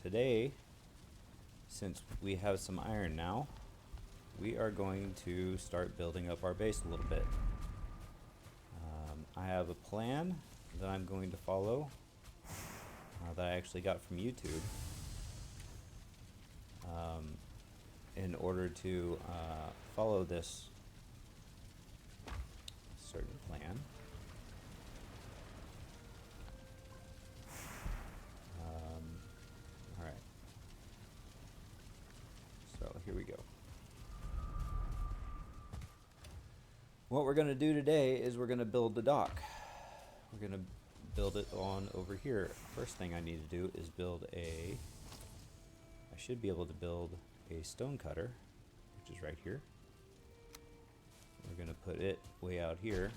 today, since we have some iron now, we are going to start building up our base a little bit. I have a plan that I'm going to follow that I actually got from YouTube in order to follow this certain plan. Alright, so here we go. What we're going to do today is we're going to build the dock. We're going to build it on over here. First thing I need to do is I should be able to build a stone cutter, which is right here. We're going to put it way out here.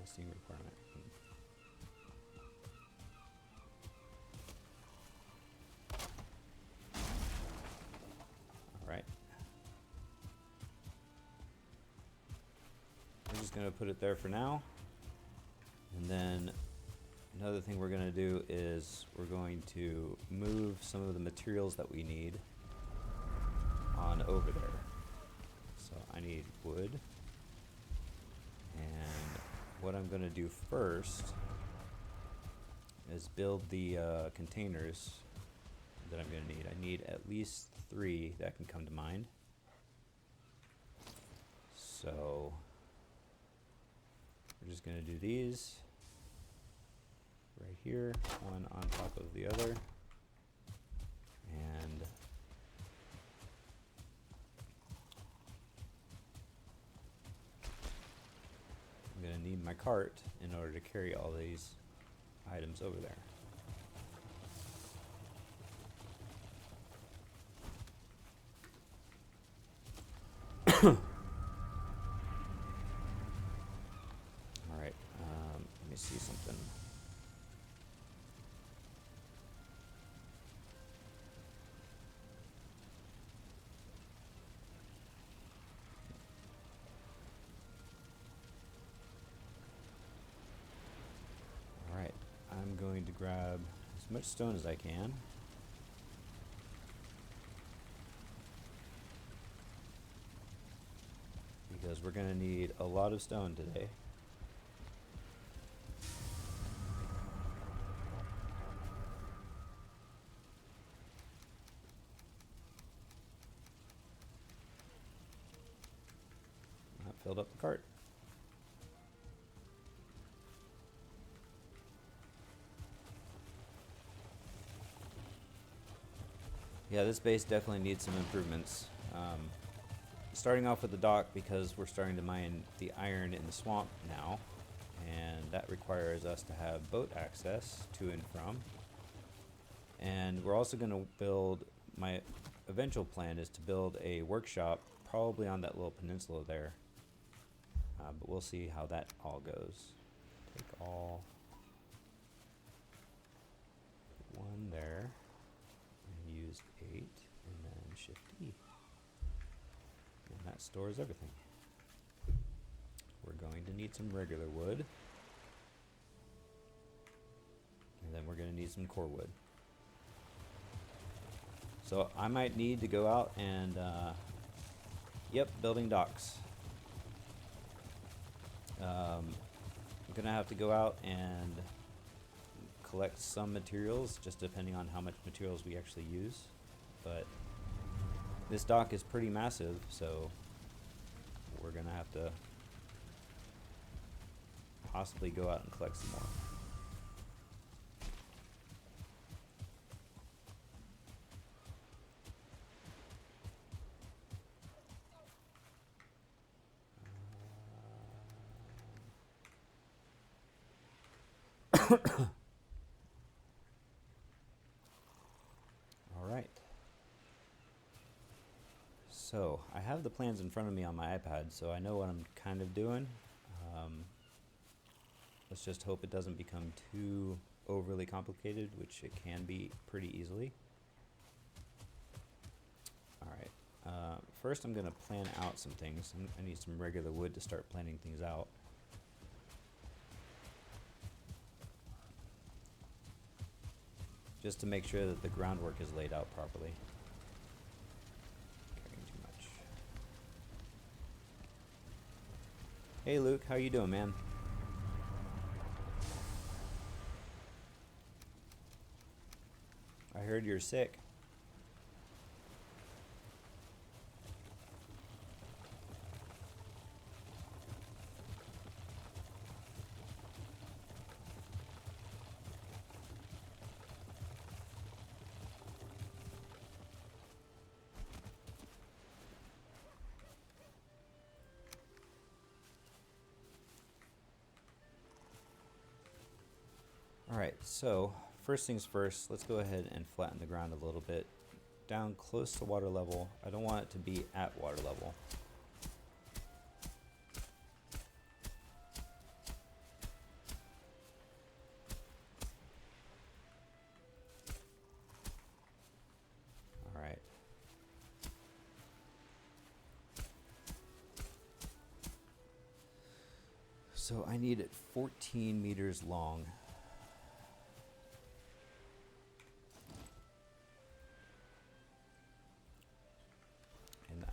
Missing requirement. Alright. We're just going to put it there for now. And then another thing we're going to do is we're going to move some of the materials that we need on over there. So I need wood. And what I'm going to do first is build the containers that I'm going to need. I need at least 3 that can come to mind. So we're just going to do these right here, one on top of the other. And I'm going to need my cart in order to carry all these items over there. Alright, let me see something. Alright, I'm going to grab as much stone as I can. Because we're going to need a lot of stone today. That filled up the cart. Yeah, this base definitely needs some improvements. Starting off with the dock, because we're starting to mine the iron in the swamp now, and that requires us to have boat access to and from. And we're also going to build, my eventual plan is to build a workshop probably on that little peninsula there, but we'll see how that all goes. Take all, one there, and use 8, and then shift E. And that stores everything. We're going to need some regular wood. And then we're going to need some core wood. So I might need to go out and, yep, building docks. I'm going to have to go out and collect some materials, just depending on how much materials we actually use. But this dock is pretty massive, so we're going to have to possibly go out and collect some more. All right. So I have the plans in front of me on my iPad, so I know what I'm kind of doing. Let's just hope it doesn't become too overly complicated, which it can be pretty easily. Alright, first I'm going to plan out some things. I need some regular wood to start planning things out. just to make sure that the groundwork is laid out properly. Carrying too much. Hey Luke, how you doing, man? I heard you're sick. Alright, so first things first, let's go ahead and flatten the ground a little bit. Down close to water level. I don't want it to be at water level. Alright. So I need it 14 meters long.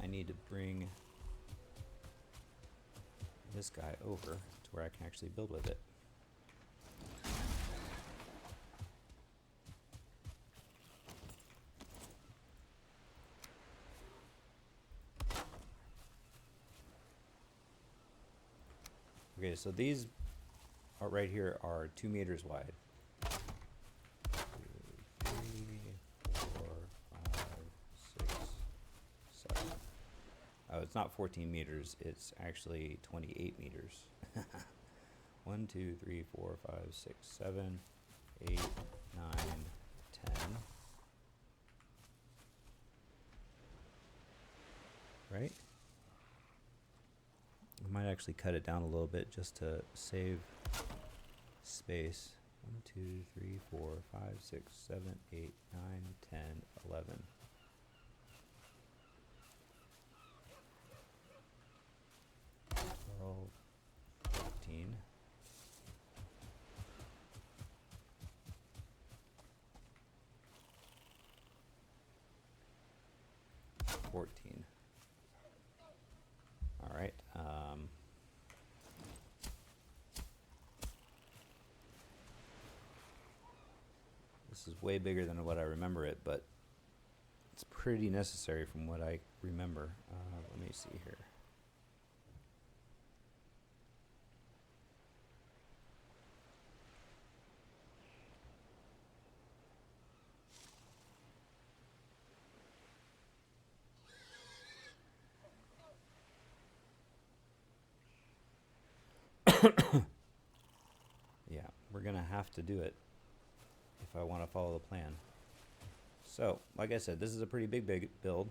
I need to bring this guy over to where I can actually build with it. Okay, so these are right here are 2 meters wide. 2, 3, 4, 5, 6, 7. Oh, it's not 14 meters, it's actually 28 meters. 1, 2, 3, 4, 5, 6, 7, 8, 9, 10. Right? I might actually cut it down a little bit just to save space. 1, 2, 3, 4, 5, 6, 7, 8, 9, 10, 11. 12, 13. 14. All right. This is way bigger than what I remember it, but it's pretty necessary from what I remember. Let me see here. Yeah, we're gonna have to do it if I want to follow the plan. So, like I said, this is a pretty big build.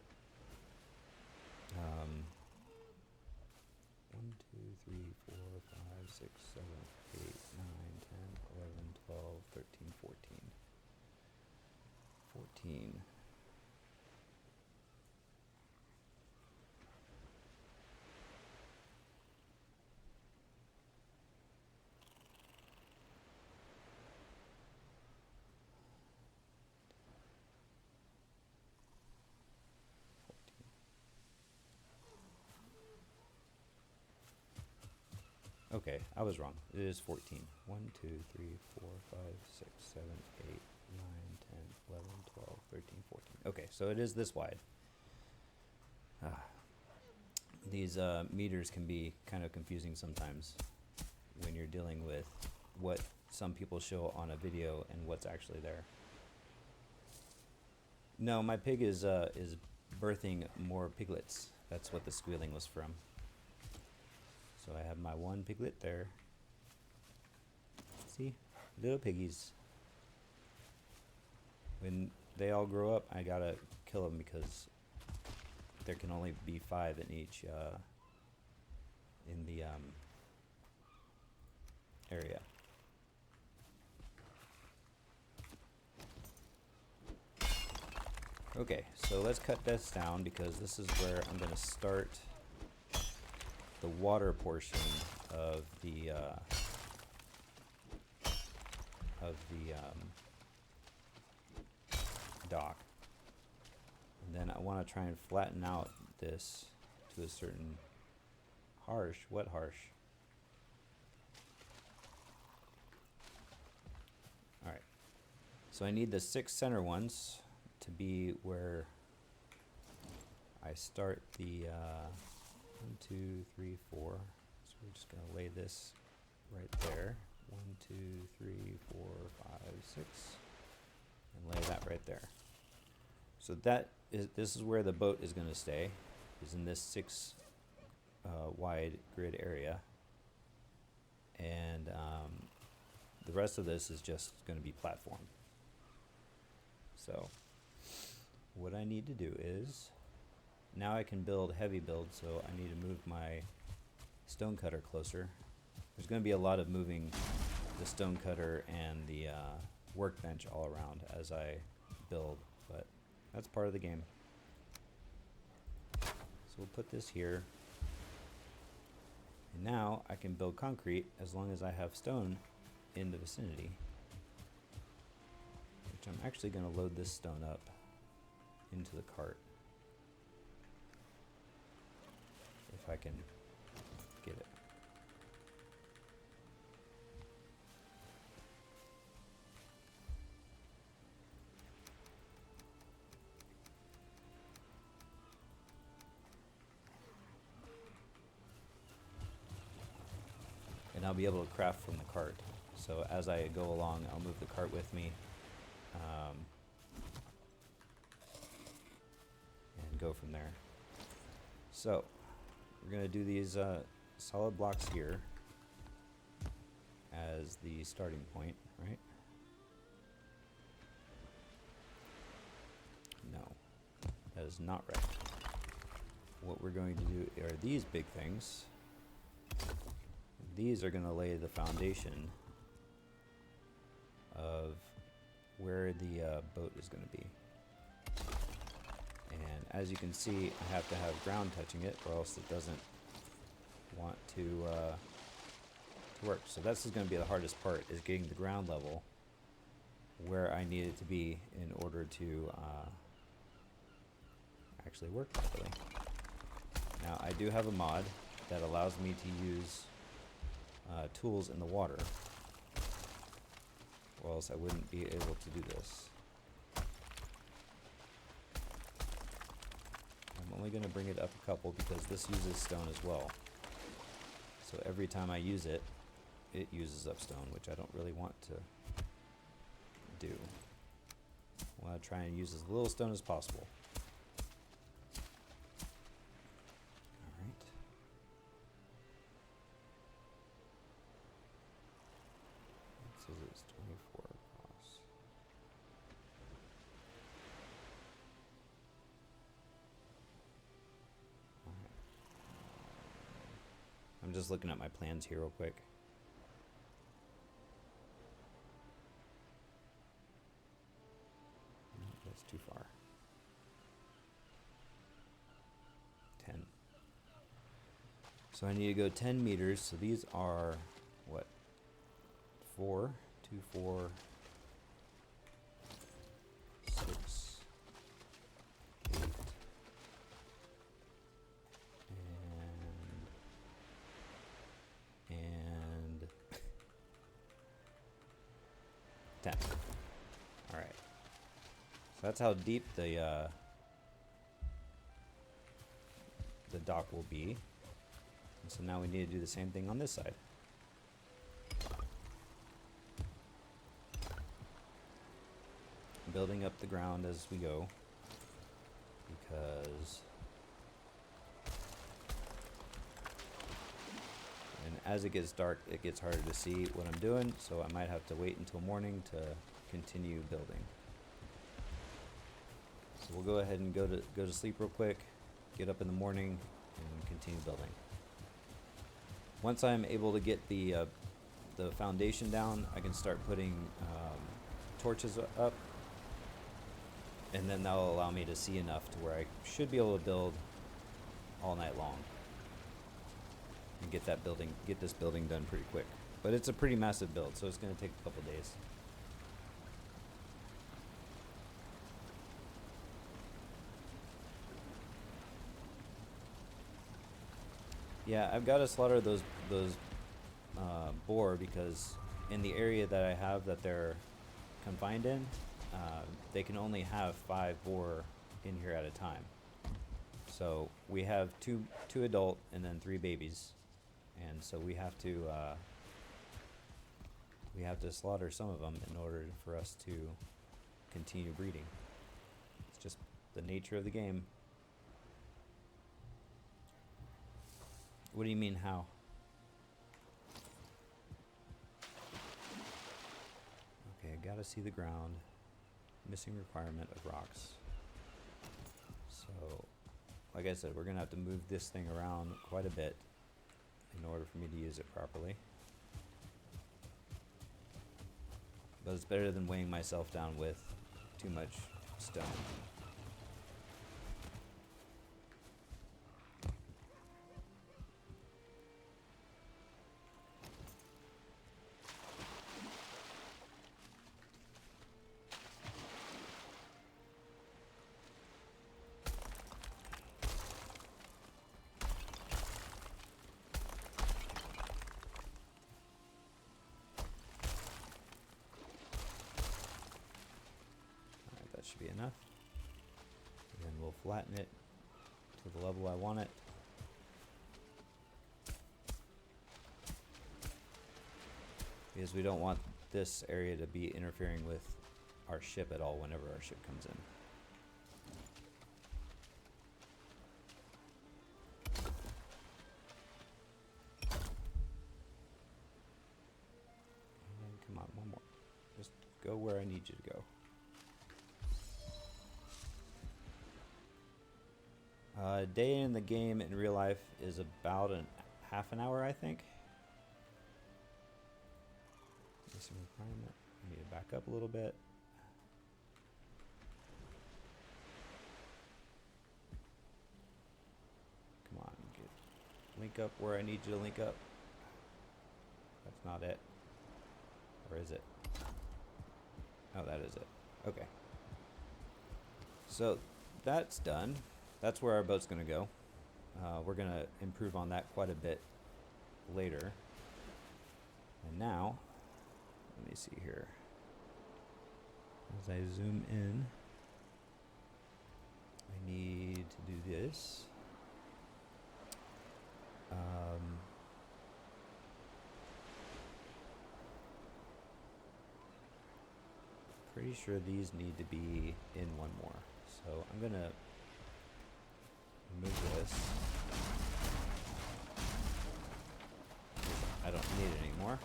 1, 2, 3, 4, 5, 6, 7, 8, 9, 10, 11, 12, 13, 14. 14. Okay, I was wrong. It is 14. 1, 2, 3, 4, 5, 6, 7, 8, 9, 10, 11, 12, 13, 14. Okay, so it is this wide. These meters can be kind of confusing sometimes when you're dealing with what some people show on a video and what's actually there. No, my pig is birthing more piglets. That's what the squealing was from. So I have my one piglet there. See? Little piggies. When they all grow up, I gotta kill them because there can only be 5 in each in the area. Okay, so let's cut this down because this is where I'm gonna start the water portion of the dock. And then I want to try and flatten out this to a certain harsh. What harsh? Alright. So I need the 6 center ones to be where I start the 1, 2, 3, 4. So we're just going to lay this right there. 1, 2, 3, 4, 5, 6. And lay that right there. So this is where the boat is going to stay, is in this 6 wide grid area. And the rest of this is just going to be platform. So what I need to do is, now I can build heavy build, so I need to move my stone cutter closer. There's going to be a lot of moving the stone cutter and the workbench all around as I build, but that's part of the game. So we'll put this here. And now I can build concrete as long as I have stone in the vicinity. Which I'm actually going to load this stone up into the cart. If I can get it. And I'll be able to craft from the cart. So as I go along, I'll move the cart with me and go from there. So we're going to do these solid blocks here as the starting point, right? No, that is not right. What we're going to do are these big things. These are going to lay the foundation of where the boat is going to be. And as you can see, I have to have ground touching it, or else it doesn't want to work. So this is going to be the hardest part, is getting the ground level where I need it to be in order to actually work properly. Now I do have a mod that allows me to use tools in the water, or else I wouldn't be able to do this. I'm only going to bring it up a couple because this uses stone as well. So every time I use it, it uses up stone, which I don't really want to do. I want to try and use as little stone as possible. It's 24 across. Alright. I'm just looking at my plans here real quick. No, that's too far. 10. So I need to go 10 meters. So these are what? 4, 2, 4, 6, 8, and 10. All right. So that's how deep the dock will be. And so now we need to do the same thing on this side. Building up the ground as we go, because as it gets dark, it gets harder to see what I'm doing, so I might have to wait until morning to continue building. So we'll go ahead and go to sleep real quick, get up in the morning, and continue building. Once I'm able to get the foundation down, I can start putting torches up. And then that'll allow me to see enough to where I should be able to build all night long and get this building done pretty quick. But it's a pretty massive build, so it's going to take a couple days. Yeah, I've got to slaughter those boar because in the area that I have that they're confined in, they can only have 5 boar in here at a time. So we have two adult and then 3 babies, and so we have to slaughter some of them in order for us to continue breeding. It's just the nature of the game. What do you mean how? Okay, I gotta see the ground. Missing requirement of rocks. So, like I said, we're gonna have to move this thing around quite a bit in order for me to use it properly. But it's better than weighing myself down with too much stone. That should be enough. And then we'll flatten it to the level I want it. Because we don't want this area to be interfering with our ship at all whenever our ship comes in. And come on, one more. Just go where I need you to go. Day in the game in real life is about half an hour, I think. Missing requirement. I need to back up a little bit. Come on, link up where I need you to link up. That's not it. Or is it? Oh, that is it. Okay. So that's done. That's where our boat's going to go. We're going to improve on that quite a bit later. And now, let me see here. As I zoom in, I need to do this. Pretty sure these need to be in one more. So I'm going to move this. I don't need it anymore.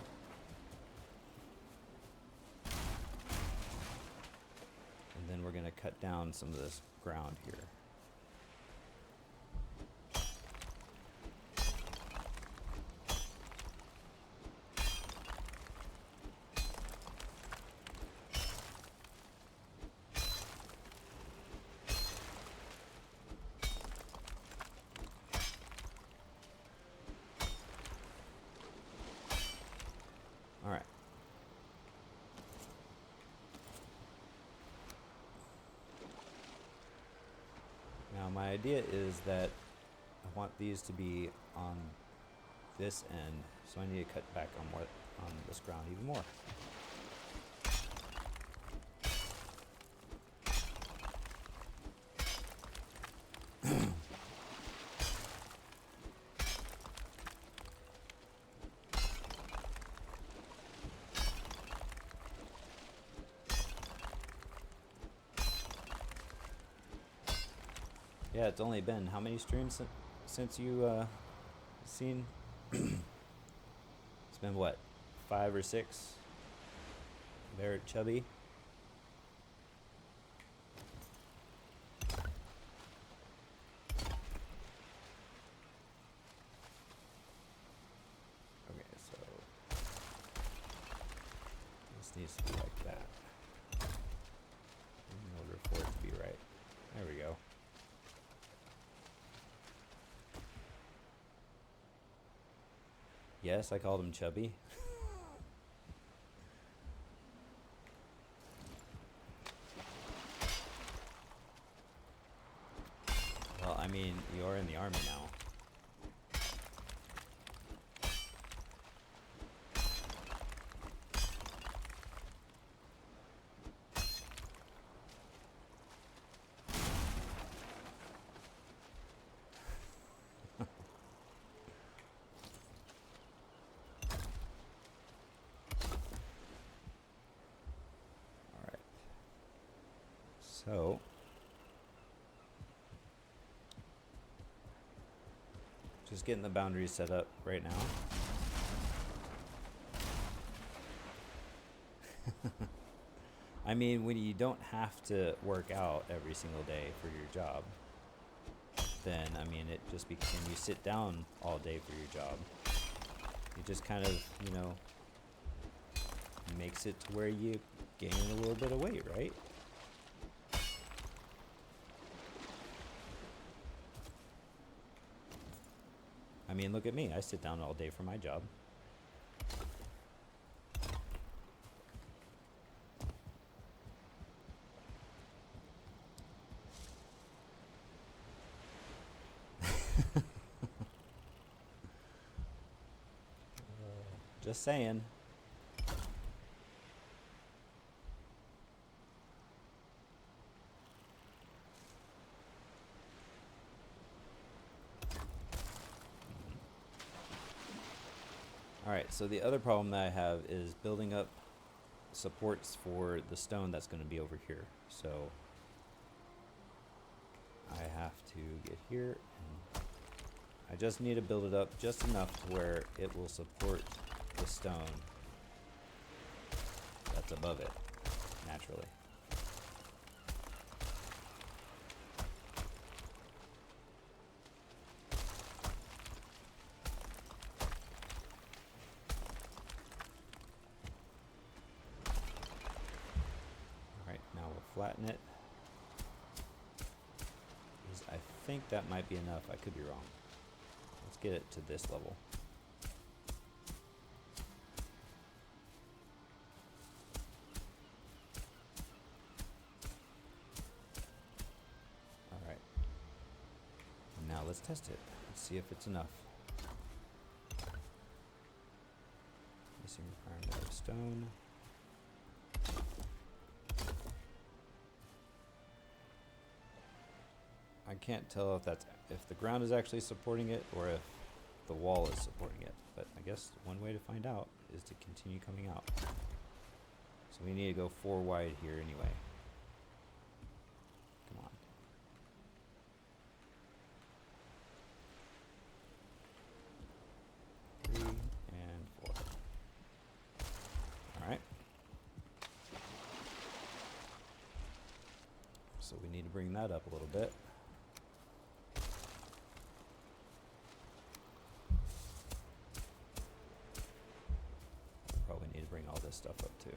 And then we're going to cut down some of this ground here. All right. Now my idea is that I want these to be on this end, so I need to cut back on this ground even more. Yeah, it's only been how many streams since you seen? It's been what, 5 or 6? Very chubby. Okay, so this needs to be like that in order for it to be right. There we go. Yes, I called him chubby. Well, I mean, you're in the army now. So just getting the boundaries set up right now. I mean, when you don't have to work out every single day for your job, then, I mean, it just when you sit down all day for your job, it just kind of, you know, makes it to where you gain a little bit of weight, right? I mean, look at me. I sit down all day for my job. Just saying. Alright, so the other problem that I have is building up supports for the stone that's going to be over here. So I have to get here, and I just need to build it up just enough to where it will support the stone that's above it, naturally. Alright, now we'll flatten it. I think that might be enough. I could be wrong. Let's get it to this level. Alright. Now let's test it. Let's see if it's enough. Missing requirement of stone. I can't tell if the ground is actually supporting it or if the wall is supporting it, but I guess one way to find out is to continue coming out. So we need to go 4 wide here anyway. Come on. 3 and 4. Alright. So we need to bring that up a little bit. Probably need to bring all this stuff up too.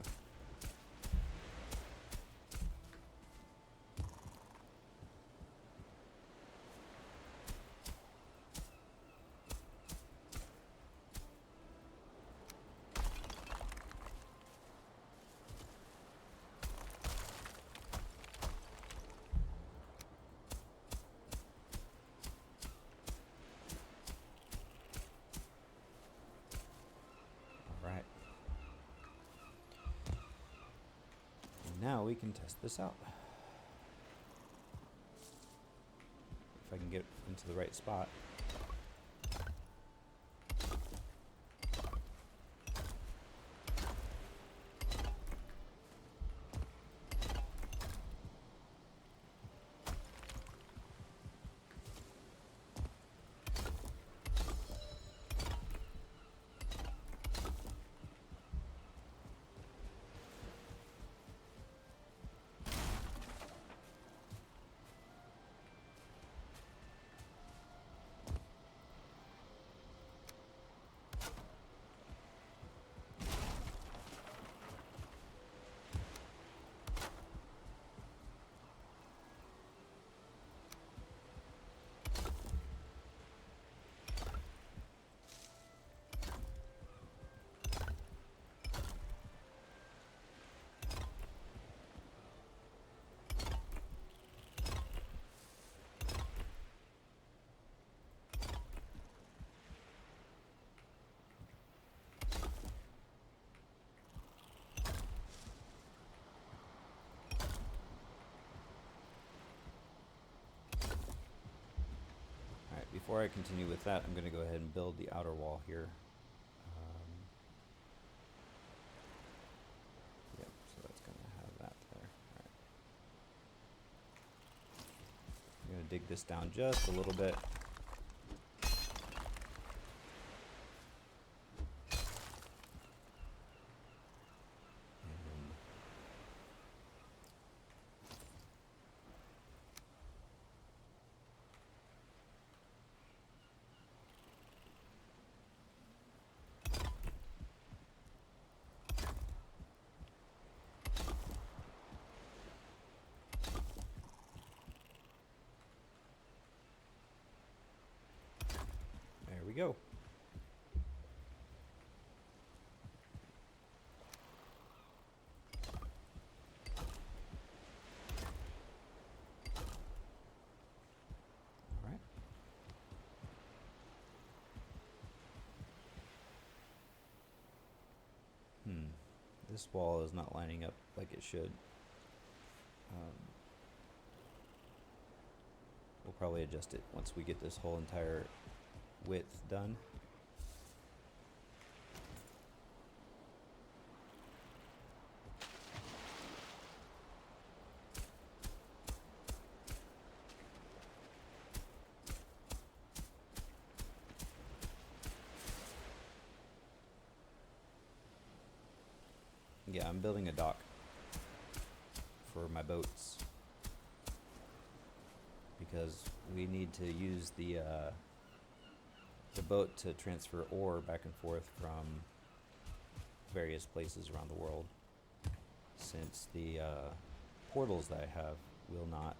Now we can test this out. If I can get into the right spot. Before I continue with that, I'm going to go ahead and build the outer wall here. Yep, so that's going to have that there. All right. dig this down just a little bit. And there we go. All right. This wall is not lining up like it should. We'll probably adjust it once we get this whole entire width done. Yeah, I'm building a dock for my boats because we need to use the boat to transfer ore back and forth from various places around the world, since the portals that I have will not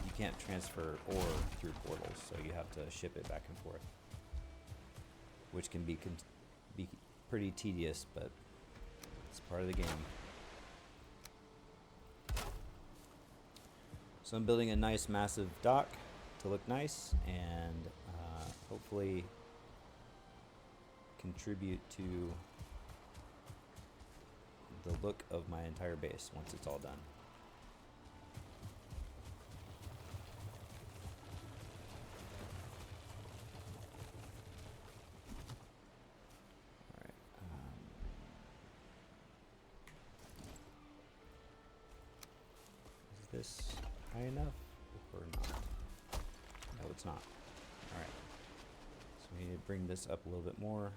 you can't transfer ore through portals, so you have to ship it back and forth, which can be pretty tedious, but it's part of the game. So I'm building a nice massive dock to look nice and hopefully contribute to the look of my entire base once it's all done. Is this high enough or not? No, it's not. Alright. So we need to bring this up a little bit more.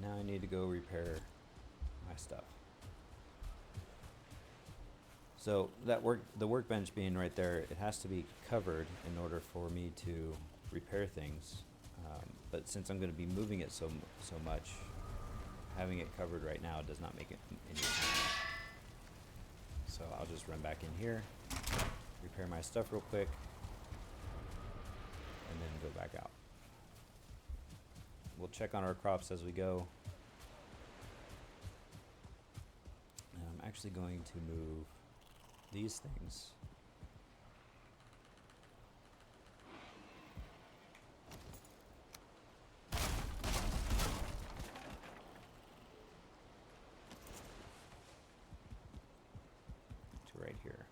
Now I need to go repair my stuff. So the workbench being right there, it has to be covered in order for me to repair things. But since I'm going to be moving it so much, having it covered right now does not make it any sense. So I'll just run back in here, repair my stuff real quick, and then go back out. We'll check on our crops as we go. And I'm actually going to move these things. To right here.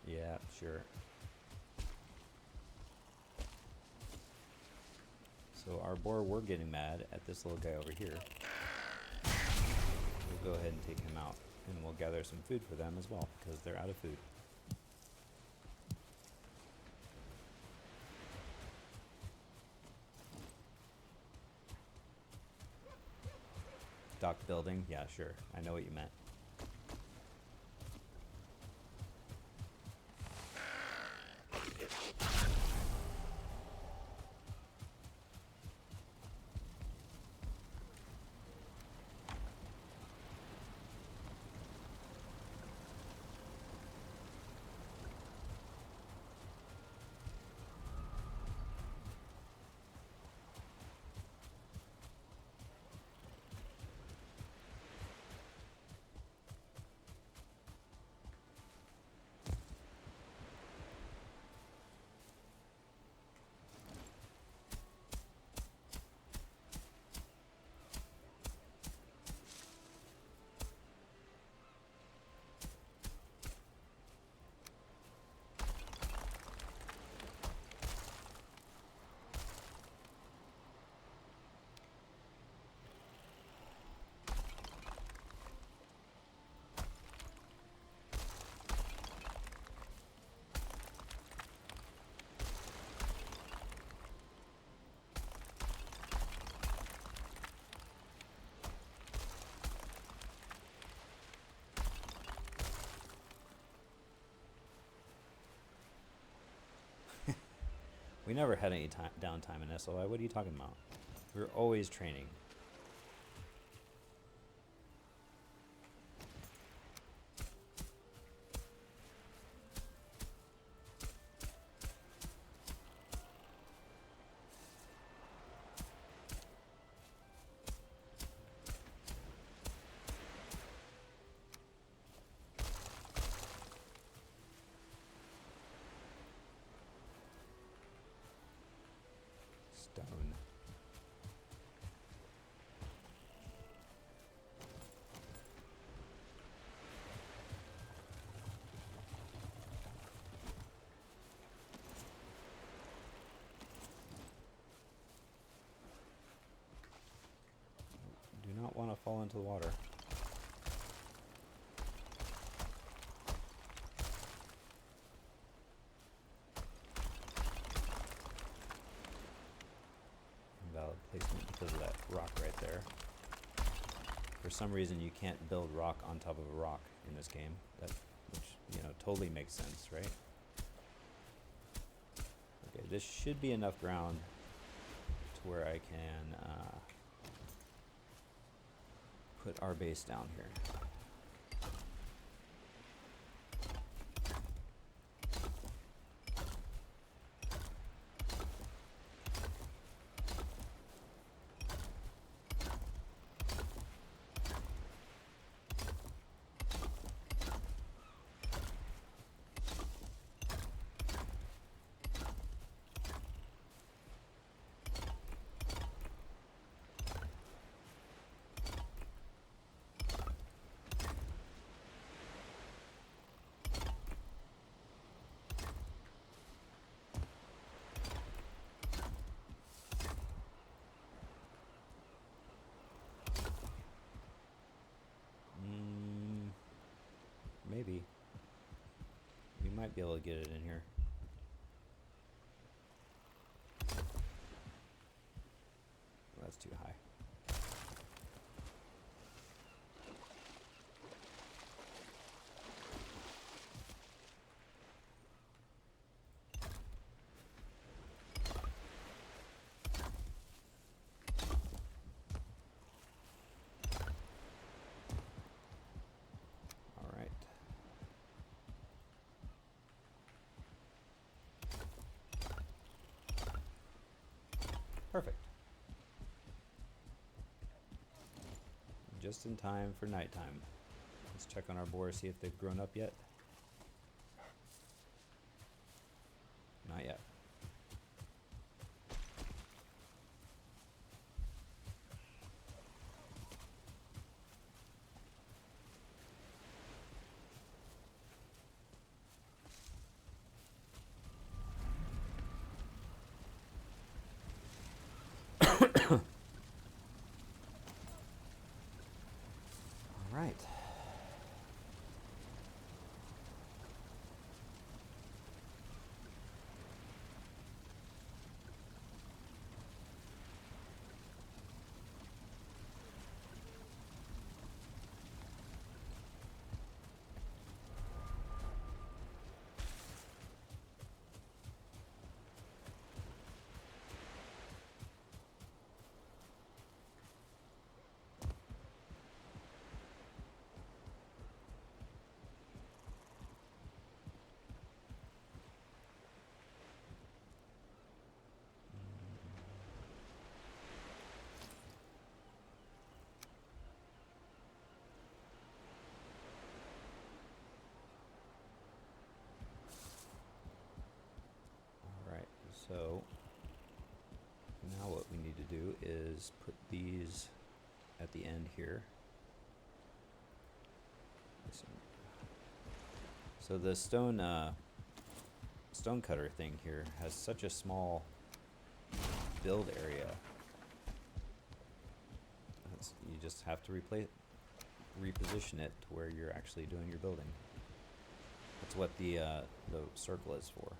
Yeah, sure. So our boar, we're getting mad at this little guy over here. We'll go ahead and take him out, and we'll gather some food for them as well, because they're out of food. Dock building? Yeah, sure. I know what you meant. We never had any downtime in SOI. What are you talking about? We were always training. Stone. Do not want to fall into the water. Invalid placement because of that rock right there. For some reason, you can't build rock on top of a rock in this game. Which totally makes sense, right? Okay, this should be enough ground to where I can put our base down here. Maybe. We might be able to get it in here. That's too high. Perfect. Just in time for nighttime. Let's check on our boars, see if they've grown up yet. Not yet. Right. So now what we need to do is put these at the end here. So the stone cutter thing here has such a small build area. You just have to reposition it to where you're actually doing your building. That's what the circle is for.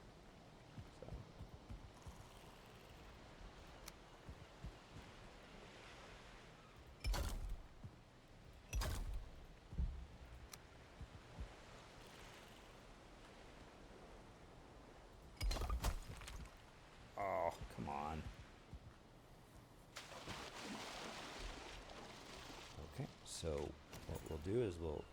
So what we'll do is we'll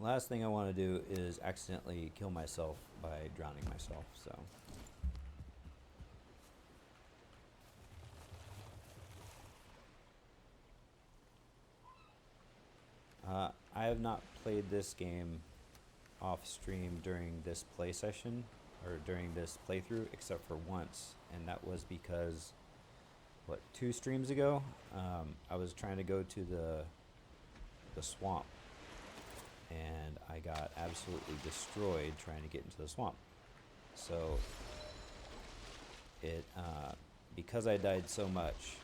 last thing I want to do is accidentally kill myself by drowning myself, so. I have not played this game off stream during this play session, or during this playthrough, except for once, and that was because, 2 streams ago, I was trying to go to the swamp, and I got absolutely destroyed trying to get into the swamp. So it because I died so much,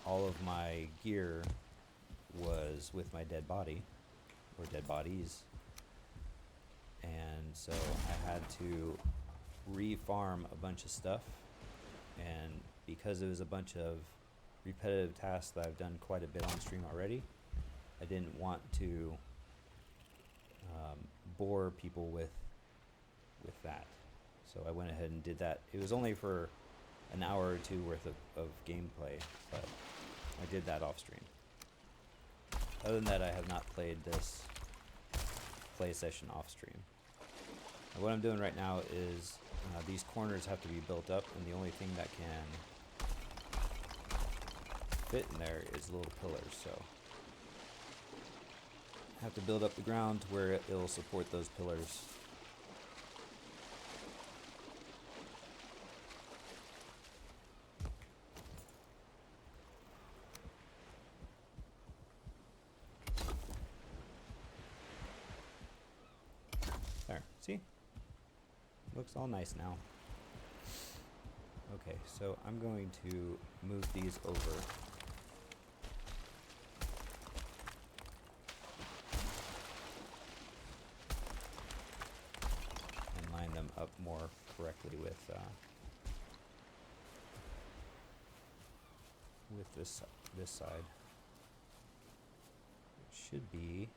all of my gear was with my dead body, or dead bodies, and so I had to re-farm a bunch of stuff, and because it was a bunch of repetitive tasks that I've done quite a bit on stream already, I didn't want to bore people with that. So I went ahead and did that. It was only for an hour or two worth of gameplay, but I did that off stream. Other than that, I have not played this play session off stream. And what I'm doing right now is these corners have to be built up, and the only thing that can fit in there is little pillars, so I have to build up the ground to where it'll support those pillars. There, see? Looks all nice now. Okay, so I'm going to move these over. And line them up more correctly with this side. It should be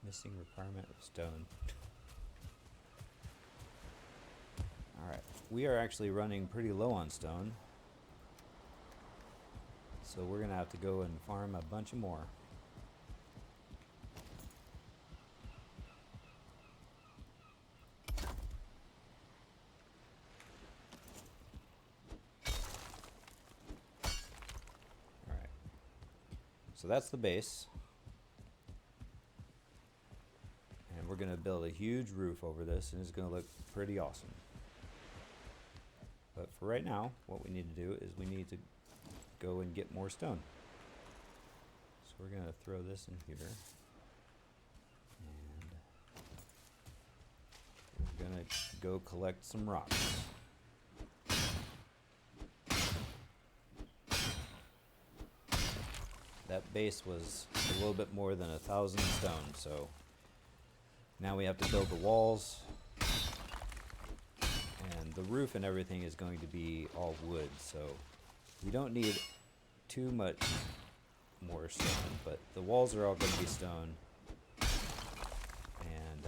missing requirement of stone. Alright, we are actually running pretty low on stone, so we're gonna have to go and farm a bunch of more. Alright, so that's the base. We're going to build a huge roof over this, and it's going to look pretty awesome. But for right now, what we need to do is we need to go and get more stone. So we're going to throw this in here. And we're going to go collect some rocks. That base was a little bit more than 1,000 stone, so now we have to build the walls, and the roof and everything is going to be all wood, so we don't need too much more stone, but the walls are all going to be stone, and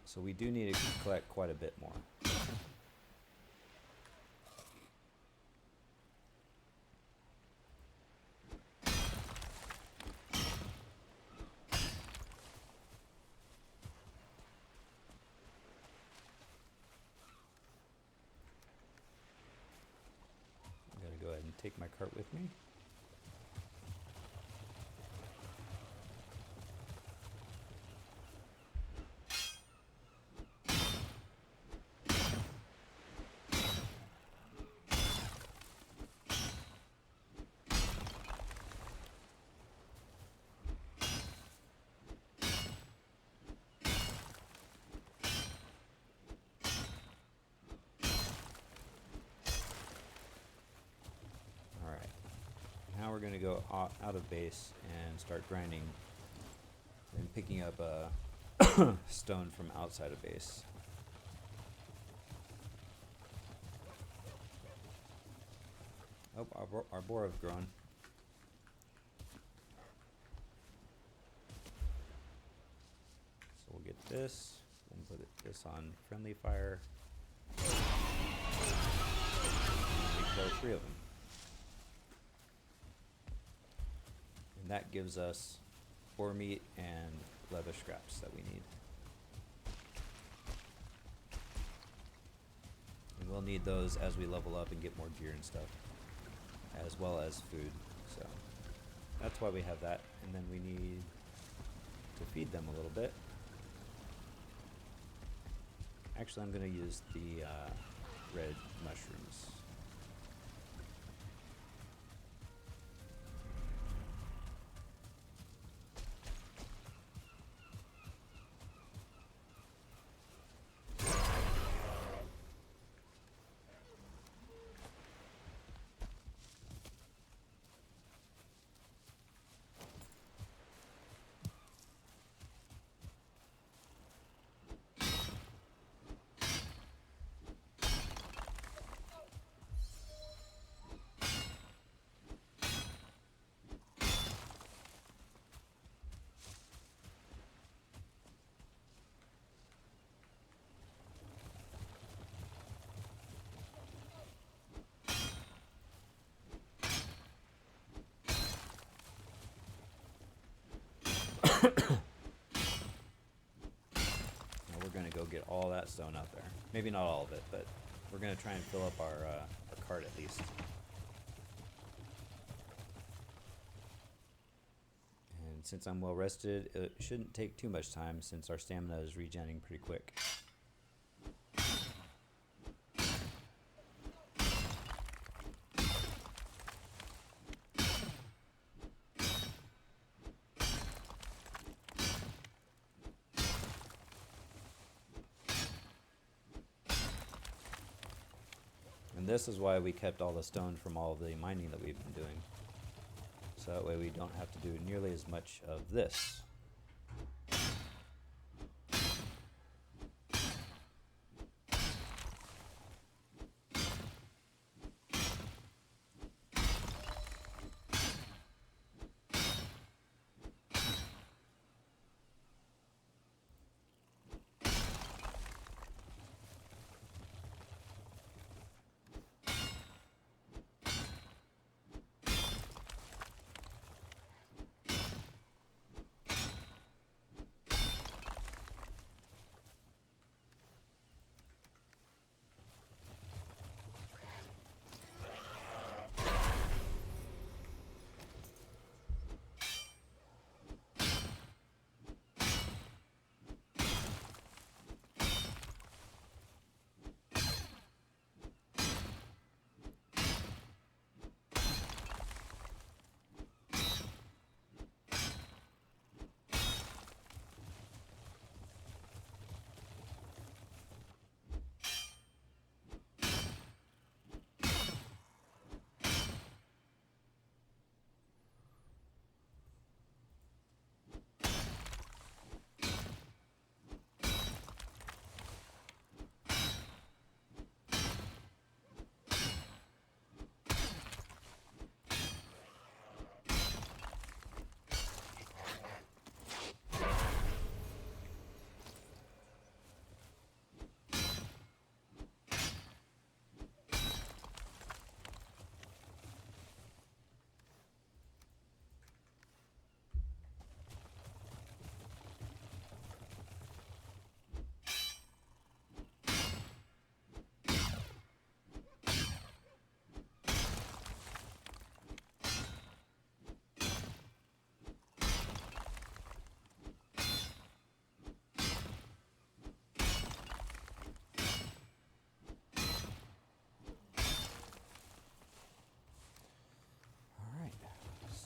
so we do need to collect quite a bit more. take my cart with me. Now we're going to go out of base and start grinding and picking up stone from outside of base. Oh, our boar have grown. So we'll get this, then put this on friendly fire. And we kill 3 of them. And that gives us boar meat and leather scraps that we need. And we'll need those as we level up and get more gear and stuff, as well as food. So that's why we have that. And then we need to feed them a little bit. Actually, I'm going to use the red mushrooms. We're going to go get all that stone out there. Maybe not all of it, but we're going to try and fill up our cart at least. And since I'm well rested, it shouldn't take too much time since our stamina is regenerating pretty quick. And this is why we kept all the stone from all the mining that we've been doing. So that way we don't have to do nearly as much of this.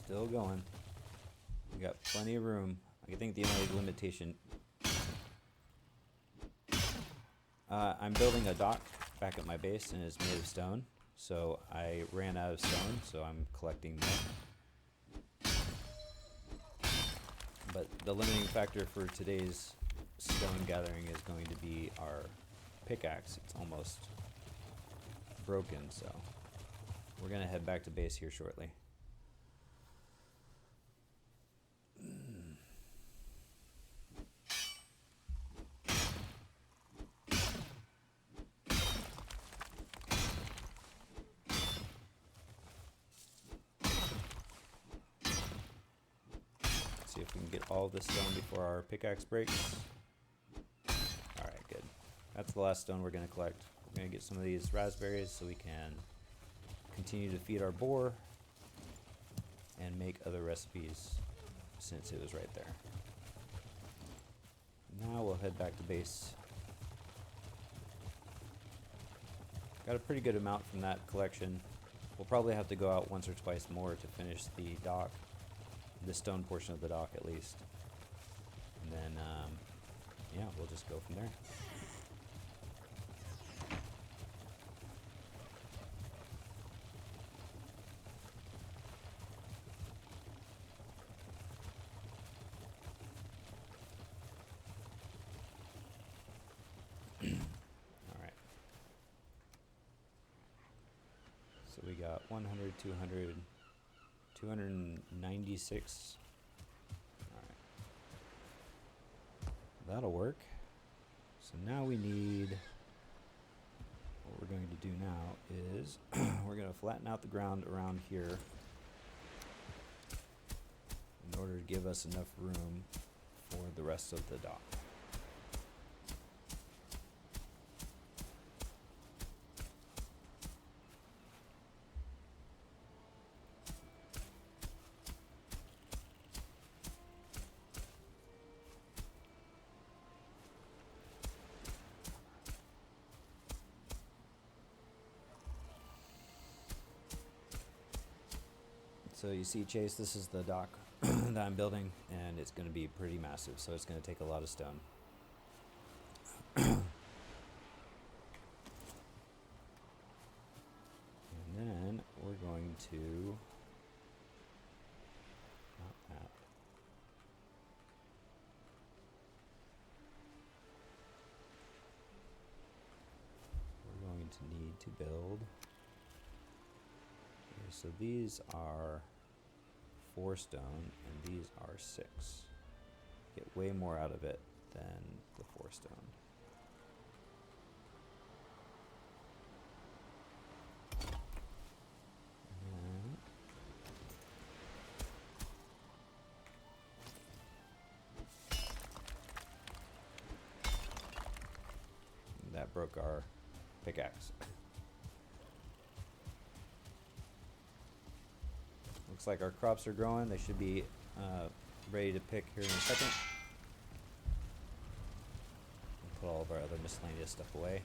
Still going. We got plenty of room. I think the only limitation... I'm building a dock back at my base, and it's made of stone. So I ran out of stone, so I'm collecting more. But the limiting factor for today's stone gathering is going to be our pickaxe. It's almost broken, so we're gonna head back to base here shortly. See if we can get all this stone before our pickaxe breaks. Alright, good. That's the last stone we're going to collect. We're going to get some of these raspberries so we can continue to feed our boar and make other recipes since it was right there. Now we'll head back to base. Got a pretty good amount from that collection. We'll probably have to go out once or twice more to finish the dock. The stone portion of the dock at least. And then, yeah, we'll just go from there. Alright. So we got 100, 200, 296. Alright. That'll work. So now we need, what we're going to do now is we're going to flatten out the ground around here in order to give us enough room for the rest of the dock. So you see, Chase, this is the dock that I'm building, and it's going to be pretty massive, so it's going to take a lot of stone. And then we're going to... not that. We're going to need to build... Okay, so these are 4 stone, and these are 6. Get way more out of it than the 4 stone. And that broke our pickaxe. Looks like our crops are growing. They should be ready to pick here in a second. We'll put all of our other miscellaneous stuff away.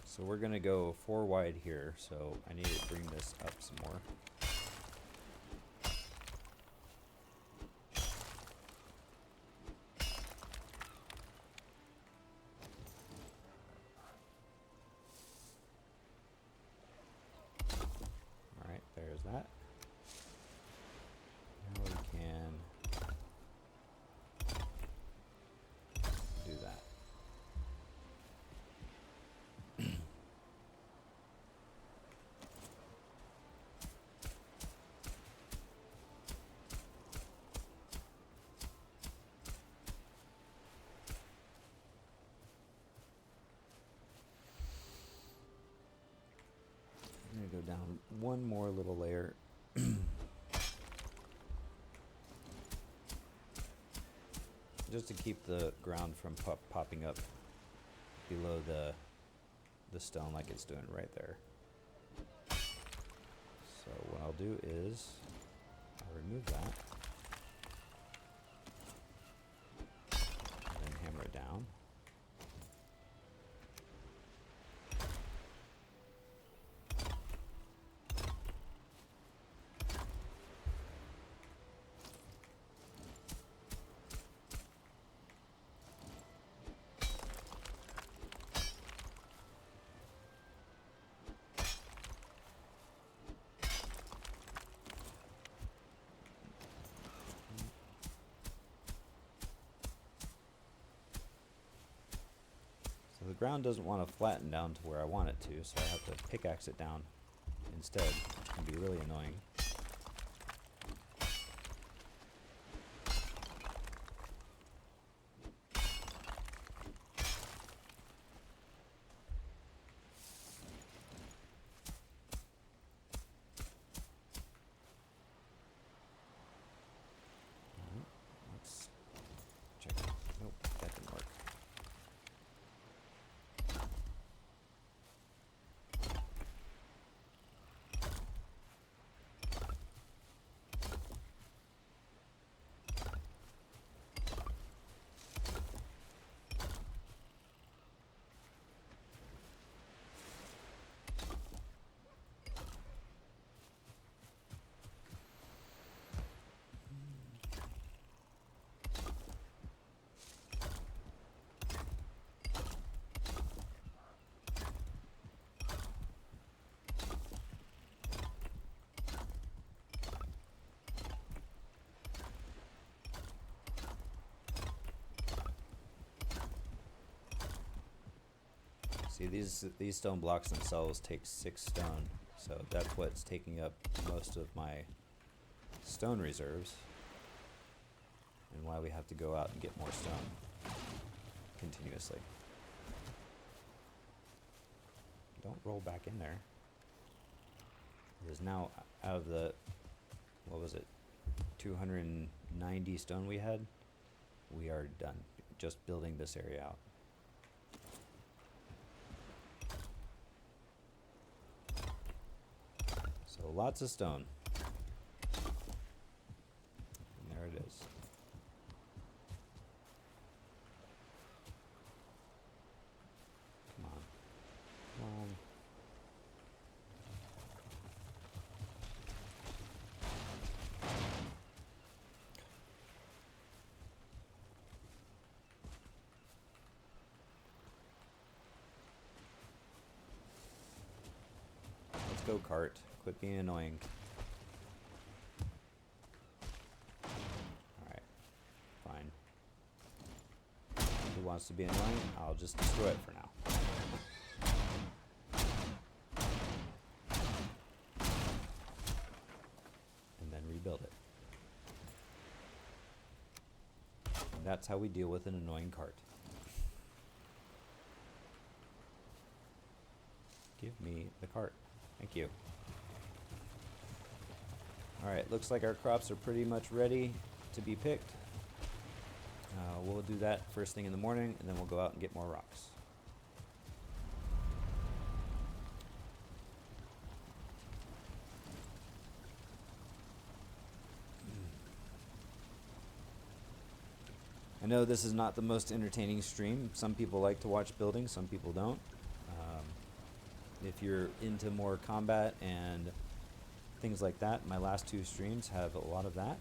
So we're gonna go 4 wide here, so I need to bring this up some more. Alright, there's that. Now we can do that. I'm going to go down one more little layer. just to keep the ground from popping up below the stone like it's doing right there. So what I'll do is I'll remove that and then hammer it down. So the ground doesn't want to flatten down to where I want it to, so I have to pickaxe it down instead, which can be really annoying. Let's check it. Nope, that didn't work. See, these stone blocks themselves take 6 stone, so that's what's taking up most of my stone reserves, and why we have to go out and get more stone continuously. Don't roll back in there. It is now out of the, what was it, 290 stone we had? We are done just building this area out. So lots of stone. And there it is. Come on. Come on. Let's go, cart. Quit being annoying. Alright. Fine. Who wants to be annoying? I'll just destroy it for now. And then rebuild it. And that's how we deal with an annoying cart. Give me the cart. Thank you. Alright, looks like our crops are pretty much ready to be picked. We'll do that first thing in the morning, and then we'll go out and get more rocks. I know this is not the most entertaining stream. Some people like to watch building, some people don't. If you're into more combat and things like that, my last 2 streams have a lot of that.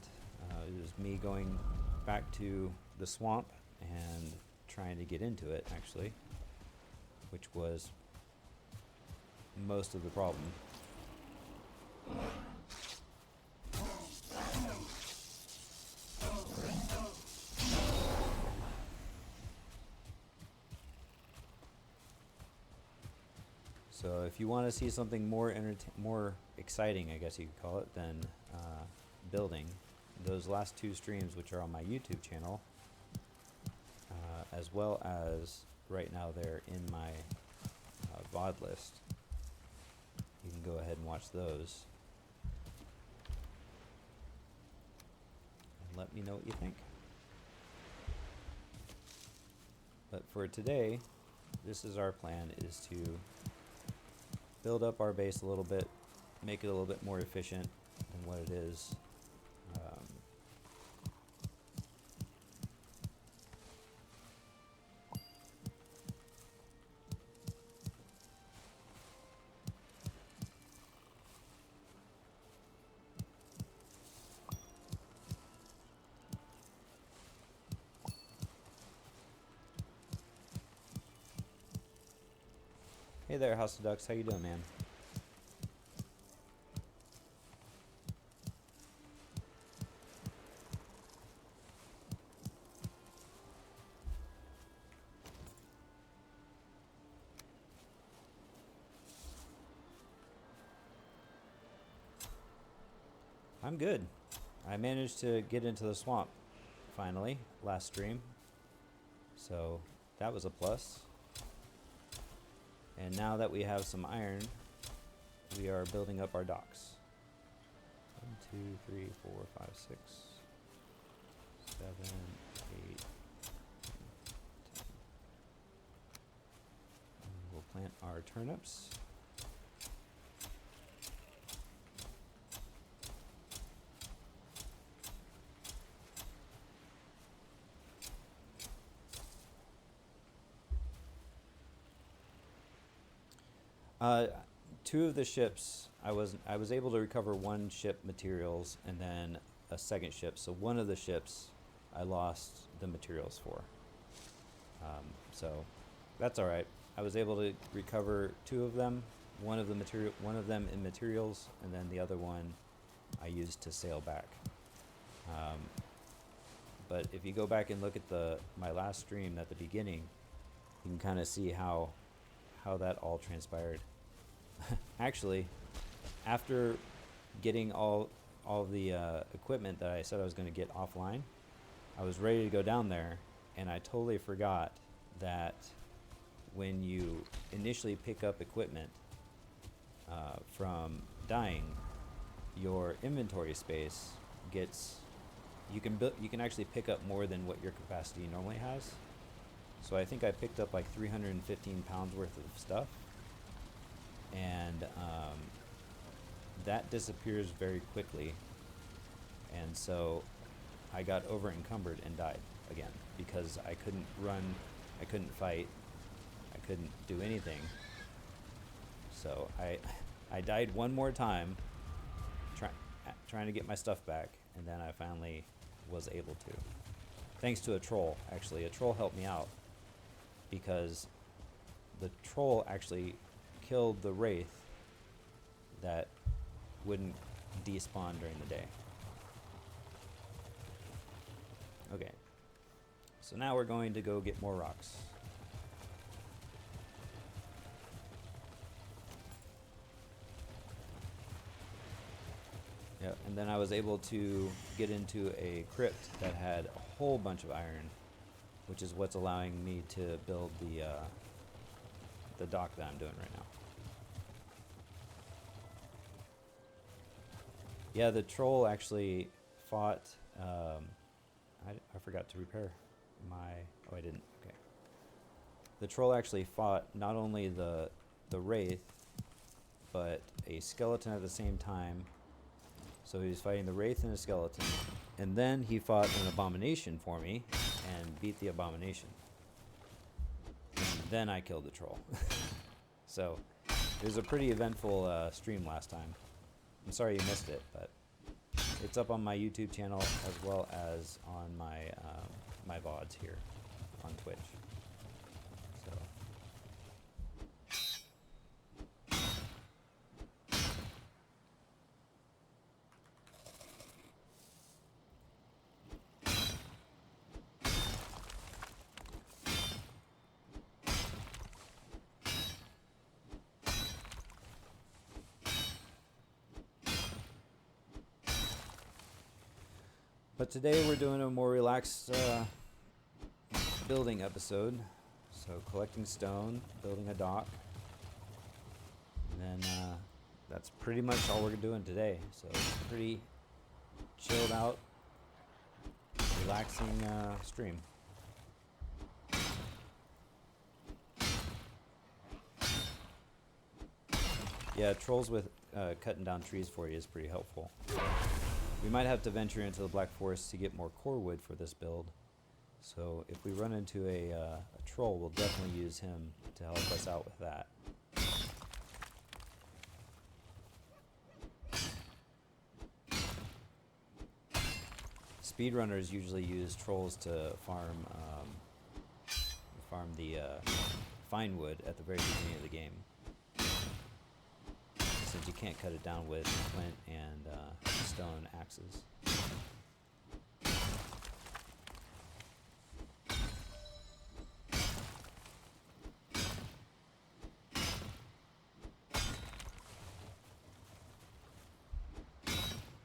It was me going back to the swamp and trying to get into it, actually, which was most of the problem. So if you want to see something more more exciting, I guess you could call it, than building, those last 2 streams, which are on my YouTube channel, as well as right now they're in my VOD list, you can go ahead and watch those. And let me know what you think. But for today, this is our plan, is to build up our base a little bit, make it a little bit more efficient than what it is. Hey there, House of Ducks. How you doing, man? I'm good. I managed to get into the swamp finally last stream, so that was a plus. And now that we have some iron, we are building up our docks. 1, 2, 3, 4, 5, 6, 7, 8, 9, 10. And we'll plant our turnips. Two of the ships, I was able to recover one ship materials and then a second ship. So one of the ships, I lost the materials for. So that's all right. I was able to recover two of them, one of them in materials, and then the other one I used to sail back. But if you go back and look at my last stream at the beginning, you can kind of see how that all transpired. Actually, after getting all the equipment that I said I was going to get offline, I was ready to go down there, and I totally forgot that when you initially pick up equipment from dying, your inventory space gets you can actually pick up more than what your capacity normally has. So I think I picked up like 315 pounds worth of stuff. And that disappears very quickly, and so I got over encumbered and died again because I couldn't run, I couldn't fight, I couldn't do anything. So I died one more time trying to get my stuff back, and then I finally was able to, thanks to a troll. Actually, a troll helped me out because the troll actually killed the wraith that wouldn't despawn during the day. Okay, so now we're going to go get more rocks. Yeah, and then I was able to get into a crypt that had a whole bunch of iron, which is what's allowing me to build the dock that I'm doing right now. Yeah, the troll actually fought. I forgot to repair my. Oh, I didn't. Okay. The troll actually fought not only the wraith, but a skeleton at the same time. So he was fighting the wraith and a skeleton, and then he fought an abomination for me and beat the abomination. And then I killed the troll. So it was a pretty eventful stream last time. I'm sorry you missed it, but it's up on my YouTube channel as well as on my my VODs here on Twitch. So. But today we're doing a more relaxed building episode. So collecting stone, building a dock, and then that's pretty much all we're doing today. So it's a pretty chilled out, relaxing stream. Yeah, trolls with cutting down trees for you is pretty helpful. We might have to venture into the Black Forest to get more core wood for this build. So if we run into a troll, we'll definitely use him to help us out with that. Speedrunners usually use trolls to farm the fine wood at the very beginning of the game, since you can't cut it down with flint and stone axes.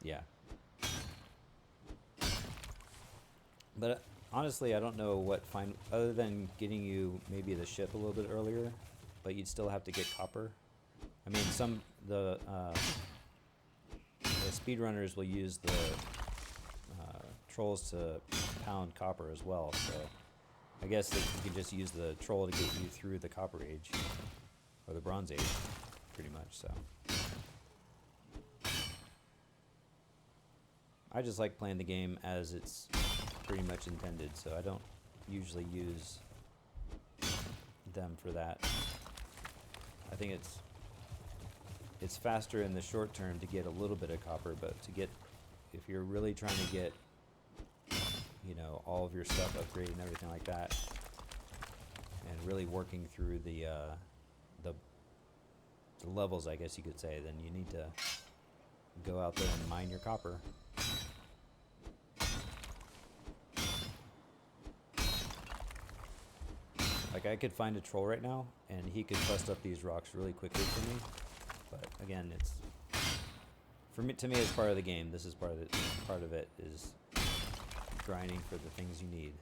Yeah. But honestly, I don't know what fine, other than getting you maybe the ship a little bit earlier, but you'd still have to get copper. I mean, the speedrunners will use the trolls to pound copper as well, so I guess that you can just use the troll to get you through the Copper Age, or the Bronze Age, pretty much, so. I just like playing the game as it's pretty much intended, so I don't usually use them for that. I think it's faster in the short term to get a little bit of copper, but if you're really trying to get, you know, all of your stuff upgraded and everything like that, and really working through the levels, I guess you could say, then you need to go out there and mine your copper. Like, I could find a troll right now, and he could bust up these rocks really quickly for me. But again, to me, it's part of the game. This is part of it is grinding for the things you need.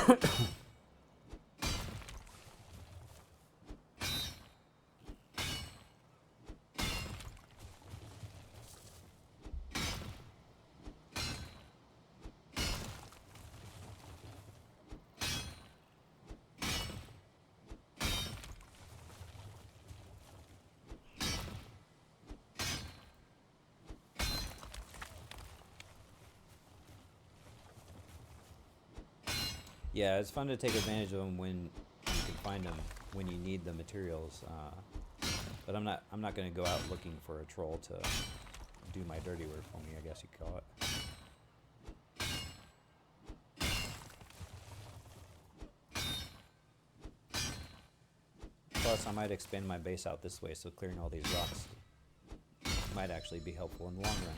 So. Yeah, it's fun to take advantage of them when you can find them, when you need the materials. But I'm not going to go out looking for a troll to do my dirty work for me, I guess you could call it. Plus, I might expand my base out this way, so clearing all these rocks might actually be helpful in the long run.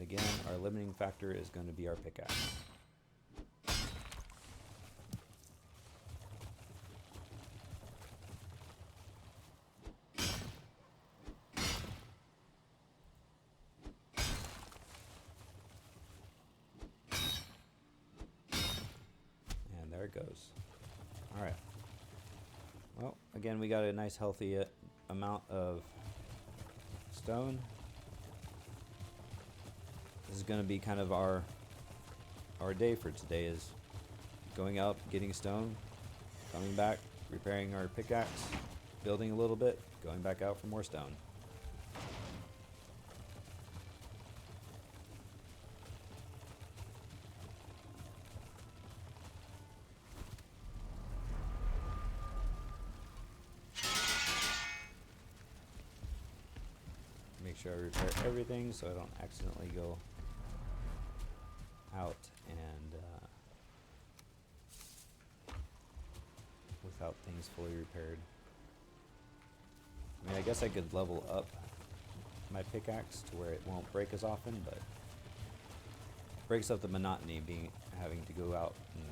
Again, our limiting factor is going to be our pickaxe. And there it goes. Alright. Well, again, we got a nice healthy amount of stone. This is going to be kind of our day for today, is going out, getting stone, coming back, repairing our pickaxe, building a little bit, going back out for more stone. Make sure I repair everything so I don't accidentally go out and without things fully repaired. I mean, I guess I could level up my pickaxe to where it won't break as often, but it breaks up the monotony having to go out and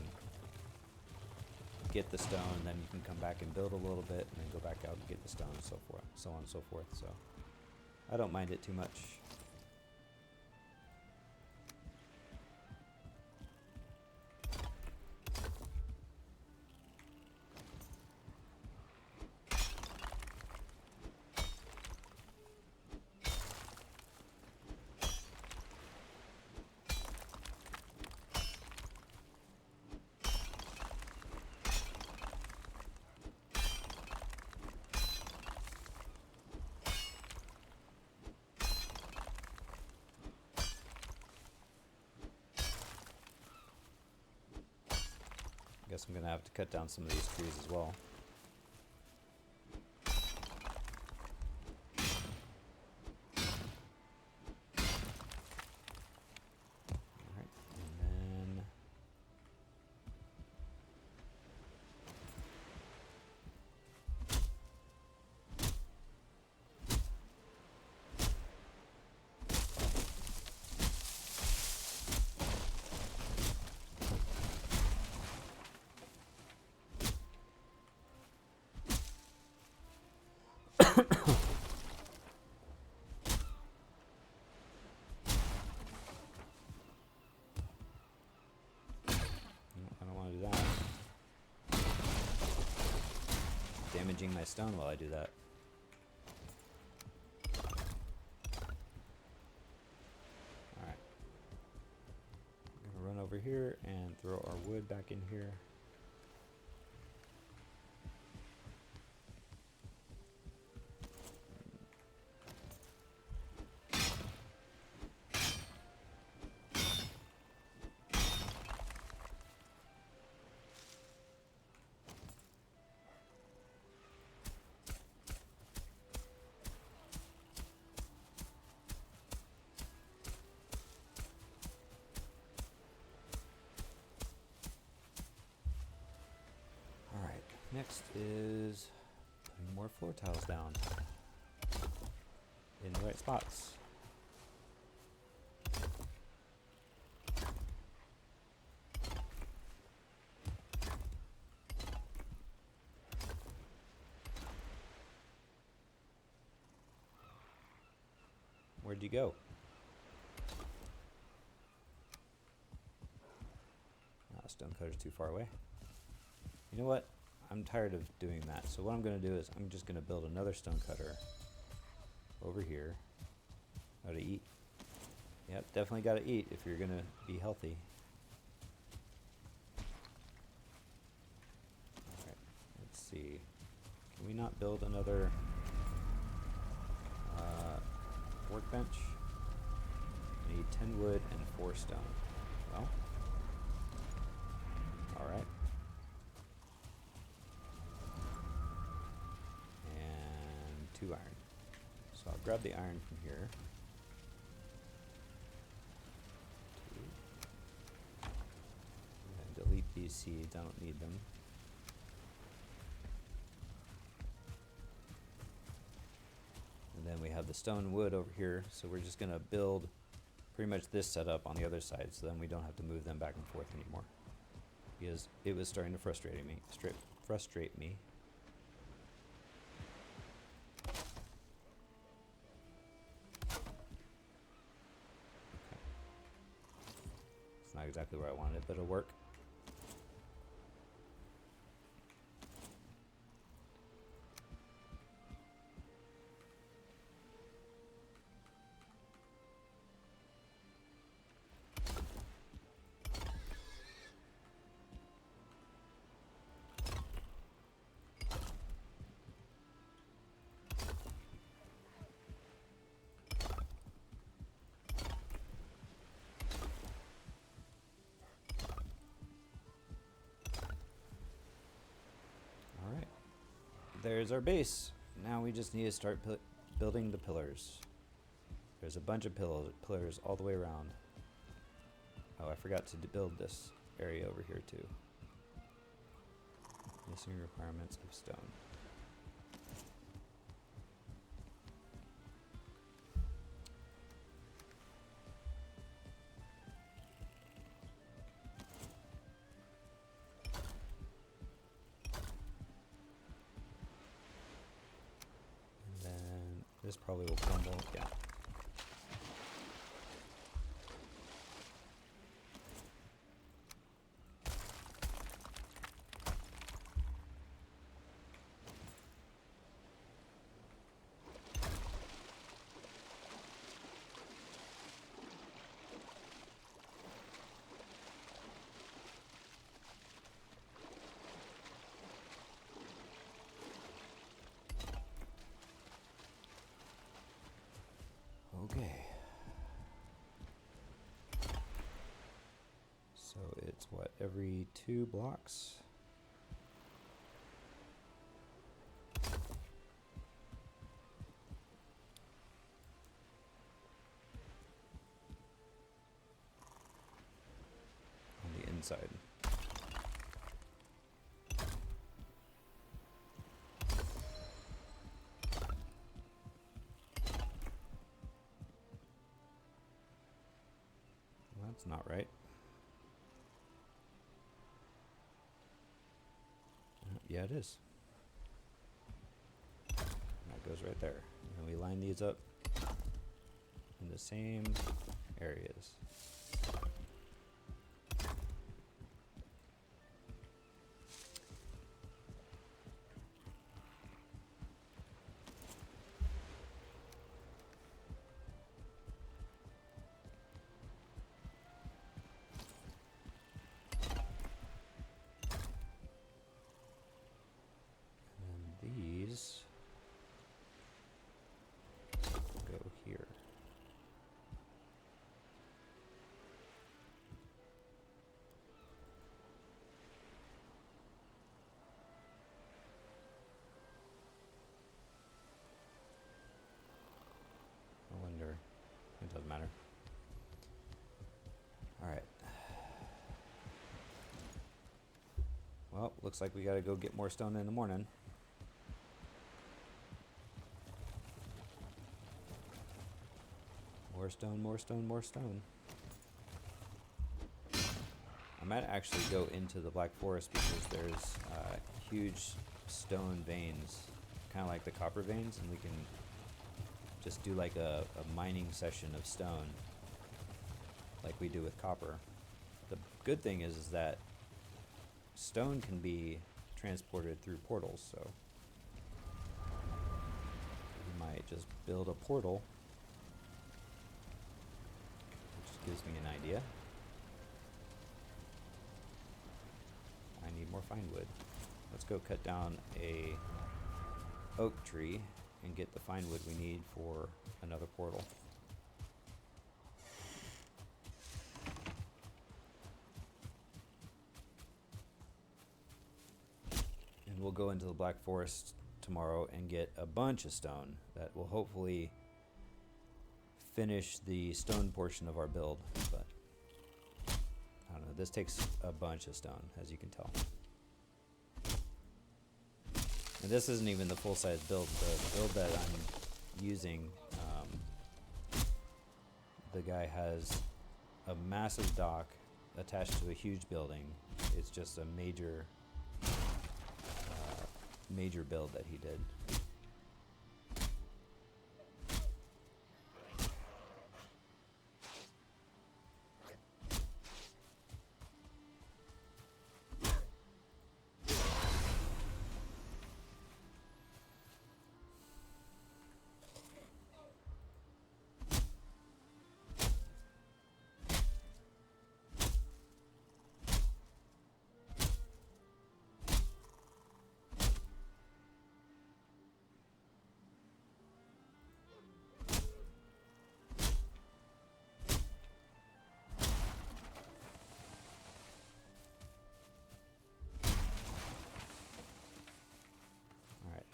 get the stone, then you can come back and build a little bit, and then go back out and get the stone, and so forth, so on and so forth. So I don't mind it too much. Guess I'm gonna have to cut down some of these trees as well. Alright, and then I don't want to do that. Damaging my stone while I do that. Alright. I'm gonna run over here and throw our wood back in here. Next is putting more floor tiles down in the right spots. Where'd you go? Stonecutter's too far away. You know what? I'm tired of doing that. So what I'm going to do is I'm just going to build another stonecutter over here. How to eat? Yep, definitely got to eat if you're going to be healthy. Alright, let's see. Can we not build another workbench? I need 10 wood and 4 stone. Well, alright. And 2 iron. So I'll grab the iron from here. 2. And delete these seeds, I don't need them. And then we have the stone wood over here, so we're just gonna build pretty much this setup on the other side, so then we don't have to move them back and forth anymore. Because it was starting to frustrate me. Okay. It's not exactly where I wanted it, but it'll work. There's our base. Now we just need to start building the pillars. There's a bunch of pillars all the way around. Oh, I forgot to build this area over here too. Missing requirements of stone. This probably will crumble, yeah. Okay. So it's what, every 2 blocks? inside. Well, that's not right. Yeah, it is. That goes right there. And we line these up in the same areas. And these go here. I wonder. It doesn't matter. All right. Well, looks like we gotta go get more stone in the morning. More stone, more stone, more stone. I might actually go into the Black Forest because there's huge stone veins, kind of like the copper veins, and we can just do like a mining session of stone like we do with copper. The good thing is that stone can be transported through portals, so we might just build a portal, which gives me an idea. I need more fine wood. Let's go cut down a oak tree and get the fine wood we need for another portal. And we'll go into the Black Forest tomorrow and get a bunch of stone that will hopefully finish the stone portion of our build, but I don't know, this takes a bunch of stone, as you can tell. And this isn't even the full-size build. The build that I'm using, the guy has a massive dock attached to a huge building. It's just a major build that he did.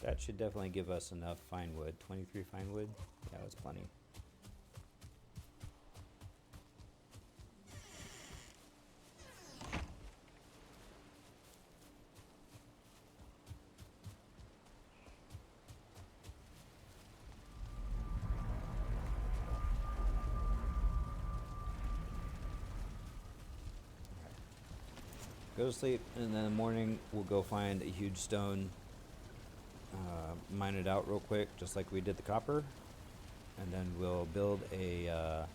That should definitely give us enough fine wood. 23 fine wood? Yeah, that's plenty. Go to sleep, and then in the morning we'll go find a huge stone, mine it out real quick, just like we did the copper, and then we'll build a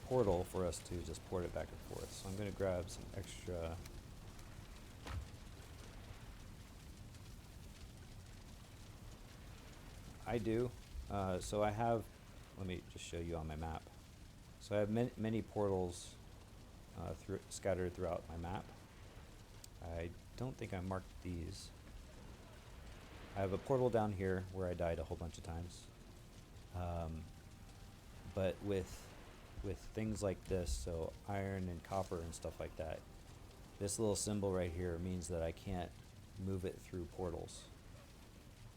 portal for us to just port it back and forth. So I'm going to grab some extra. I do. So I have. Let me just show you on my map. So I have many portals scattered throughout my map. I don't think I marked these. I have a portal down here where I died a whole bunch of times. But with things like this, so iron and copper and stuff like that, this little symbol right here means that I can't move it through portals.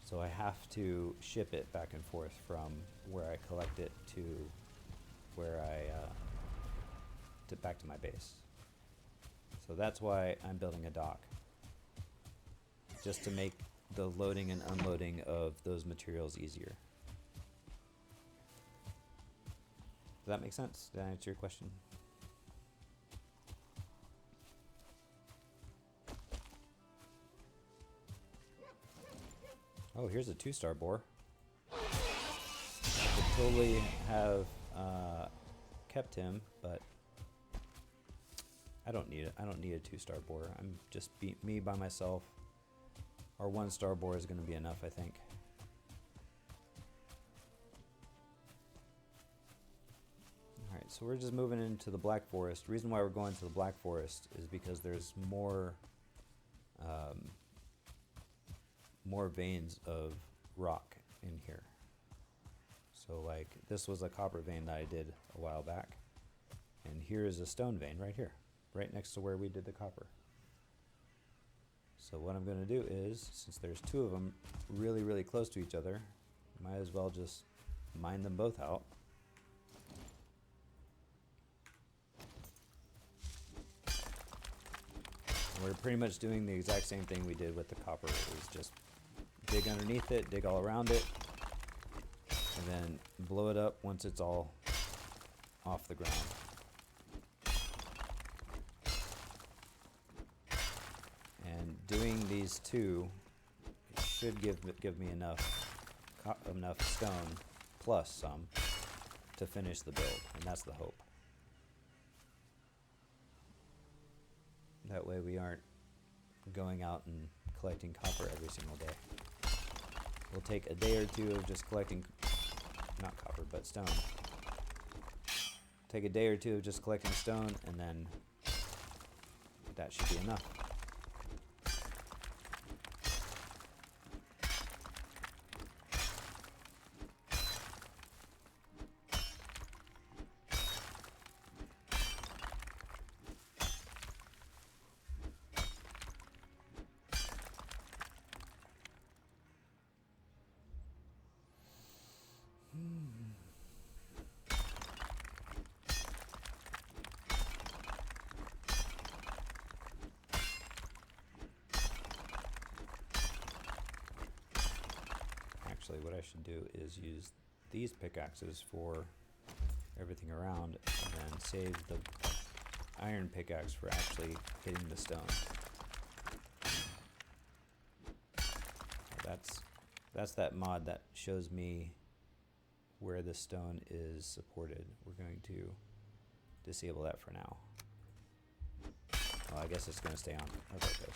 So I have to ship it back and forth from where I collect it to where back to my base. So that's why I'm building a dock, just to make the loading and unloading of those materials easier. Does that make sense? Did I answer your question? Oh, here's a 2-star boar. Could totally have kept him, but I don't need it. I don't need a 2-star boar. I'm just me by myself. Our 1-star boar is going to be enough, I think. Alright, so we're just moving into the Black Forest. The reason why we're going to the Black Forest is because there's more veins of rock in here. So like this was a copper vein that I did a while back, and here is a stone vein right here, right next to where we did the copper. So what I'm going to do is, since there's 2 of them really, really close to each other, might as well just mine them both out. We're pretty much doing the exact same thing we did with the copper. It was just dig underneath it, dig all around it, and then blow it up once it's all off the ground. And doing these 2 should give me enough stone plus some to finish the build, and that's the hope. That way we aren't going out and collecting copper every single day. We'll take a day or 2 of just collecting, not copper, but stone. Take a day or 2 of just collecting stone, and then that should be enough. Actually, what I should do is use these pickaxes for everything around, and then save the iron pickaxe for actually hitting the stone. That's that mod that shows me where the stone is supported. We're going to disable that for now. Well, I guess it's going to stay on. Oh, there it goes.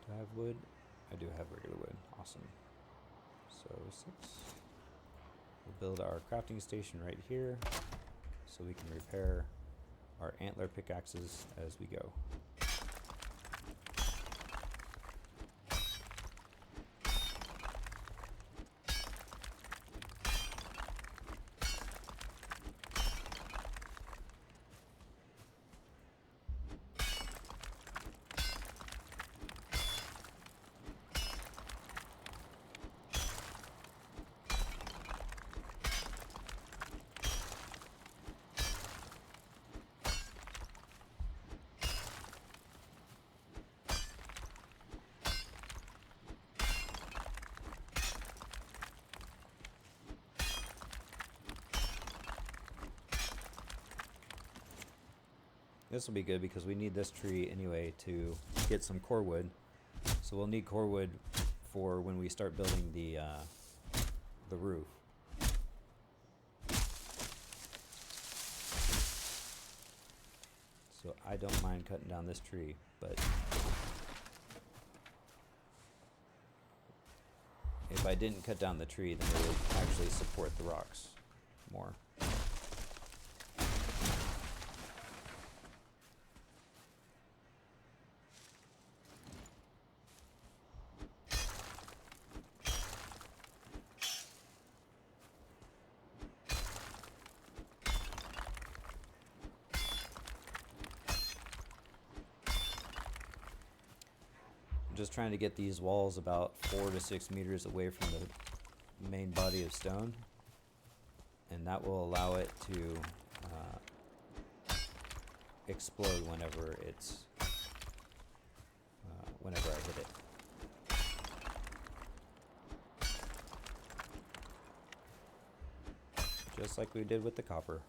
Do I have wood? I do have regular wood. Awesome. So 6. We'll build our crafting station right here so we can repair our antler pickaxes as we go. This will be good because we need this tree anyway to get some core wood. So we'll need core wood for when we start building the roof. So I don't mind cutting down this tree, but if I didn't cut down the tree, then it would actually support the rocks more. Just trying to get these walls about 4 to 6 meters away from the main body of stone, and that will allow it to explode whenever it's whenever I hit it. Just like we did with the copper.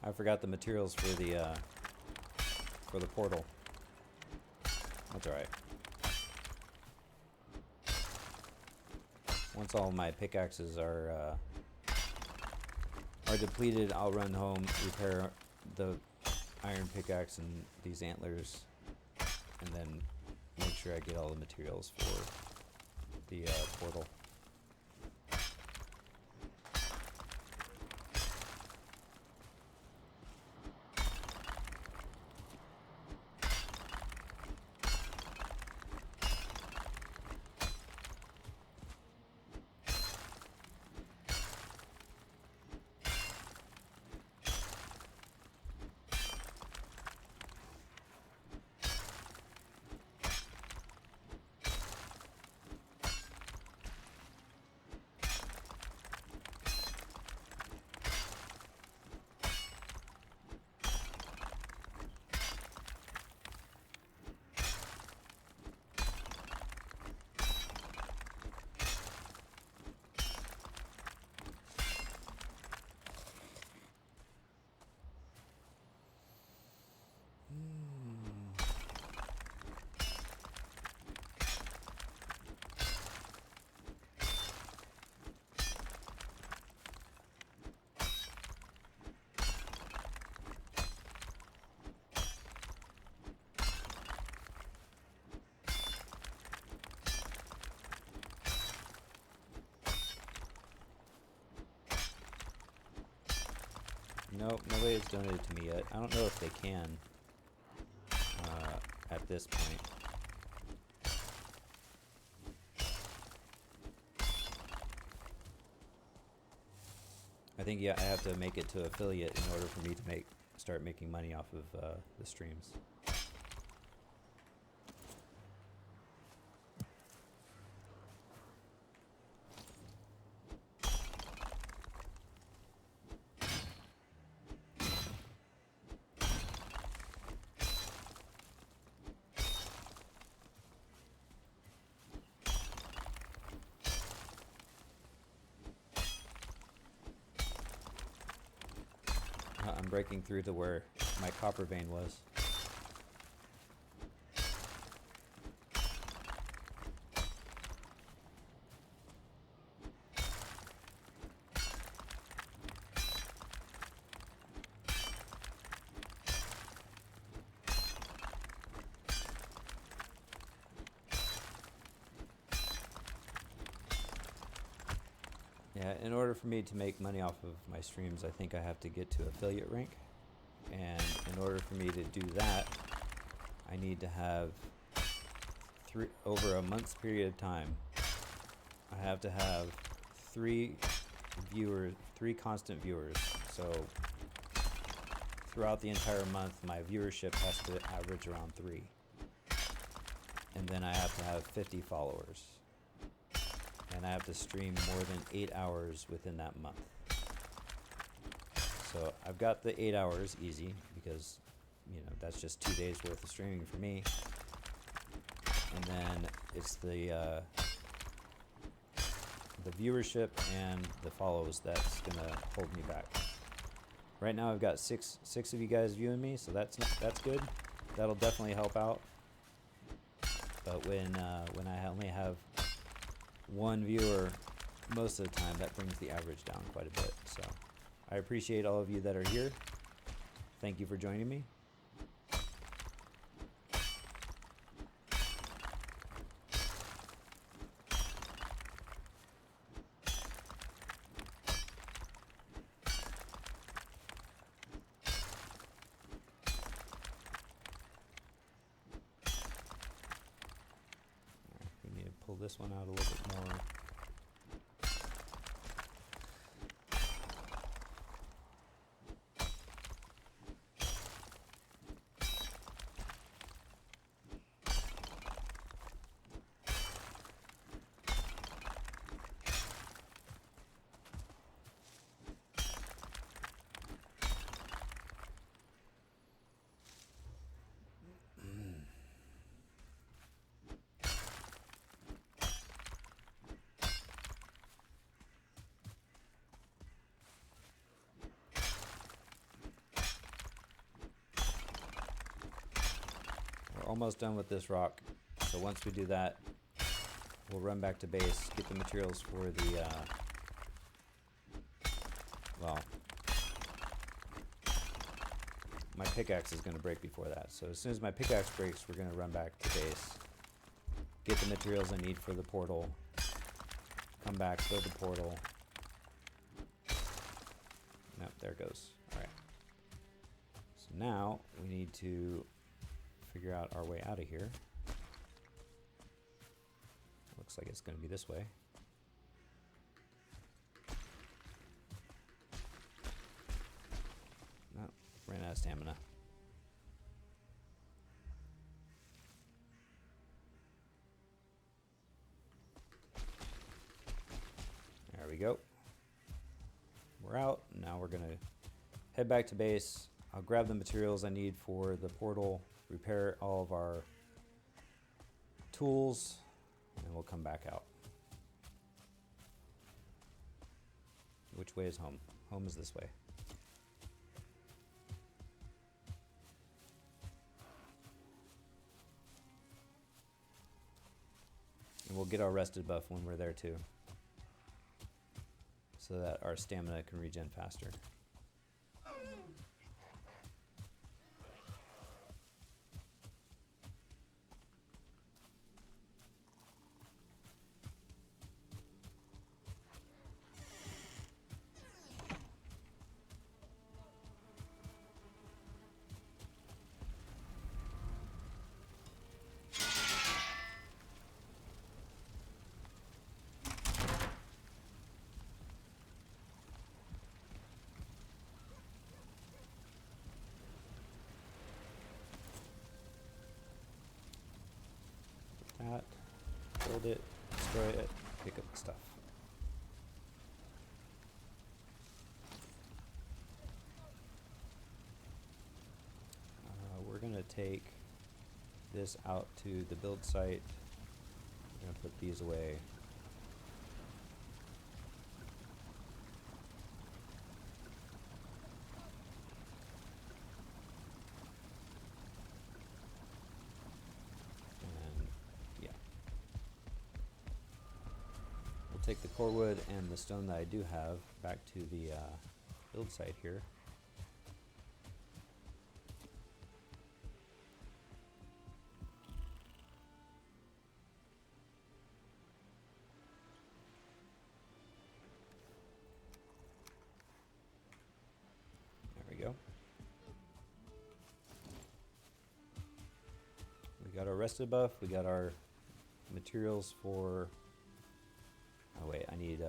I forgot the materials for the portal. That's alright. Once all my pickaxes are depleted, I'll run home, repair the iron pickaxe and these antlers, and then make sure I get all the materials for the portal. Nope, nobody has donated to me yet. I don't know if they can at this point. I think I have to make it to affiliate in order for me to start making money off of the streams. I'm breaking through to where my copper vein was. Yeah, in order for me to make money off of my streams, I think I have to get to affiliate rank. And in order for me to do that, I need to have over a month's period of time, I have to have 3 three constant viewers. So throughout the entire month, my viewership has to average around 3. And then I have to have 50 followers. And I have to stream more than 8 hours within that month. So I've got the 8 hours easy because, that's just 2 days worth of streaming for me. And then it's the viewership and the follows that's gonna hold me back. Right now I've got six of you guys viewing me, so that's good. That'll definitely help out. But when I only have one viewer most of the time, that brings the average down quite a bit. So I appreciate all of you that are here. Thank you for joining me. We need to pull this one out a little bit more. We're almost done with this rock. So once we do that, we'll run back to base, get the materials for the, my pickaxe is going to break before that. So as soon as my pickaxe breaks, we're going to run back to base, get the materials I need for the portal, come back, build the portal. Nope, there it goes. Alright. So now we need to figure out our way out of here. Looks like it's going to be this way. No, ran out of stamina. There we go. We're out. Now we're going to head back to base. I'll grab the materials I need for the portal, repair all of our tools, and we'll come back out. Which way is home? Home is this way. And we'll get our rested buff when we're there too, so that our stamina can regen faster. That, build it, destroy it, pick up the stuff. We're gonna take this out to the build site. We're gonna put these away. Take the core wood and the stone that I do have back to the build site here. There we go. We got our rested buff, we got our materials for... Oh wait, I need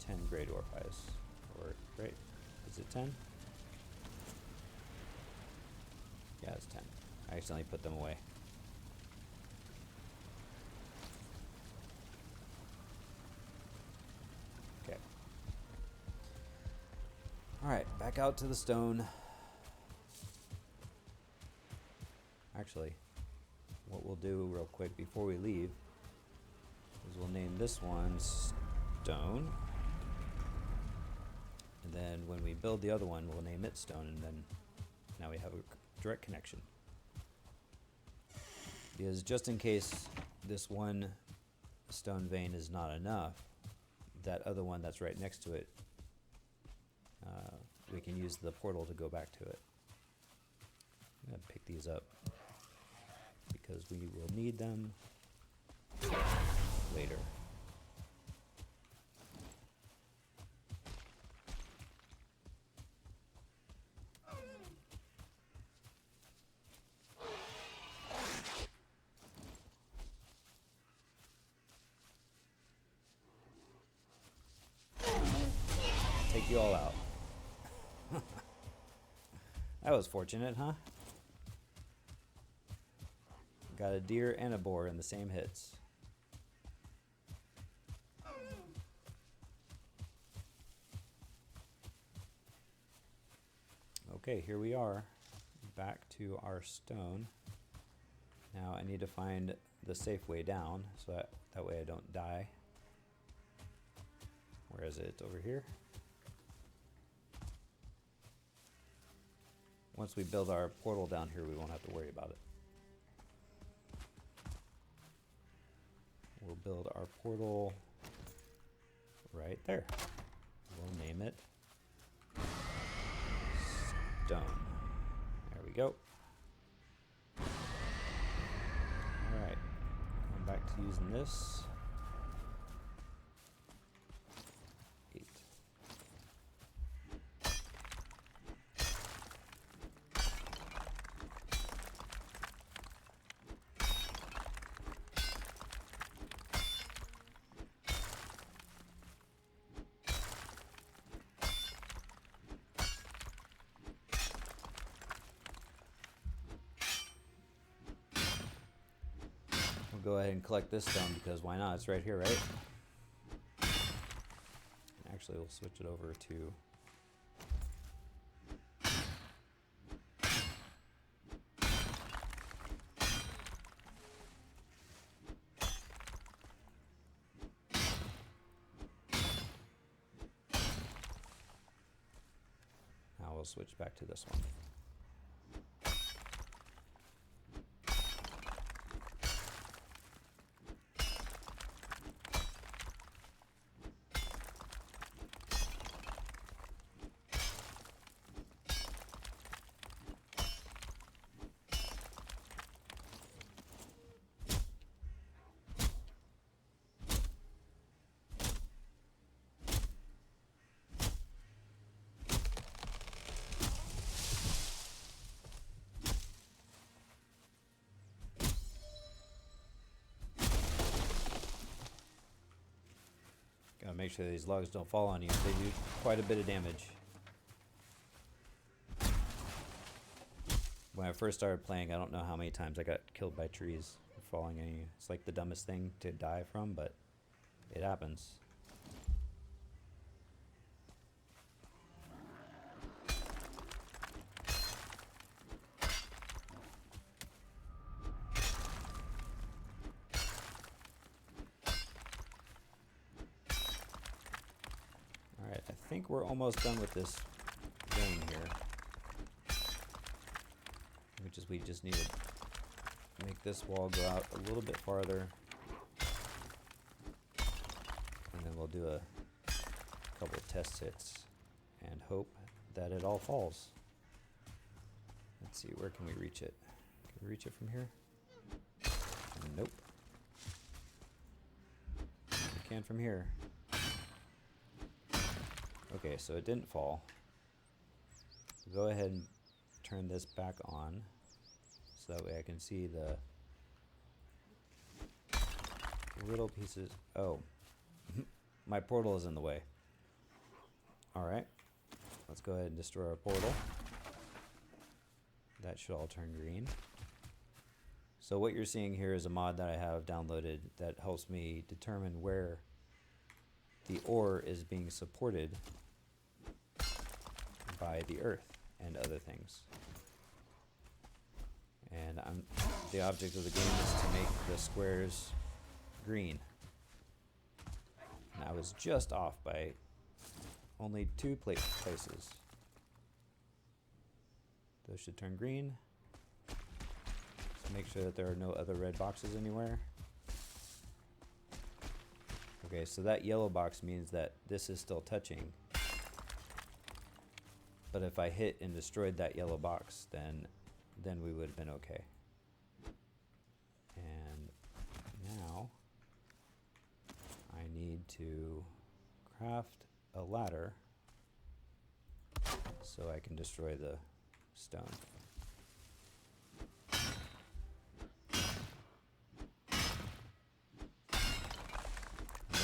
10 grade ore pies. Or, right? Is it 10? Yeah, it's 10. I accidentally put them away. Okay. Alright, back out to the stone. Actually, what we'll do real quick before we leave is we'll name this one Stone. And then when we build the other one, we'll name it Stone, and then now we have a direct connection. Because just in case this one stone vein is not enough, that other one that's right next to it, we can use the portal to go back to it. I'm going to pick these up because we will need them later. Take you all out. That was fortunate, huh? Got a deer and a boar in the same hits. Okay, here we are, back to our stone. Now I need to find the safe way down, so that way I don't die. Where is it? It's over here. Once we build our portal down here, we won't have to worry about it. We'll build our portal right there. We'll name it Stone. There we go. Alright, going back to using this. 8. Go ahead and collect this stone because why not? It's right here, right? Actually, we'll switch it over to now we'll switch back to this one. Gotta make sure these logs don't fall on you. They do quite a bit of damage. When I first started playing, I don't know how many times I got killed by trees falling on you. It's like the dumbest thing to die from, but it happens. Alright, I think we're almost done with this vein here. Which is we just need to make this wall go out a little bit farther. And then we'll do a couple of test hits and hope that it all falls. Let's see, where can we reach it? Can we reach it from here? Nope. We can from here. Okay, so it didn't fall. So go ahead and turn this back on so that way I can see the little pieces. Oh, my portal is in the way. Alright, let's go ahead and destroy our portal. That should all turn green. So what you're seeing here is a mod that I have downloaded that helps me determine where the ore is being supported by the earth and other things. And the object of the game is to make the squares green. And I was just off by only 2 places. Those should turn green. So make sure that there are no other red boxes anywhere. Okay, so that yellow box means that this is still touching. But if I hit and destroyed that yellow box, then we would have been okay. And now I need to craft a ladder so I can destroy the stone.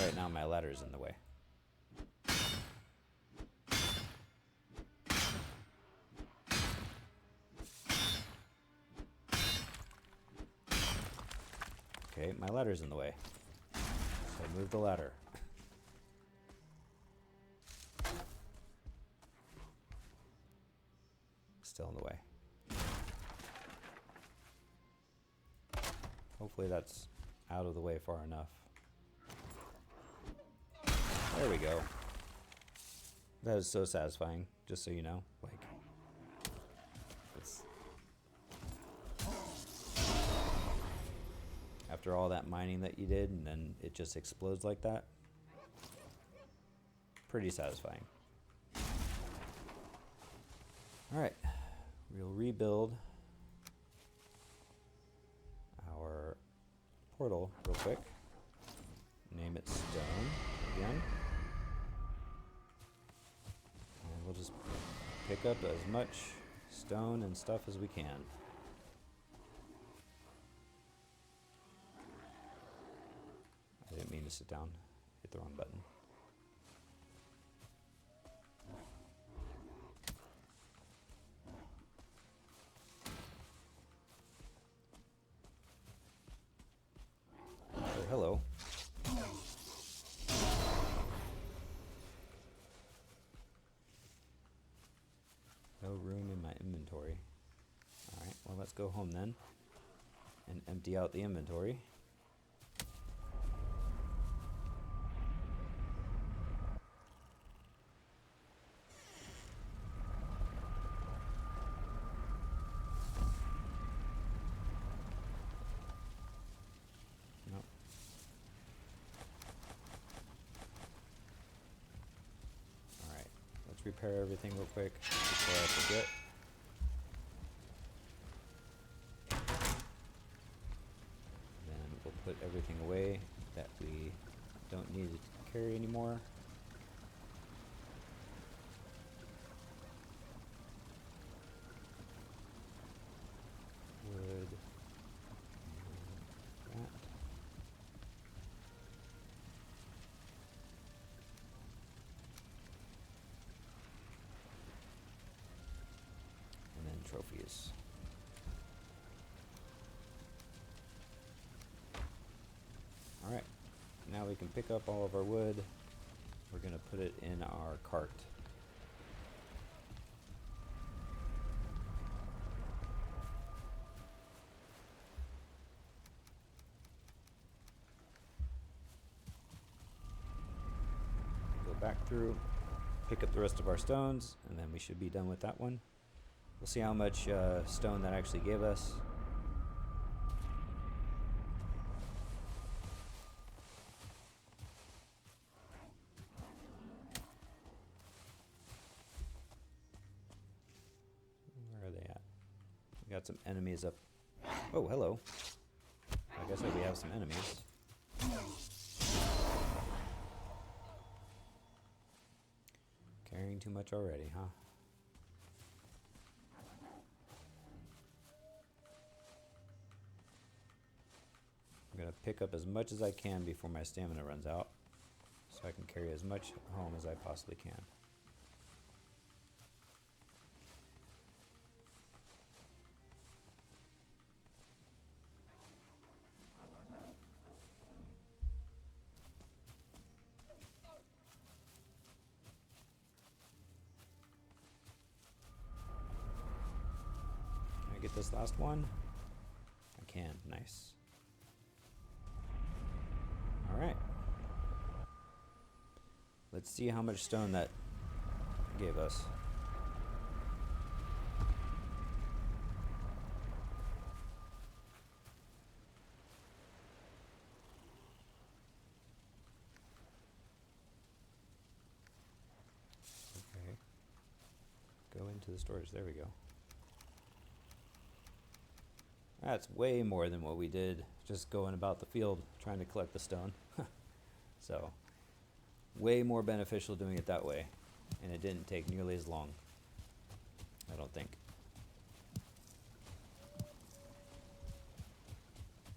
Right now my ladder is in the way. Okay, my ladder's in the way. So I move the ladder. Still in the way. Hopefully that's out of the way far enough. There we go. That is so satisfying, just so you know. Like, it's after all that mining that you did, and then it just explodes like that. Pretty satisfying. Alright, we'll rebuild our portal real quick. Name it stone again. And we'll just pick up as much stone and stuff as we can. I didn't mean to sit down. Hit the wrong button. Oh, hello. No room in my inventory. Alright, well let's go home then and empty out the inventory. Nope. Alright, let's repair everything real quick before I forget. Then we'll put everything away that we don't need to carry anymore. Wood. That. And then trophies. Alright, now we can pick up all of our wood. We're going to put it in our cart. Go back through, pick up the rest of our stones, and then we should be done with that one. We'll see how much stone that actually gave us. Where are they at? We got some enemies up. Oh, hello. I guess we have some enemies. Carrying too much already, huh? I'm gonna pick up as much as I can before my stamina runs out, so I can carry as much home as I possibly can. make this last one? I can. Nice. Alright. Let's see how much stone that gave us. Okay. Go into the storage. There we go. That's way more than what we did just going about the field trying to collect the stone. So, way more beneficial doing it that way. And it didn't take nearly as long, I don't think.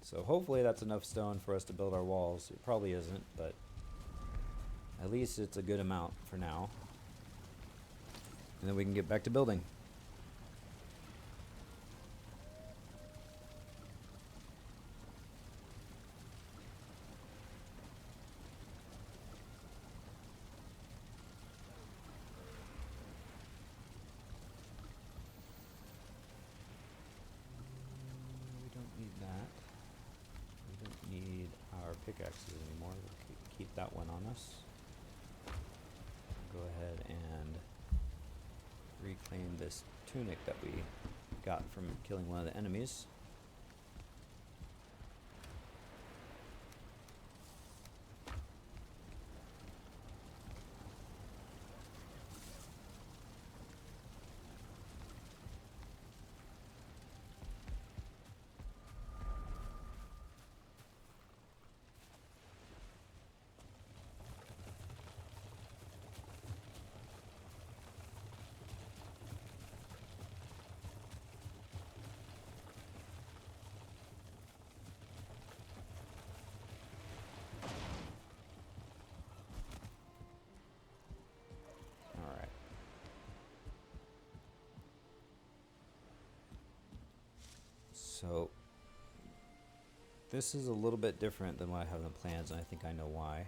So hopefully that's enough stone for us to build our walls. It probably isn't, but at least it's a good amount for now. And then we can get back to building. Pickaxes anymore. We'll keep that one on us. Go ahead and reclaim this tunic that we got from killing one of the enemies. So this is a little bit different than what I have in the plans, and I think I know why.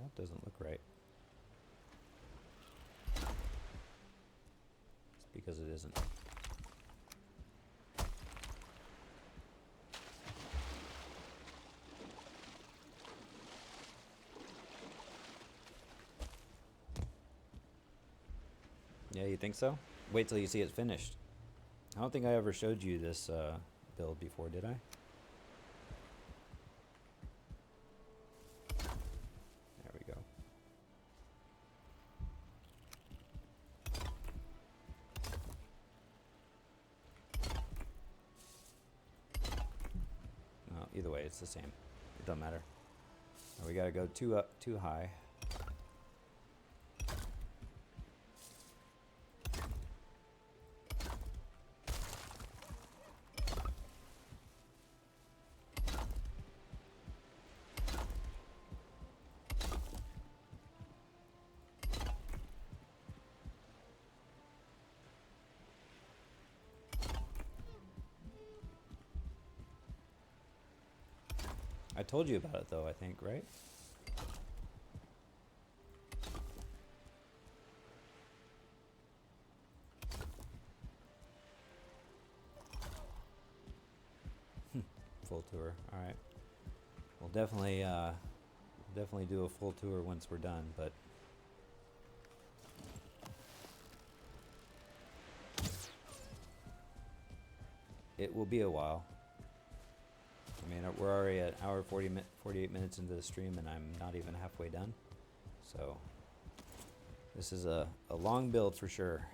That doesn't look right. It's because it isn't. Yeah, you think so? Wait till you see it finished. I don't think I ever showed you this build before, did I? There we go. Well, either way, it's the same. It doesn't matter. Now we gotta go too high. I told you about it though, I think, right? Full tour. All right. We'll definitely do a full tour once we're done, but it will be a while. mean, we're already at hour 48 minutes into the stream, and I'm not even halfway done. So this is a long build for sure.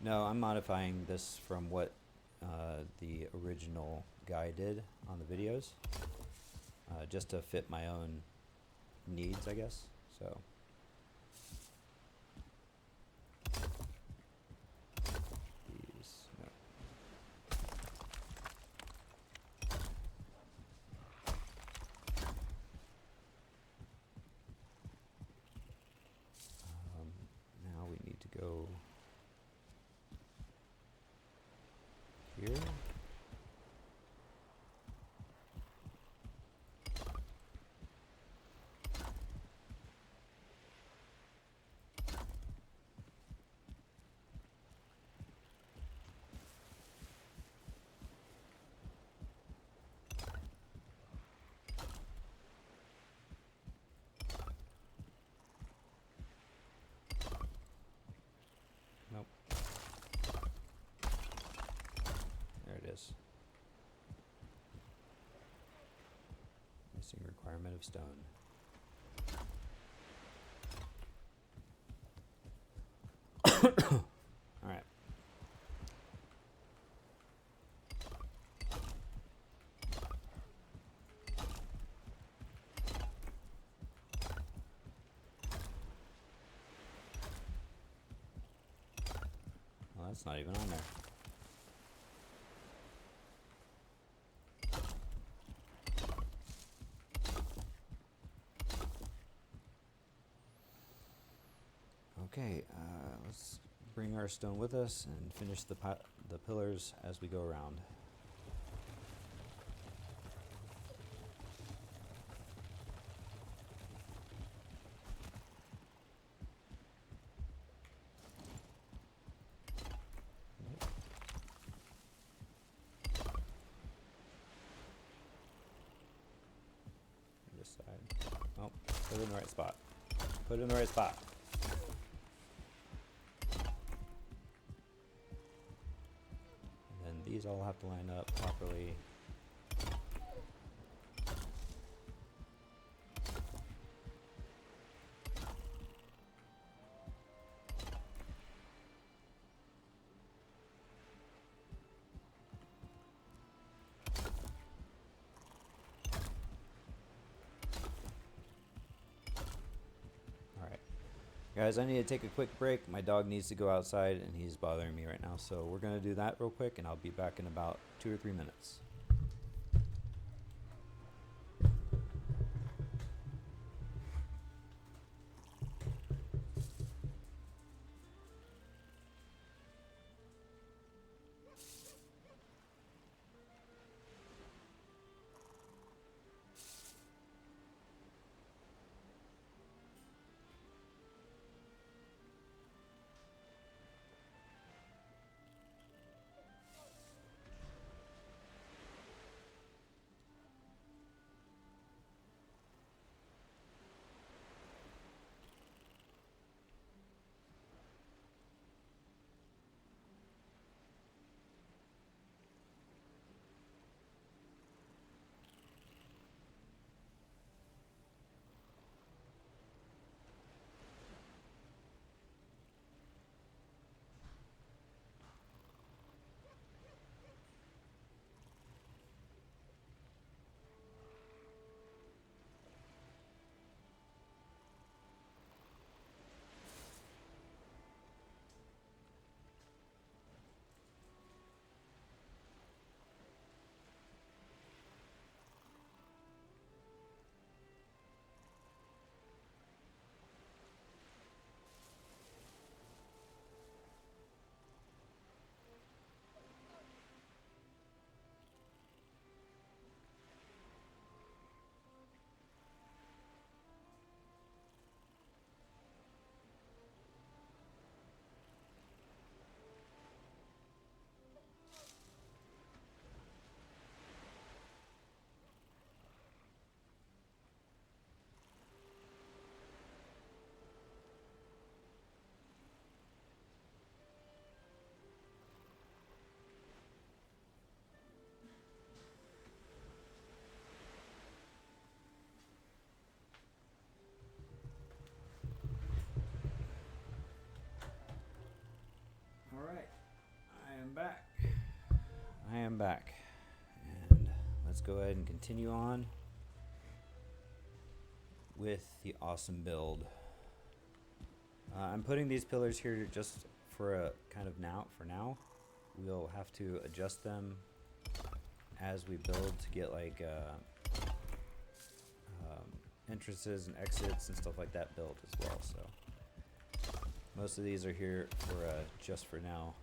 No, I'm modifying this from what the original guy did on the videos, just to fit my own needs, I guess. So these, no. Now we need to go here. Nope. There it is. Missing requirement of stone. All right. Well, that's not even on there. Okay, let's bring our stone with us and finish the pillars as we go around. This side. Oh, put it in the right spot. Put it in the right spot. These all have to line up properly. All right. Guys, I need to take a quick break. My dog needs to go outside and he's bothering me right now. So we're going to do that real quick and I'll be back in about 2 or 3 minutes. am back, and let's go ahead and continue on with the awesome build. I'm putting these pillars here just for a kind of for now. We'll have to adjust them as we build to get like entrances and exits and stuff like that built as well. So most of these are here for just for now.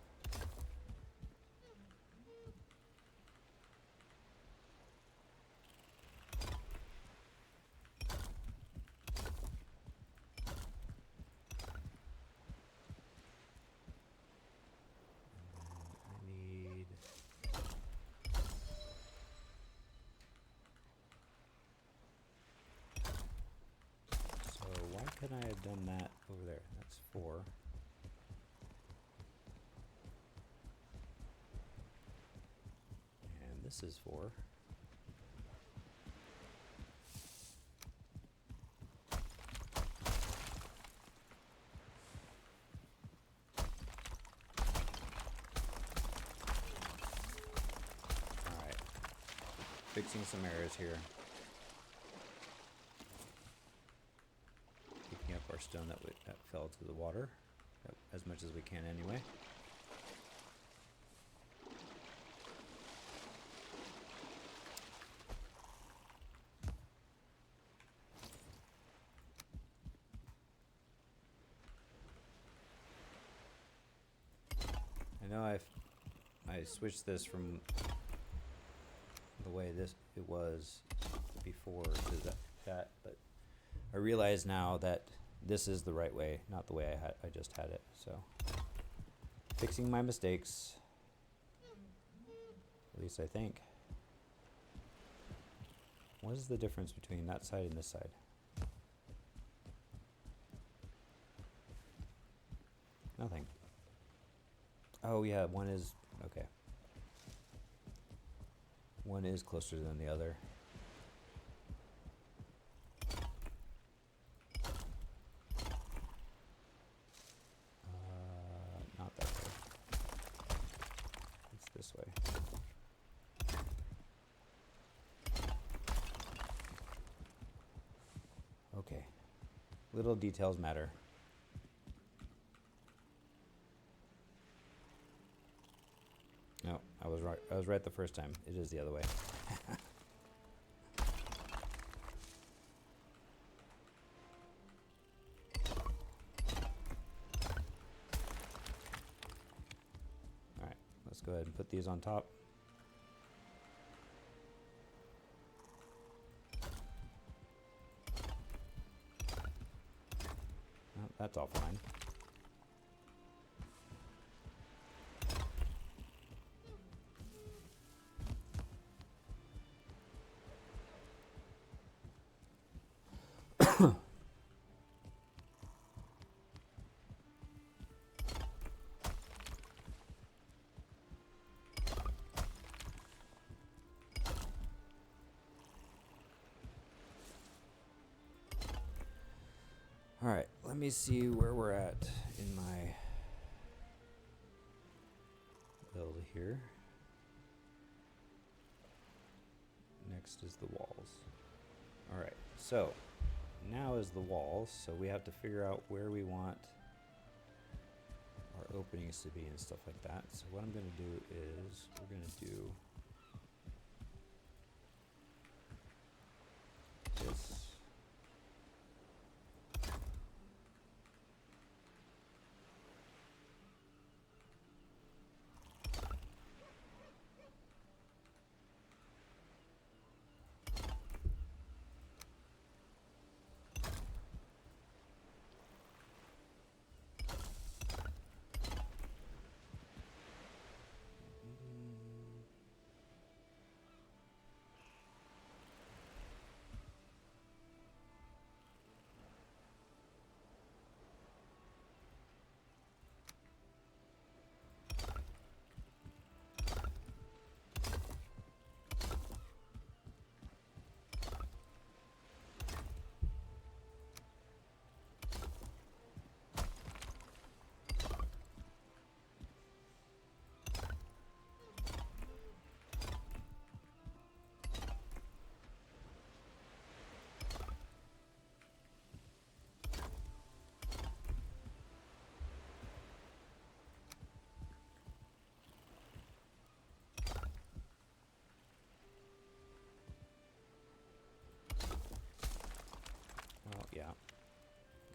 Couldn't I have done that over there? That's 4. And this is 4. Alright. Fixing some errors here. Our stone that fell to the water as much as we can anyway. I know I switched this from the way it was before to that, but I realize now that this is the right way, not the way I just had it. So, fixing my mistakes, at least I think. What is the difference between that side and this side? Nothing. Oh yeah, one is, okay. One is closer than the other. Not that way. It's this way. Okay. Little details matter. No, I was right. I was right the first time. It is the other way. Alright, let's go ahead and put these on top. Oh, that's all fine. Alright, let me see where we're at in my build here. Next is the walls. Alright, so now is the walls, so we have to figure out where we want our openings to be and stuff like that. So what I'm going to do is we're going to do this.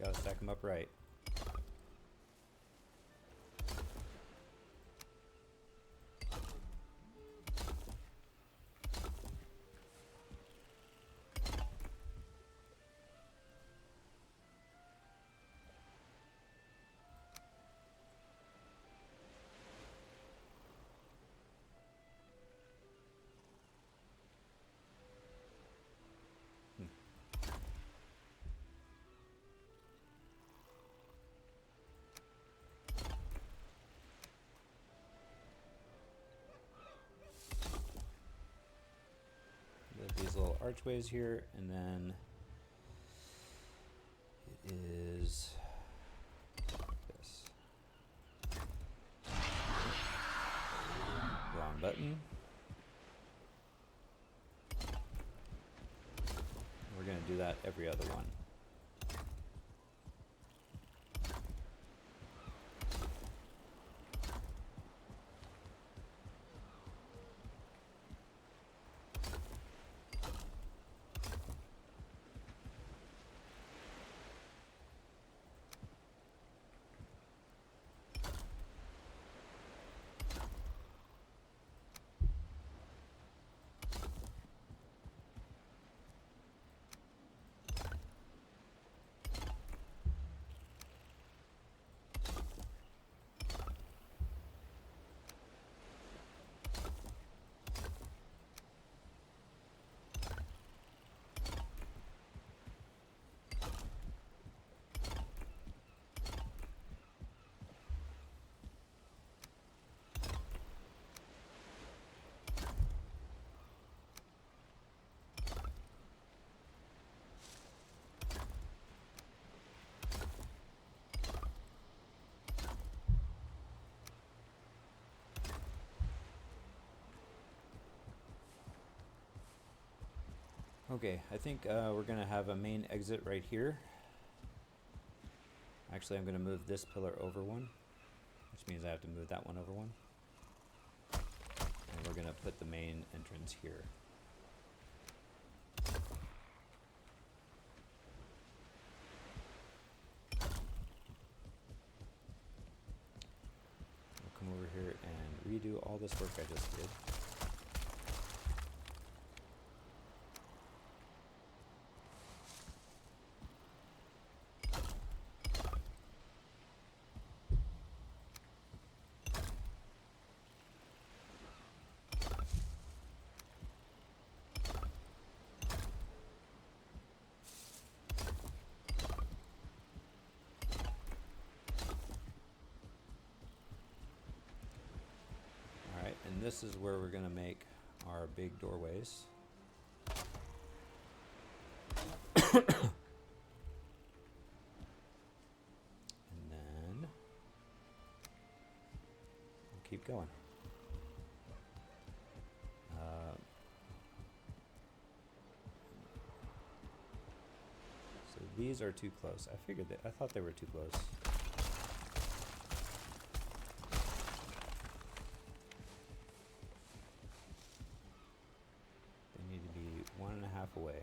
Gotta stack them up right. These little archways here, and then it is this. Wrong button. We're going to do that every other one. Okay, I think we're going to have a main exit right here. Actually, I'm going to move this pillar over one, which means I have to move that one over one. And we're going to put the main entrance here. We'll come over here and redo all this work I just did. And this is where we're going to make our big doorways. And then we'll keep going. So these are too close. I thought they were too close. Away.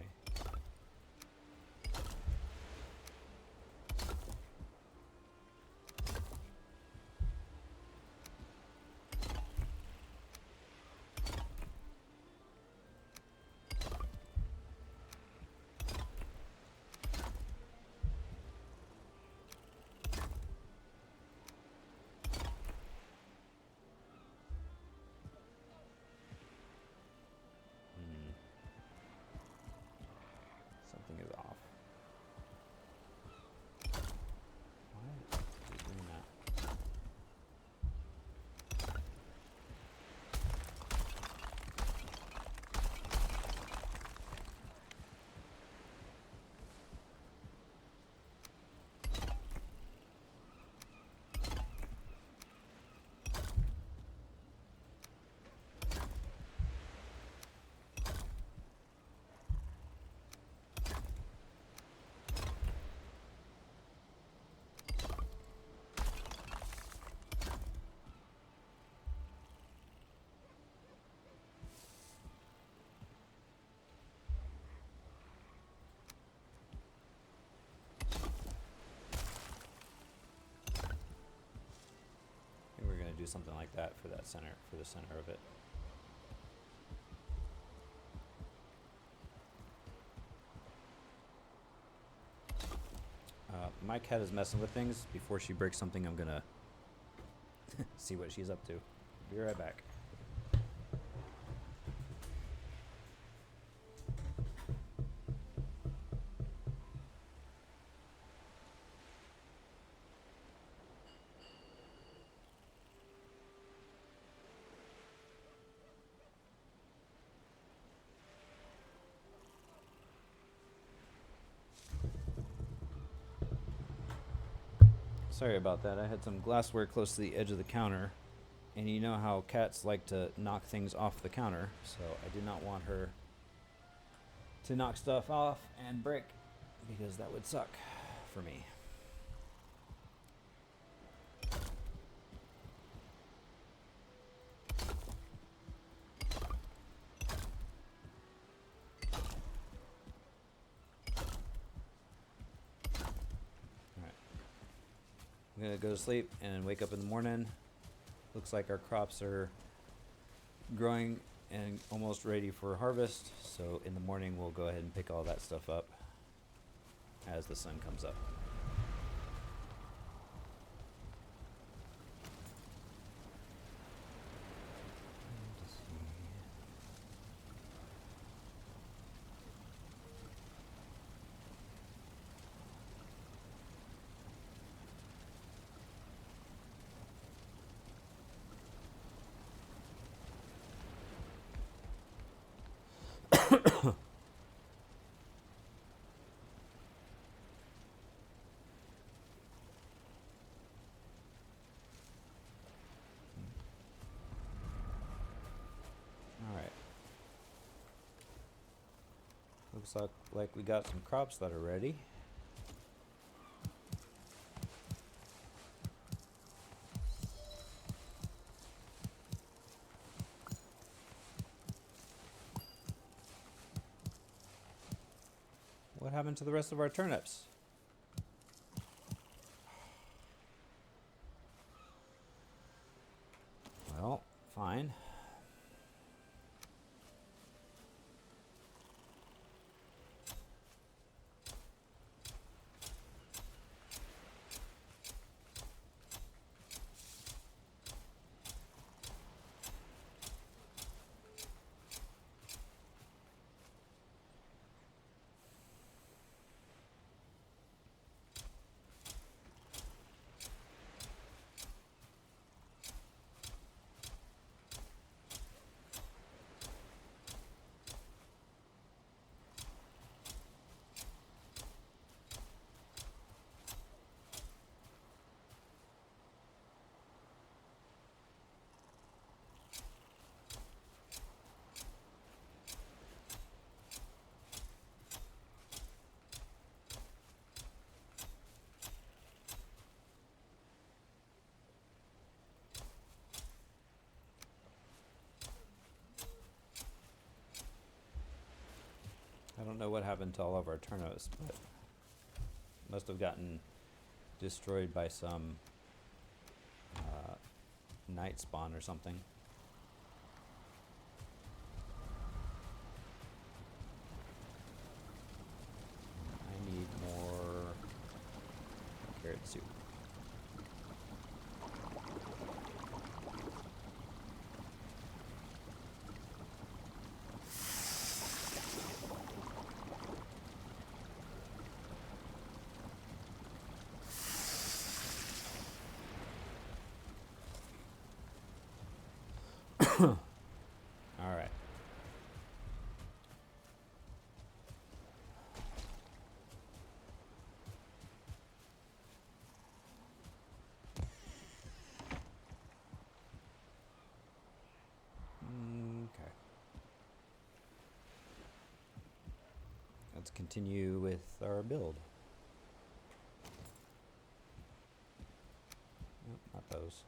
do something like that for that center, for the center of it. My cat is messing with things. Before she breaks something, I'm gonna see what she's up to. Be right back. Sorry about that. I had some glassware close to the edge of the counter, and you know how cats like to knock things off the counter, so I did not want her to knock stuff off and break, because that would suck for me. I'm gonna go to sleep and wake up in the morning. Looks like our crops are growing and almost ready for harvest. So in the morning, we'll go ahead and pick all that stuff up as the sun comes up. Alright. Looks like we got some crops that are ready. What happened to the rest of our turnips? Well, fine. I don't know what happened to all of our turnips, but must have gotten destroyed by some night spawn or something. I need more carrot soup. All right. Okay. Let's continue with our build. Nope, not those.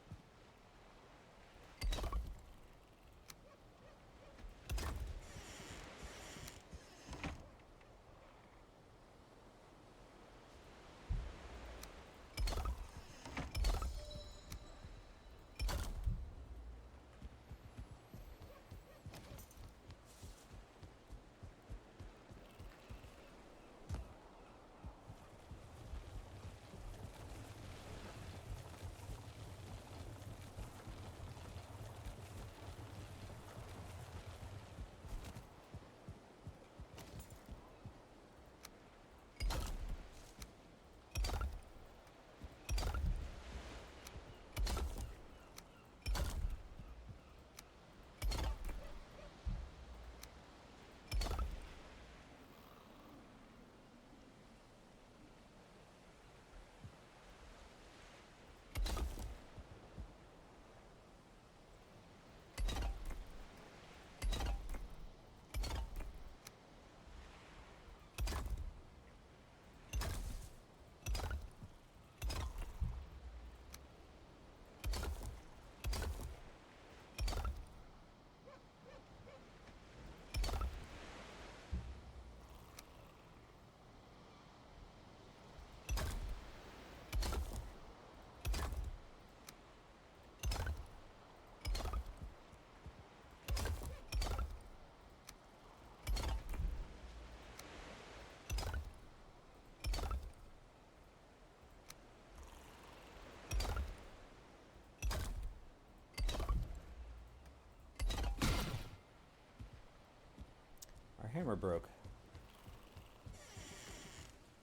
Our hammer broke.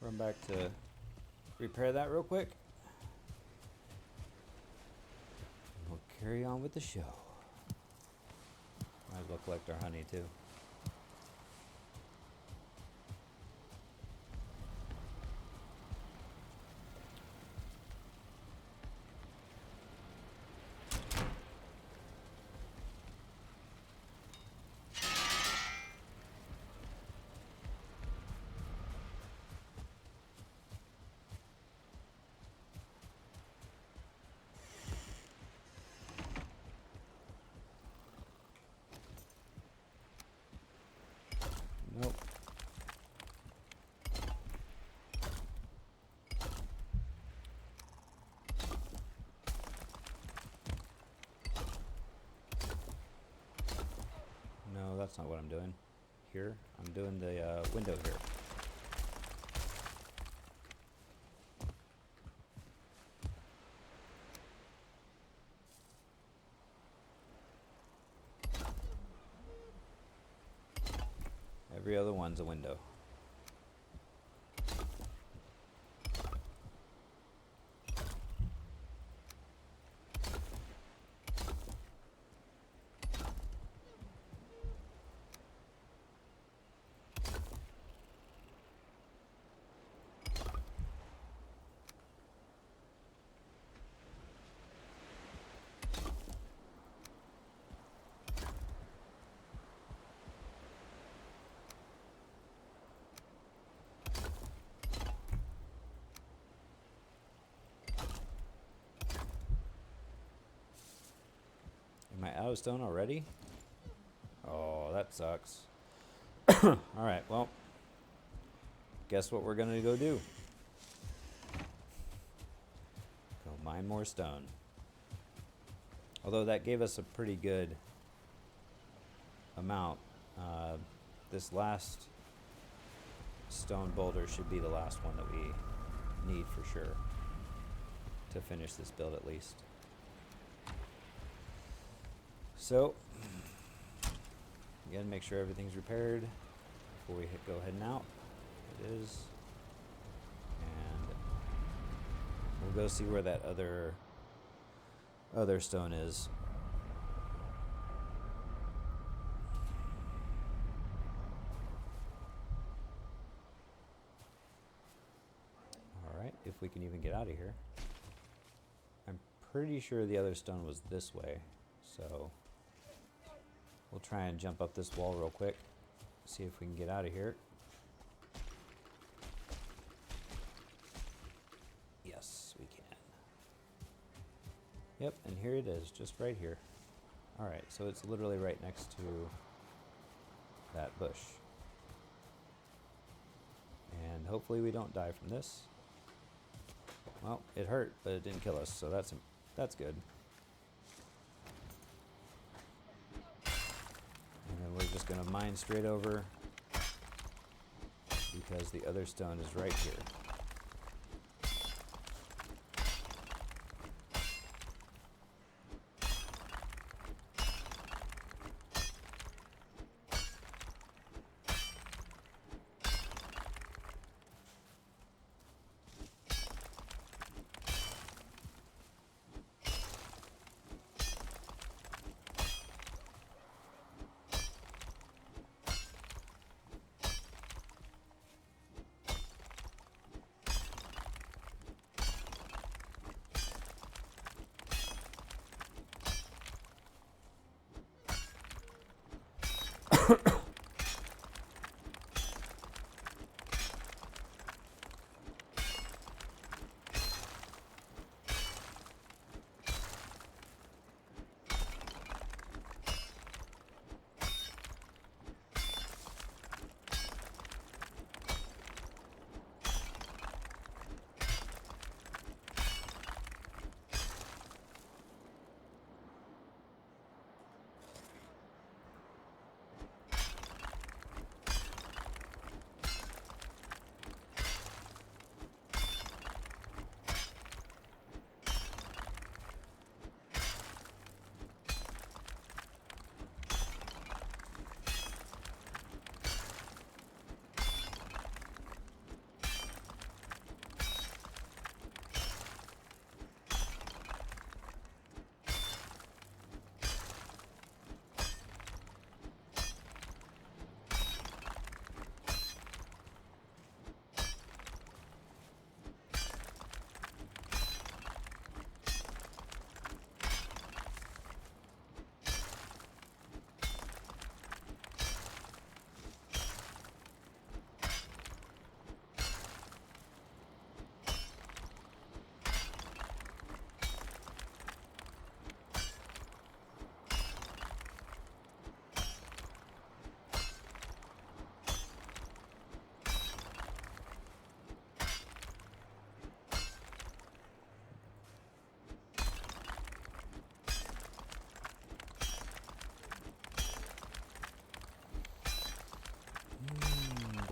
Run back to repair that real quick. We'll carry on with the show. Might as well collect our honey too. Nope. No, that's not what I'm doing. Here, I'm doing the window here. Every other one's a window. Am I out of stone already? Oh, that sucks. Alright, well, guess what we're gonna go do? Go mine more stone. Although that gave us a pretty good amount. This last stone boulder should be the last one that we need for sure to finish this build at least. So, again, make sure everything's repaired before we go heading out. It is. And we'll go see where that other stone is. Alright, if we can even get out of here. I'm pretty sure the other stone was this way, so we'll try and jump up this wall real quick, see if we can get out of here. Yes, we can. Yep, and here it is, just right here. Alright, so it's literally right next to that bush. And hopefully we don't die from this. Well, it hurt, but it didn't kill us, so that's good. And then we're just gonna mine straight over because the other stone is right here.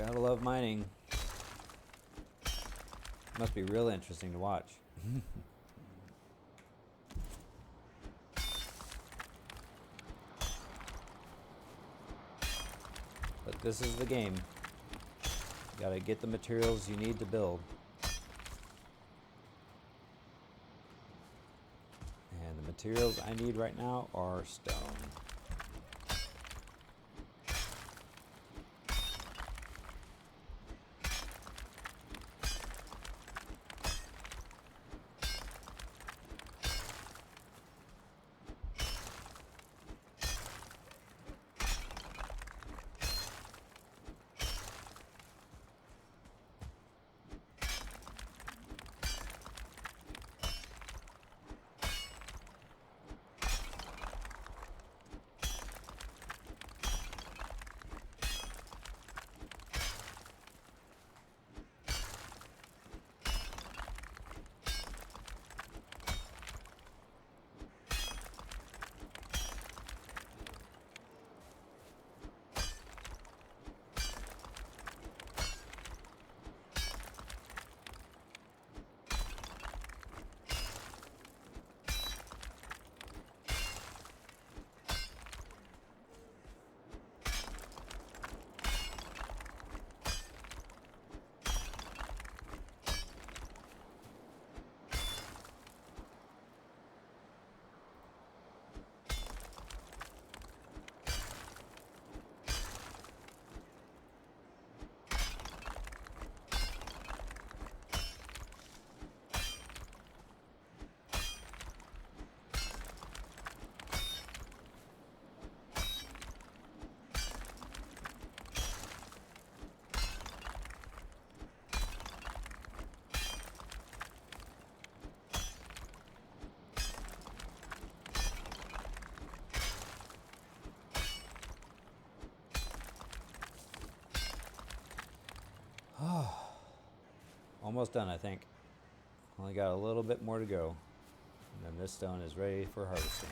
Gotta love mining. Must be real interesting to watch. But this is the game. You gotta get the materials you need to build. And the materials I need right now are stone. Almost done, I think. Only got a little bit more to go. And then this stone is ready for harvesting.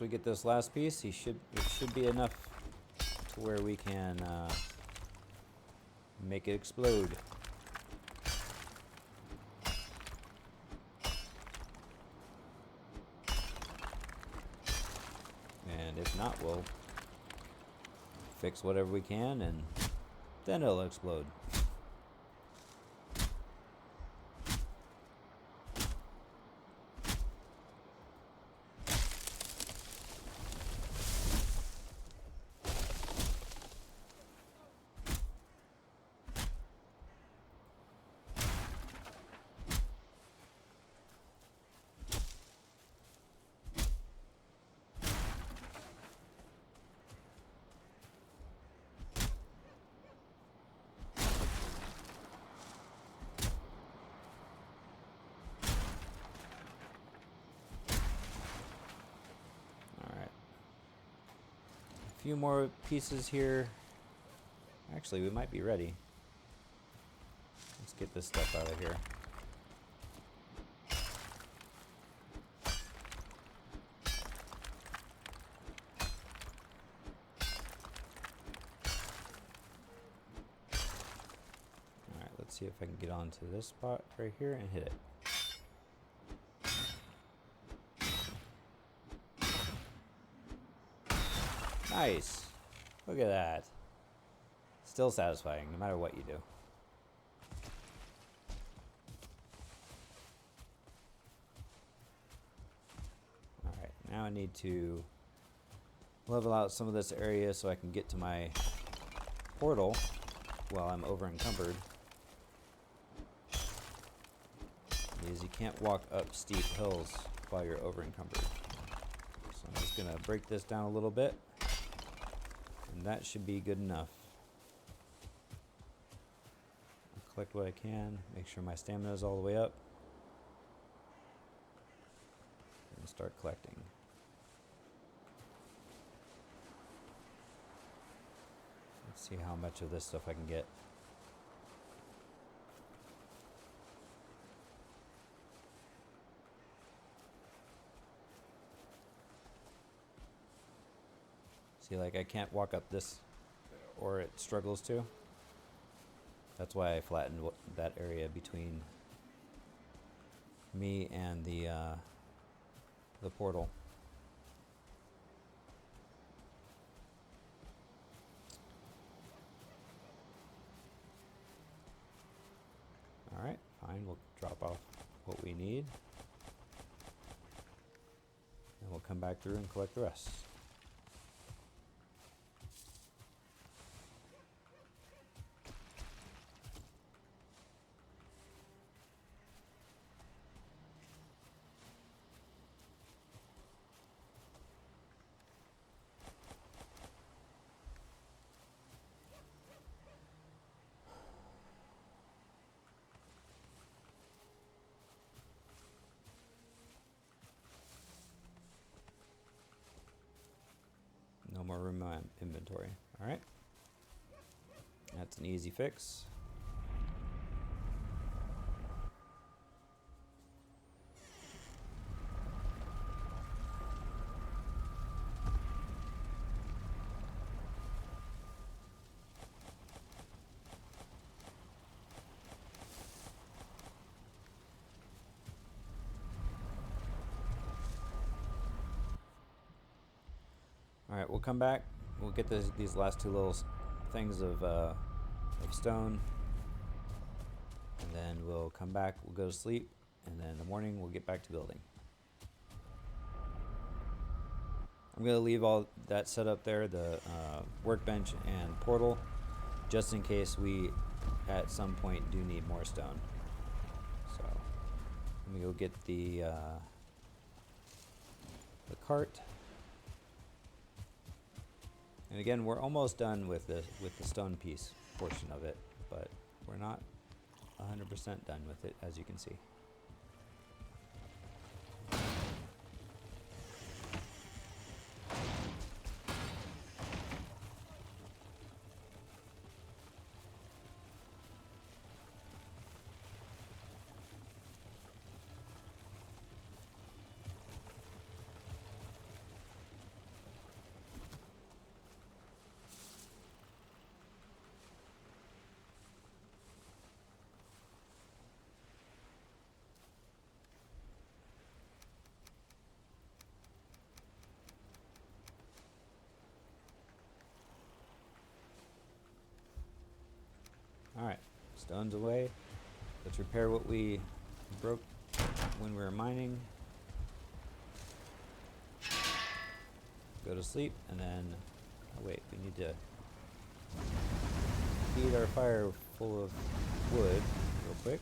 we get this last piece, it should be enough to where we can make it explode. And if not, we'll fix whatever we can and then it'll explode. Few more pieces here. Actually, we might be ready. Let's get this stuff out of here. Alright, let's see if I can get onto this spot right here and hit it. Nice. Look at that. Still satisfying, no matter what you do. Alright, now I need to level out some of this area so I can get to my portal while I'm over encumbered. Because you can't walk up steep hills while you're over encumbered. So I'm just going to break this down a little bit. And that should be good enough. I'll collect what I can, make sure my stamina is all the way up, and start collecting. Let's see how much of this stuff I can get. See, like I can't walk up this, or it struggles to. That's why I flattened that area between me and the portal. All right, fine. We'll drop off what we need, and we'll come back through and collect the rest. No more room in my inventory. All right. That's an easy fix. All right, we'll come back. We'll get these last two little things of stone, and then we'll come back. We'll go to sleep, and then in the morning we'll get back to building. I'm gonna leave all that set up there, the workbench and portal, just in case we at some point do need more stone. So let me go get the cart. And again, we're almost done with the stone piece portion of it, but we're not 100% done with it, as you can see. Alright, stone's away. Let's repair what we broke when we were mining. Go to sleep, and then... Oh wait, we need to feed our fire full of wood real quick.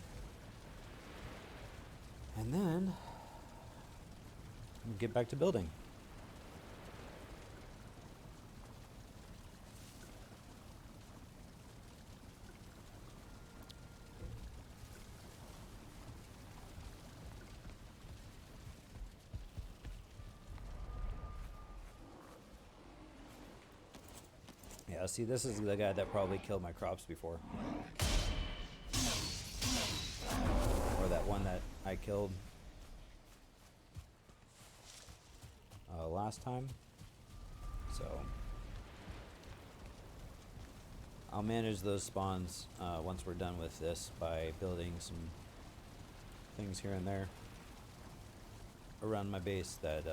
And then... we'll get back to building. Yeah, see, this is the guy that probably killed my crops before. Or that one that I killed last time. So I'll manage those spawns once we're done with this by building some things here and there around my base that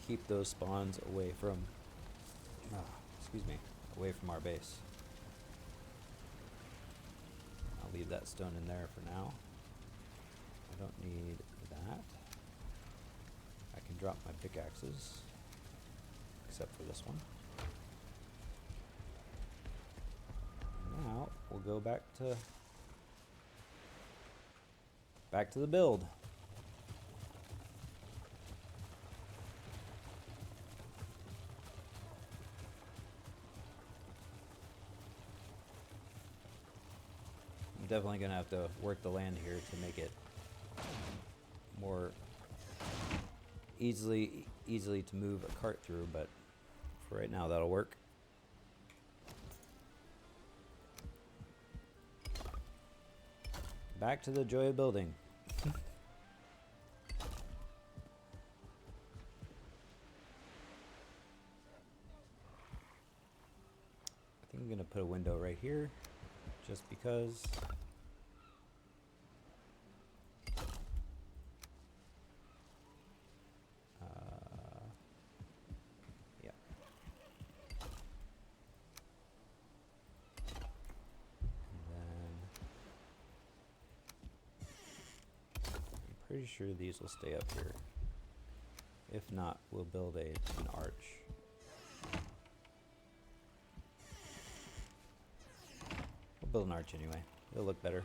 keep those spawns away from away from our base. I'll leave that stone in there for now. I don't need that. I can drop my pickaxes, except for this one. Now we'll go back to the build. I'm definitely gonna have to work the land here to make it more easily to move a cart through, but for right now that'll work. Back to the joy of building. I think I'm gonna put a window right here, just because. Yeah. Pretty sure these will stay up here. If not, we'll build an arch. We'll build an arch anyway. It'll look better.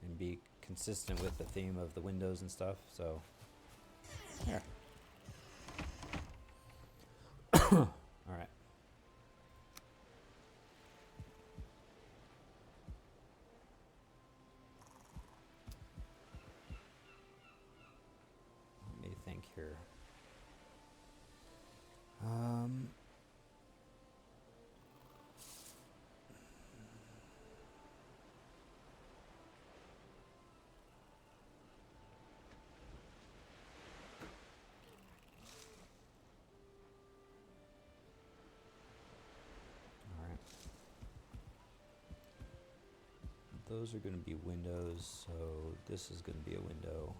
And be consistent with the theme of the windows and stuff, so... Here. Alright. Think here. All right. Those are going to be windows, so this is going to be a window.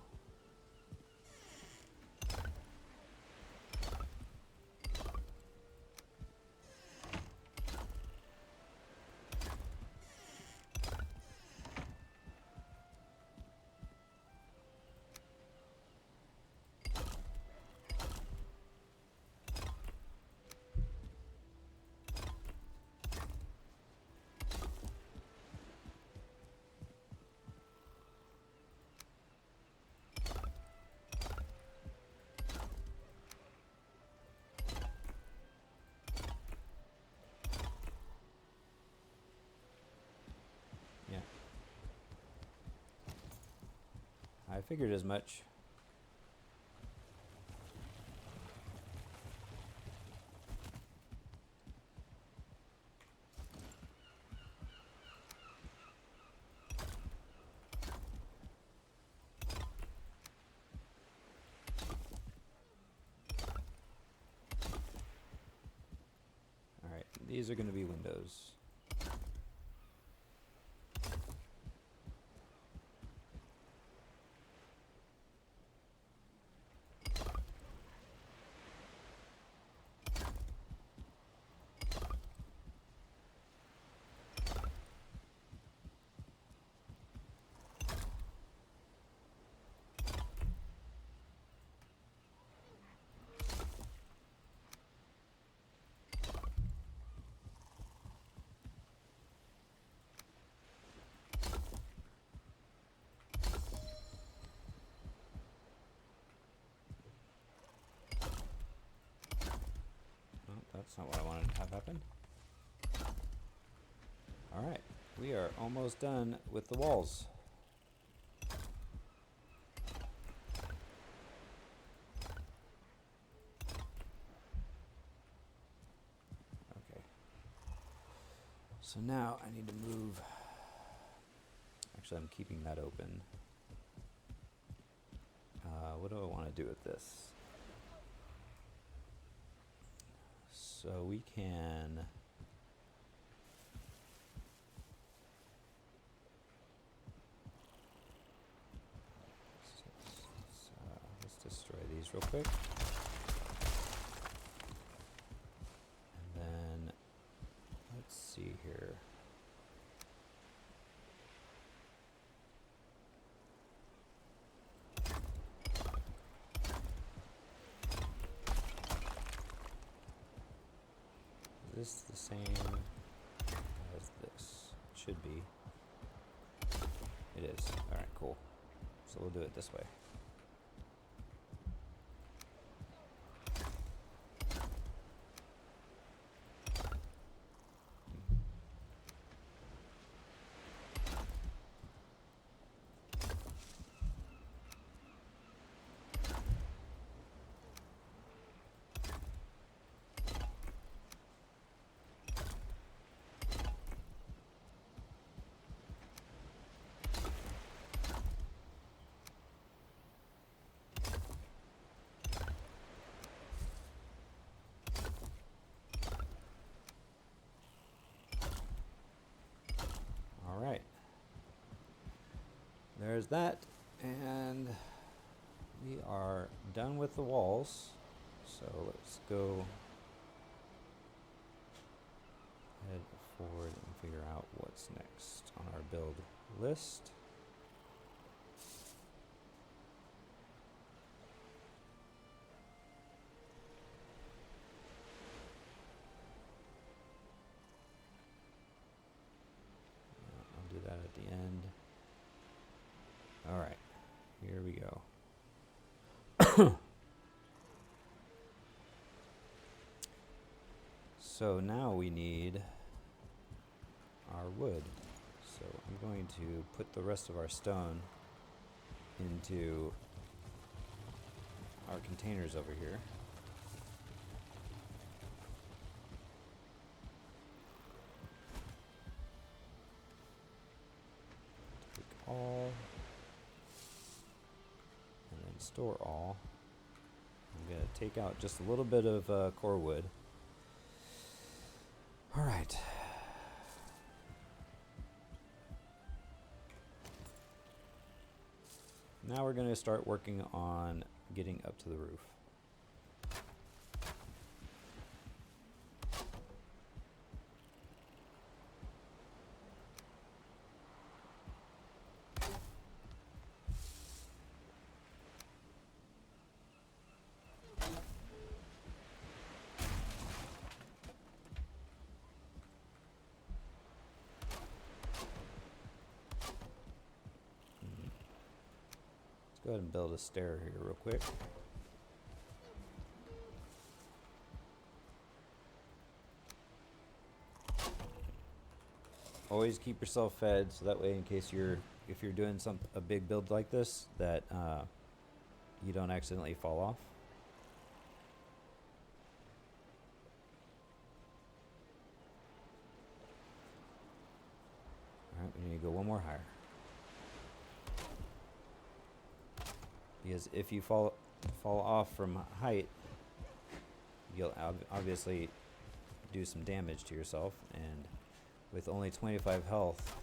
I figured as much. All right, these are going to be windows. That's not what I wanted to have happen. Alright, we are almost done with the walls. Okay. So now I need to move. Actually, I'm keeping that open. What do I want to do with this? So we can... let's destroy these real quick. And then, let's see here. Is this the same as this? Should be. It is. Alright, cool. So we'll do it this way. Alright. There's that. And we are done with the walls. So let's go head forward and figure out what's next on our build list. I'll do that at the end. Alright, here we go. So now we need our wood. So I'm going to put the rest of our stone into our containers over here. Take all, and then store all. I'm going to take out just a little bit of core wood. All right. Now we're going to start working on getting up to the roof. Go ahead and build a stair here real quick. Always keep yourself fed, so that way, in case if you're doing a big build like this, that you don't accidentally fall off. All right, we need to go one more higher. Because if you fall off from height, you'll obviously do some damage to yourself, and with only 25 health,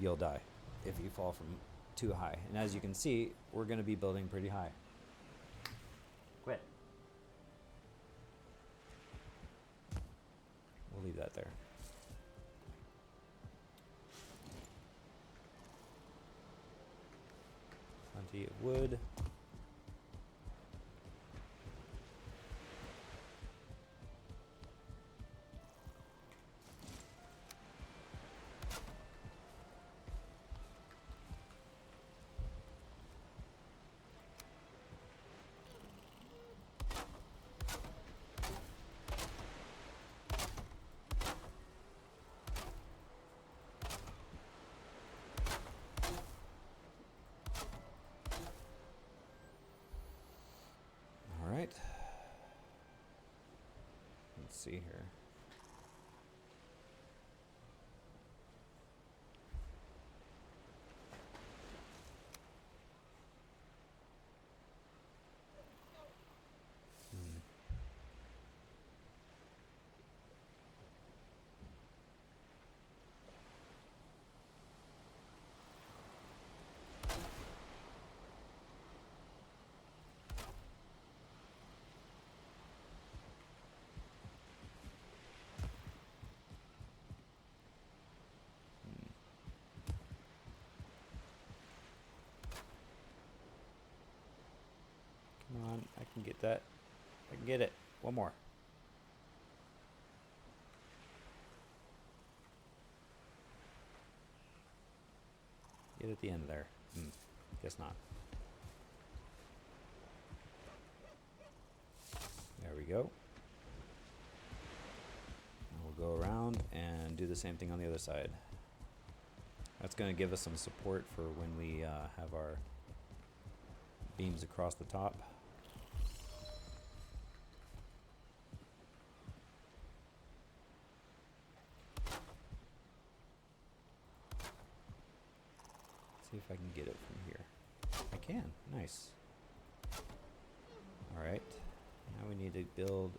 you'll die if you fall from too high. And as you can see, we're going to be building pretty high. Quit. We'll leave that there. Plenty of wood. Let's see here. Come on, I can get that. I can get it. One more. Get at the end there. Guess not. There we go. And we'll go around and do the same thing on the other side. That's going to give us some support for when we have our beams across the top. See if I can get it from here. I can. Nice. Alright. Now we need to build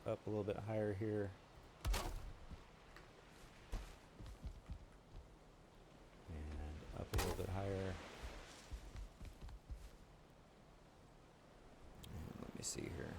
up a little bit higher here. And up a little bit higher. And let me see here.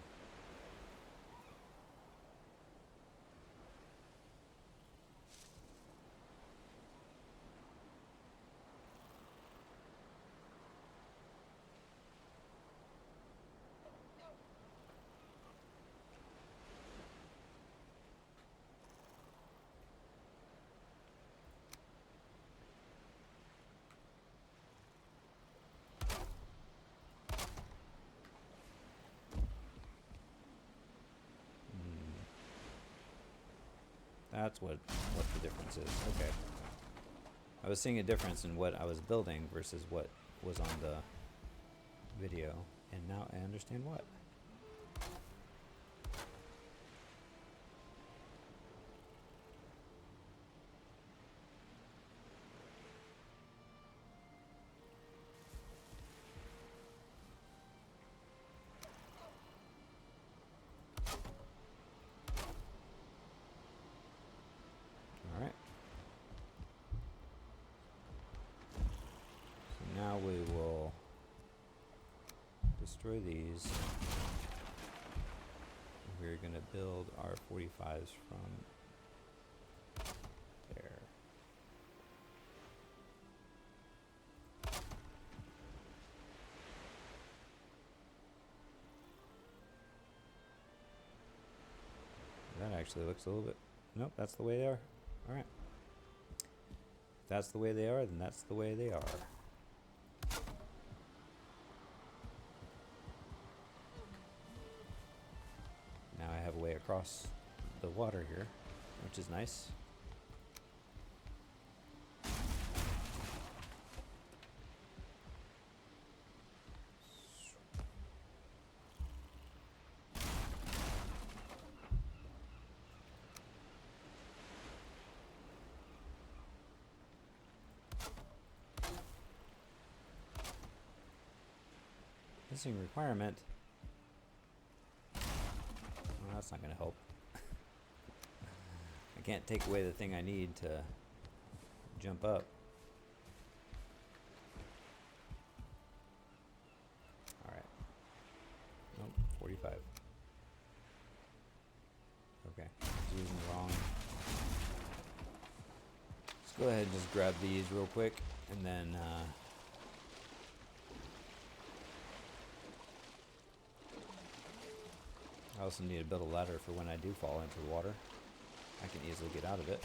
That's what the difference is. Okay. I was seeing a difference in what I was building versus what was on the video, and now I understand what. Now we will destroy these. We're going to build our 45s from there. That actually looks a little bit... Nope, that's the way they are. Alright. If that's the way they are, then that's the way they are. Now I have a way across the water here, which is nice. Missing requirement. Well, that's not going to help. I can't take away the thing I need to jump up. Alright. Nope, 45. Okay, I was using the wrong. Let's go ahead and just grab these real quick, and then I also need to build a ladder for when I do fall into the water. I can easily get out of it.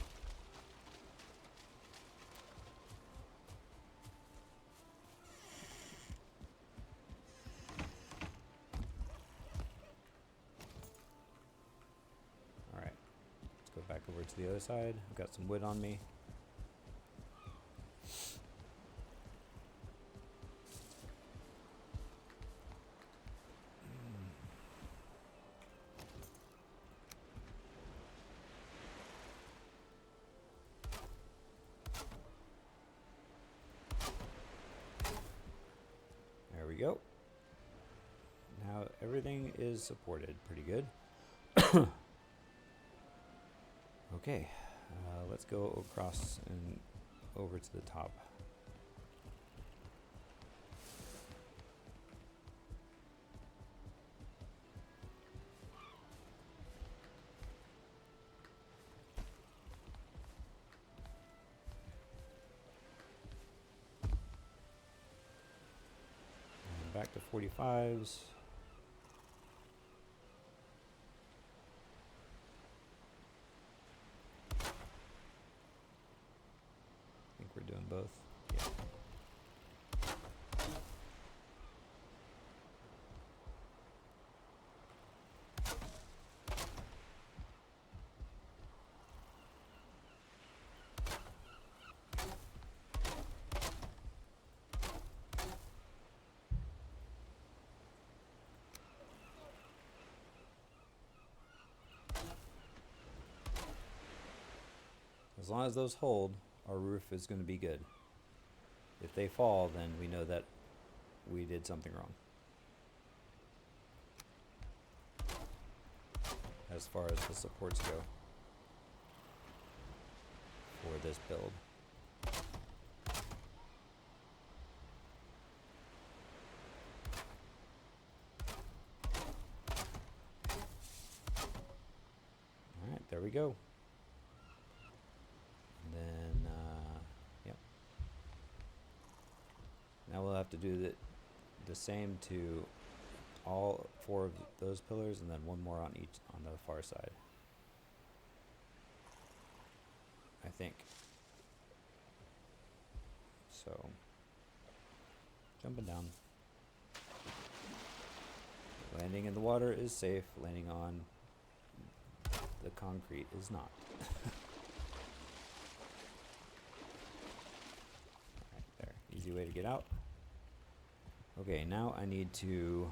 Alright, let's go back over to the other side. I've got some wood on me. we go. Now everything is supported pretty good. Okay, let's go across and over to the top. And back to 45s. We're doing both. Yeah. As long as those hold, our roof is going to be good. If they fall, then we know that we did something wrong. As far as the supports go for this build. Alright, there we go. And then, yep. Now we'll have to do the same to all 4 of those pillars, and then 1 more on each on the far side. I think. So, jumping down. Landing in the water is safe. Landing on the concrete is not. Right there. Easy way to get out. Okay, now I need to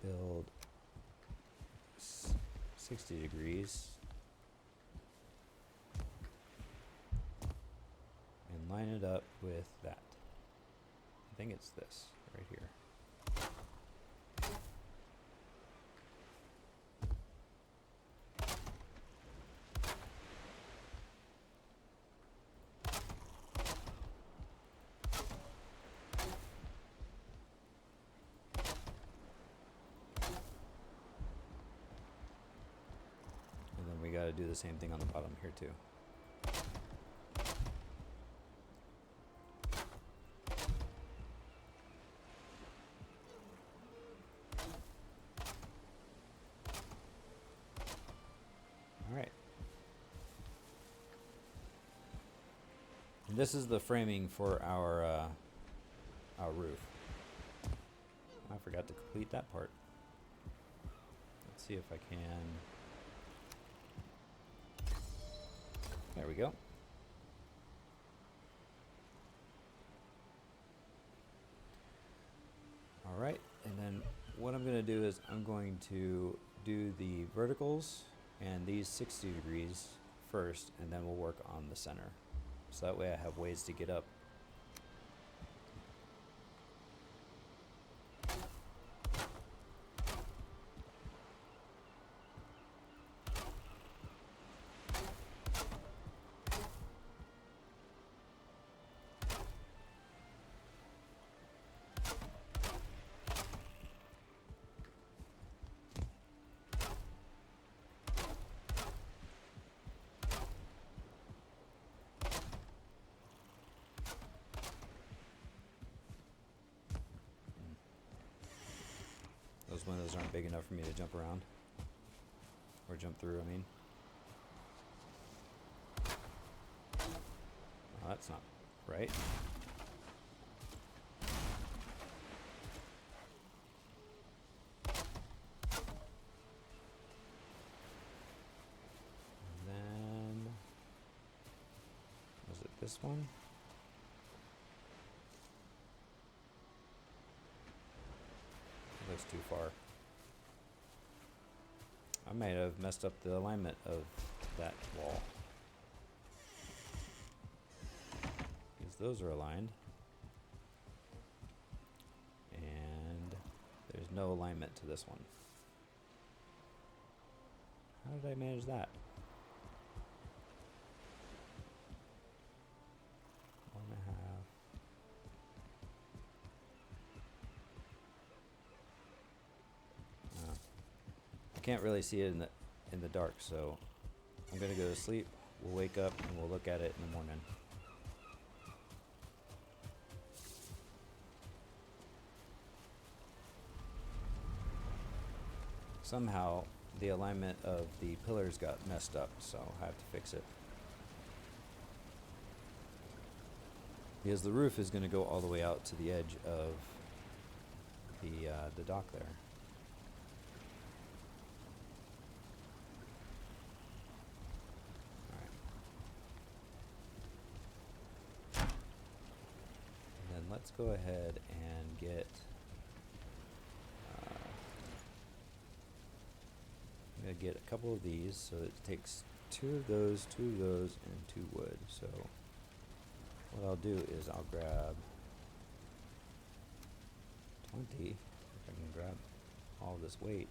build 60 degrees and line it up with that. I think it's this right here. Got to do the same thing on the bottom here too. All right. And this is the framing for our roof. I forgot to complete that part. Let's see if I can. There we go. All right, and then what I'm going to do is I'm going to do the verticals and these 60 degrees first, and then we'll work on the center. So that way I have ways to get up. Those windows aren't big enough for me to jump around. Or jump through, I mean. Oh, that's not right. And then, was it this one? It goes too far. I might have messed up the alignment of that wall. Because those are aligned. no alignment to this one. How did I manage that? 1.5. I can't really see it in the dark, so I'm gonna go to sleep. We'll wake up and we'll look at it in the morning. Somehow the alignment of the pillars got messed up, so I have to fix it. Because the roof is going to go all the way out to the edge of the dock there. Alright. And then let's go ahead and get... I'm going to get a couple of these, so it takes 2 of those, and 2 wood. So what I'll do is I'll grab 20, if I can grab all this weight.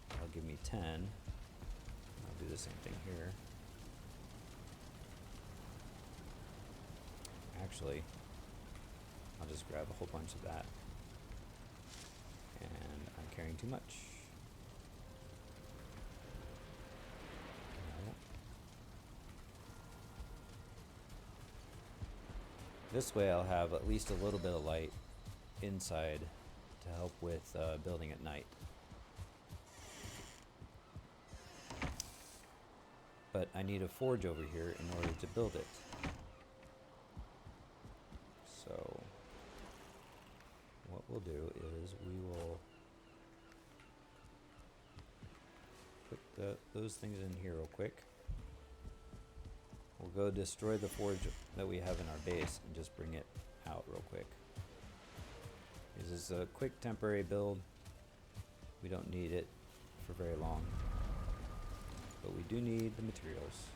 That'll give me 10. I'll do the same thing here. Actually, I'll just grab a whole bunch of that. And I'm carrying too much. No. This way I'll have at least a little bit of light inside to help with building at night. But I need a forge over here in order to build it. So what we'll do is we will put those things in here real quick. We'll go destroy the forge that we have in our base and just bring it out real quick. This is a quick temporary build. We don't need it for very long, but we do need the materials.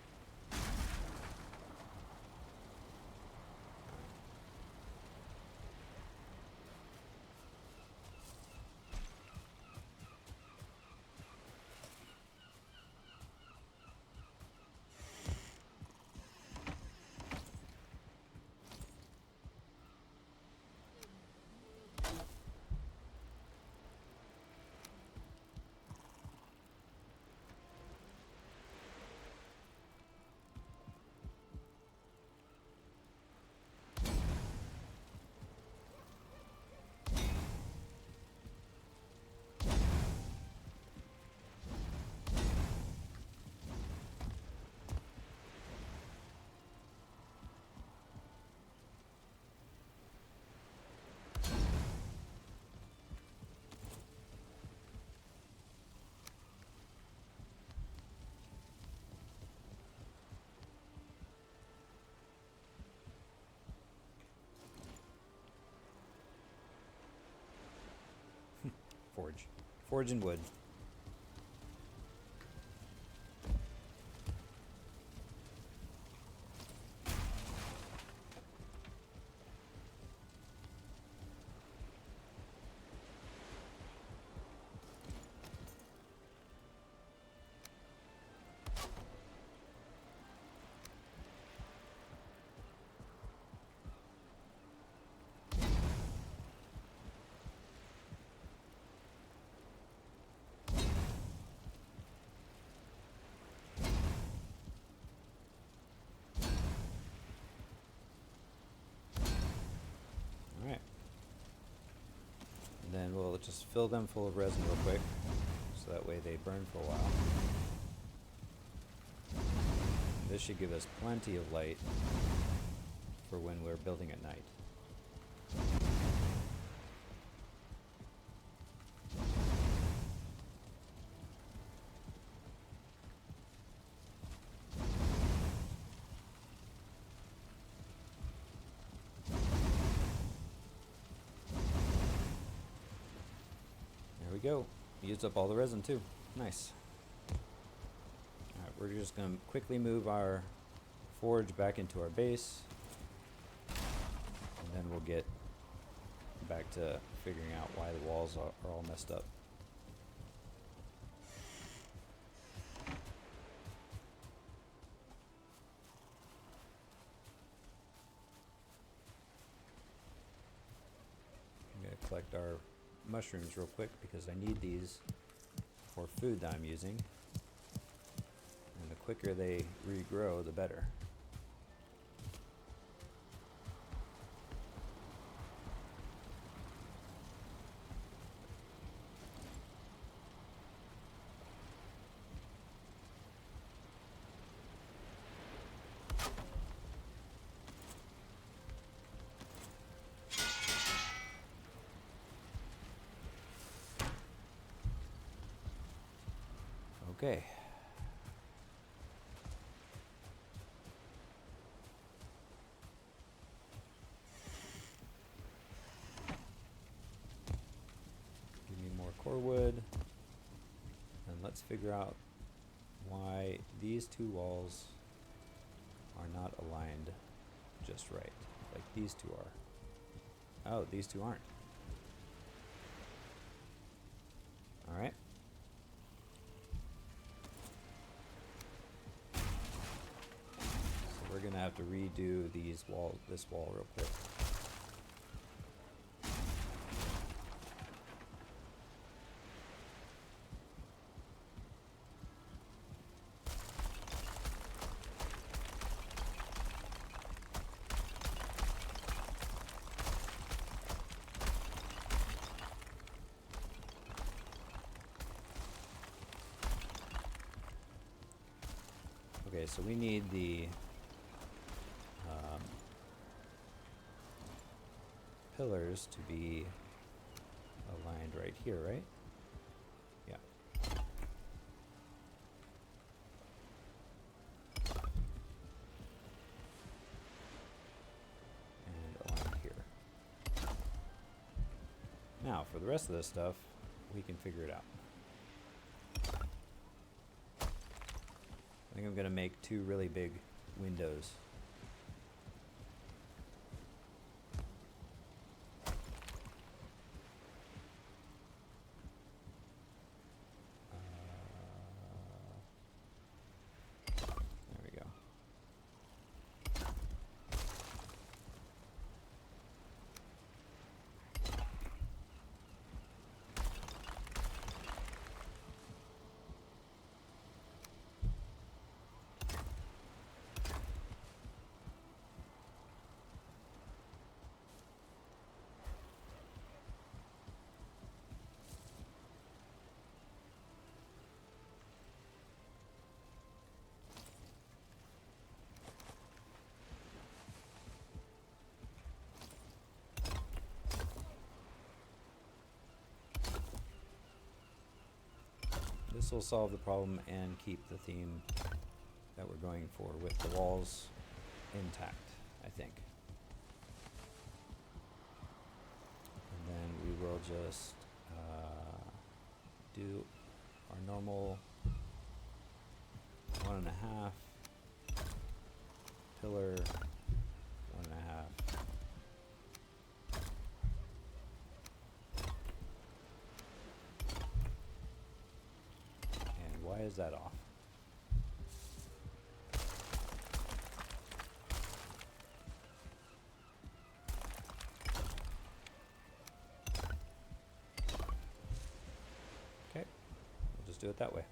Forge and wood. Then we'll just fill them full of resin real quick, so that way they burn for a while. This should give us plenty of light for when we're building at night. Go. Used up all the resin too. Nice. Alright, we're just going to quickly move our forge back into our base. And then we'll get back to figuring out why the walls are all messed up. I'm going to collect our mushrooms real quick because I need these for food that I'm using. And the quicker they regrow, the better. Okay. Give me more core wood. And let's figure out why these two walls are not aligned just right. Like these two are. Oh, these two aren't. Alright. We're gonna have to redo this wall real quick. Okay, so we need the pillars to be aligned right here, right? Yeah. And aligned here. Now, for the rest of this stuff, we can figure it out. I think I'm gonna make two really big windows. There we go. This will solve the problem and keep the theme that we're going for with the walls intact, I think. And then we will just do our normal 1.5 pillar, 1.5. Why is that off? Okay, we'll just do it that way.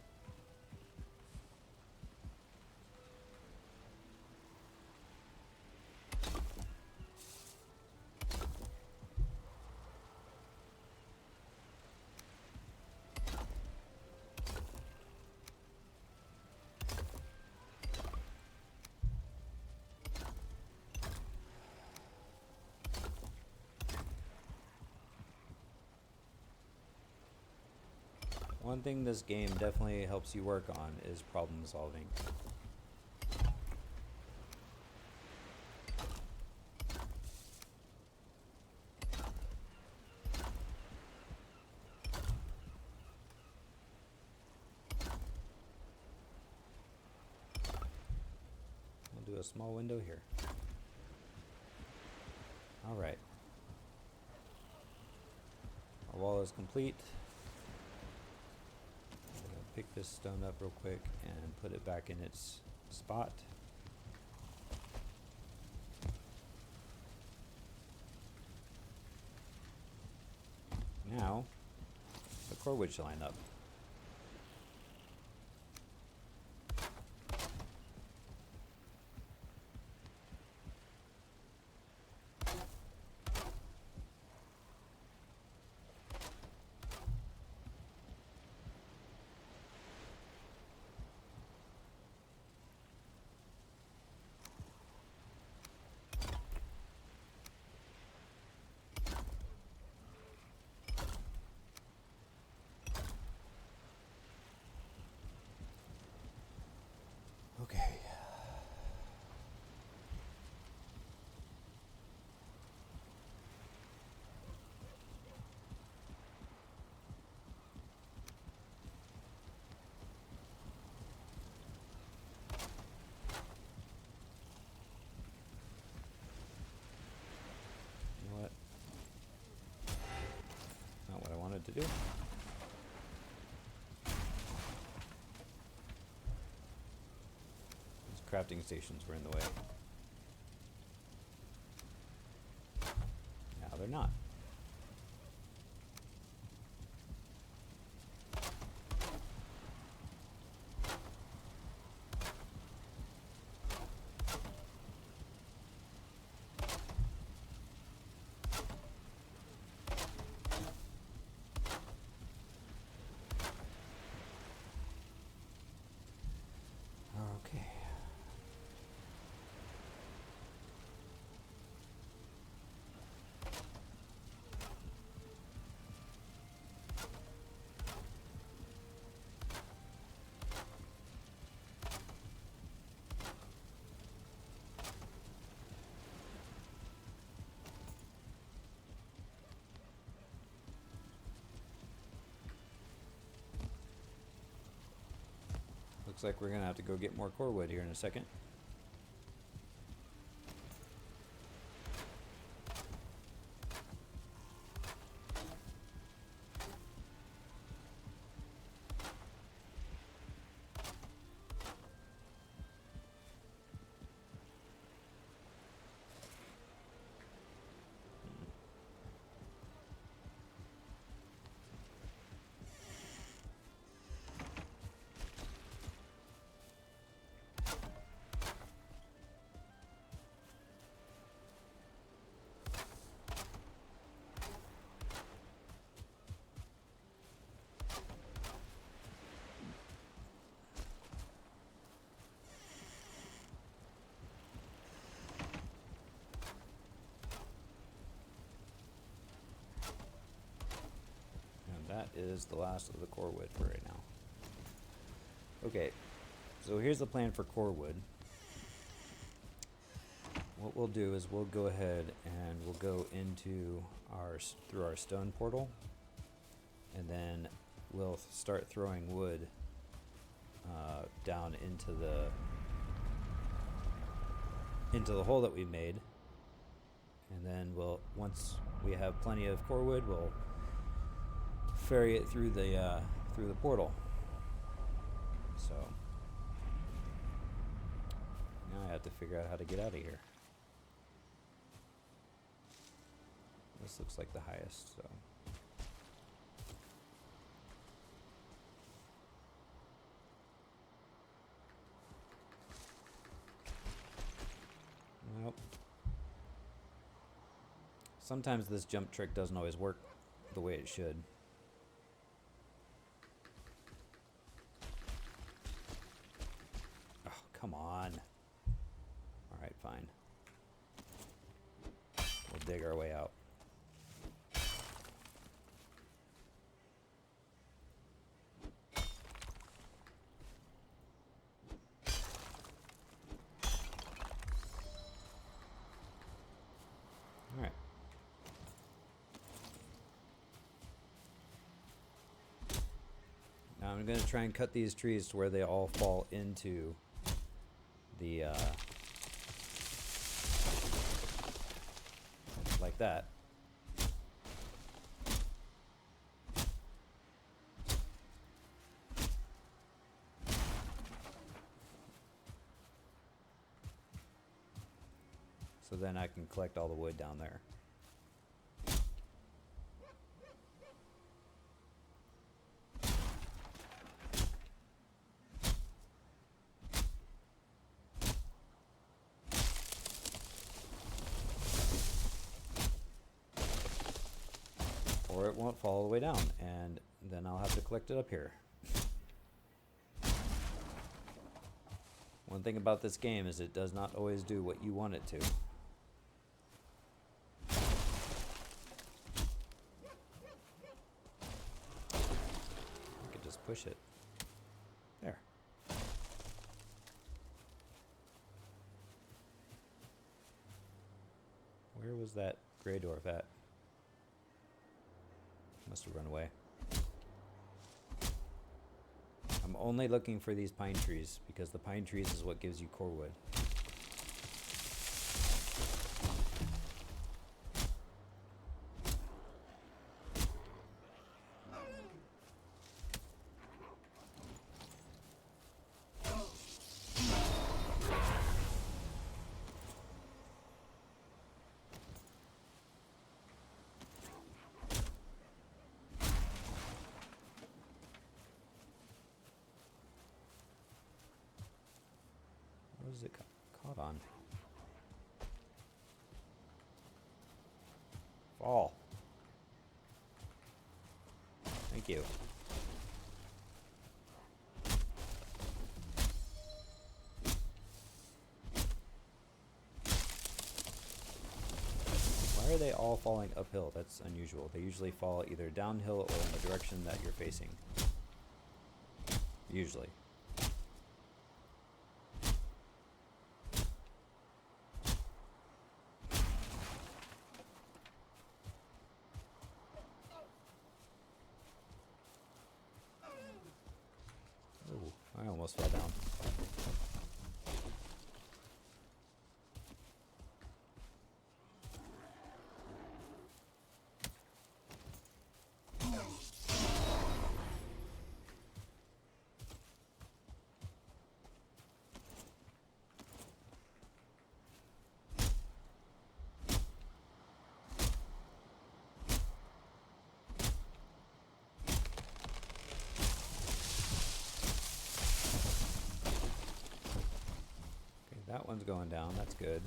One thing this game definitely helps you work on is problem solving. We'll do a small window here. All right. wall is complete. I'm going to pick this stone up real quick and put it back in its spot. Now, the core wood should line up. Okay. You know what? Not what I wanted to do. Crafting stations were in the way. Now they're not. Okay. Looks like we're gonna have to go get more core wood here in a second. That is the last of the core wood for right now. Okay, so here's the plan for core wood. What we'll do is we'll go ahead and we'll go into through our stone portal, and then we'll start throwing wood down into the hole that we made, and then once we have plenty of core wood, we'll ferry it through the portal. So now I have to figure out how to get out of here. This looks like the highest, so nope. Sometimes this jump trick doesn't always work the way it should. Oh, come on. Alright, fine. We'll dig our way out. Alright. Now I'm going to try and cut these trees to where they all fall into the, like that. So then I can collect all the wood down there. Or it won't fall all the way down, and then I'll have to collect it up here. One thing about this game is it does not always do what you want it to. I could just push it. There. Where was that gray dwarf at? Must have run away. I'm only looking for these pine trees because the pine trees is what gives you core wood. What is it caught on? Fall. Thank you. Why are they all falling uphill? That's unusual. They usually fall either downhill or in the direction that you're facing. Usually. Oh, I almost fell down. That one's going down, that's good.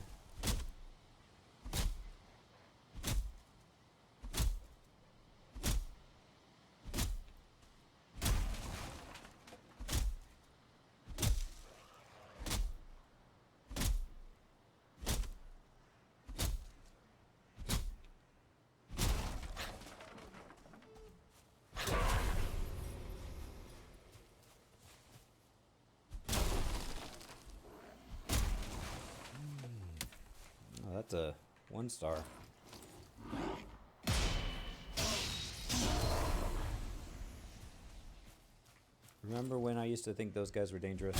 That's a 1 star. Remember when I used to think those guys were dangerous?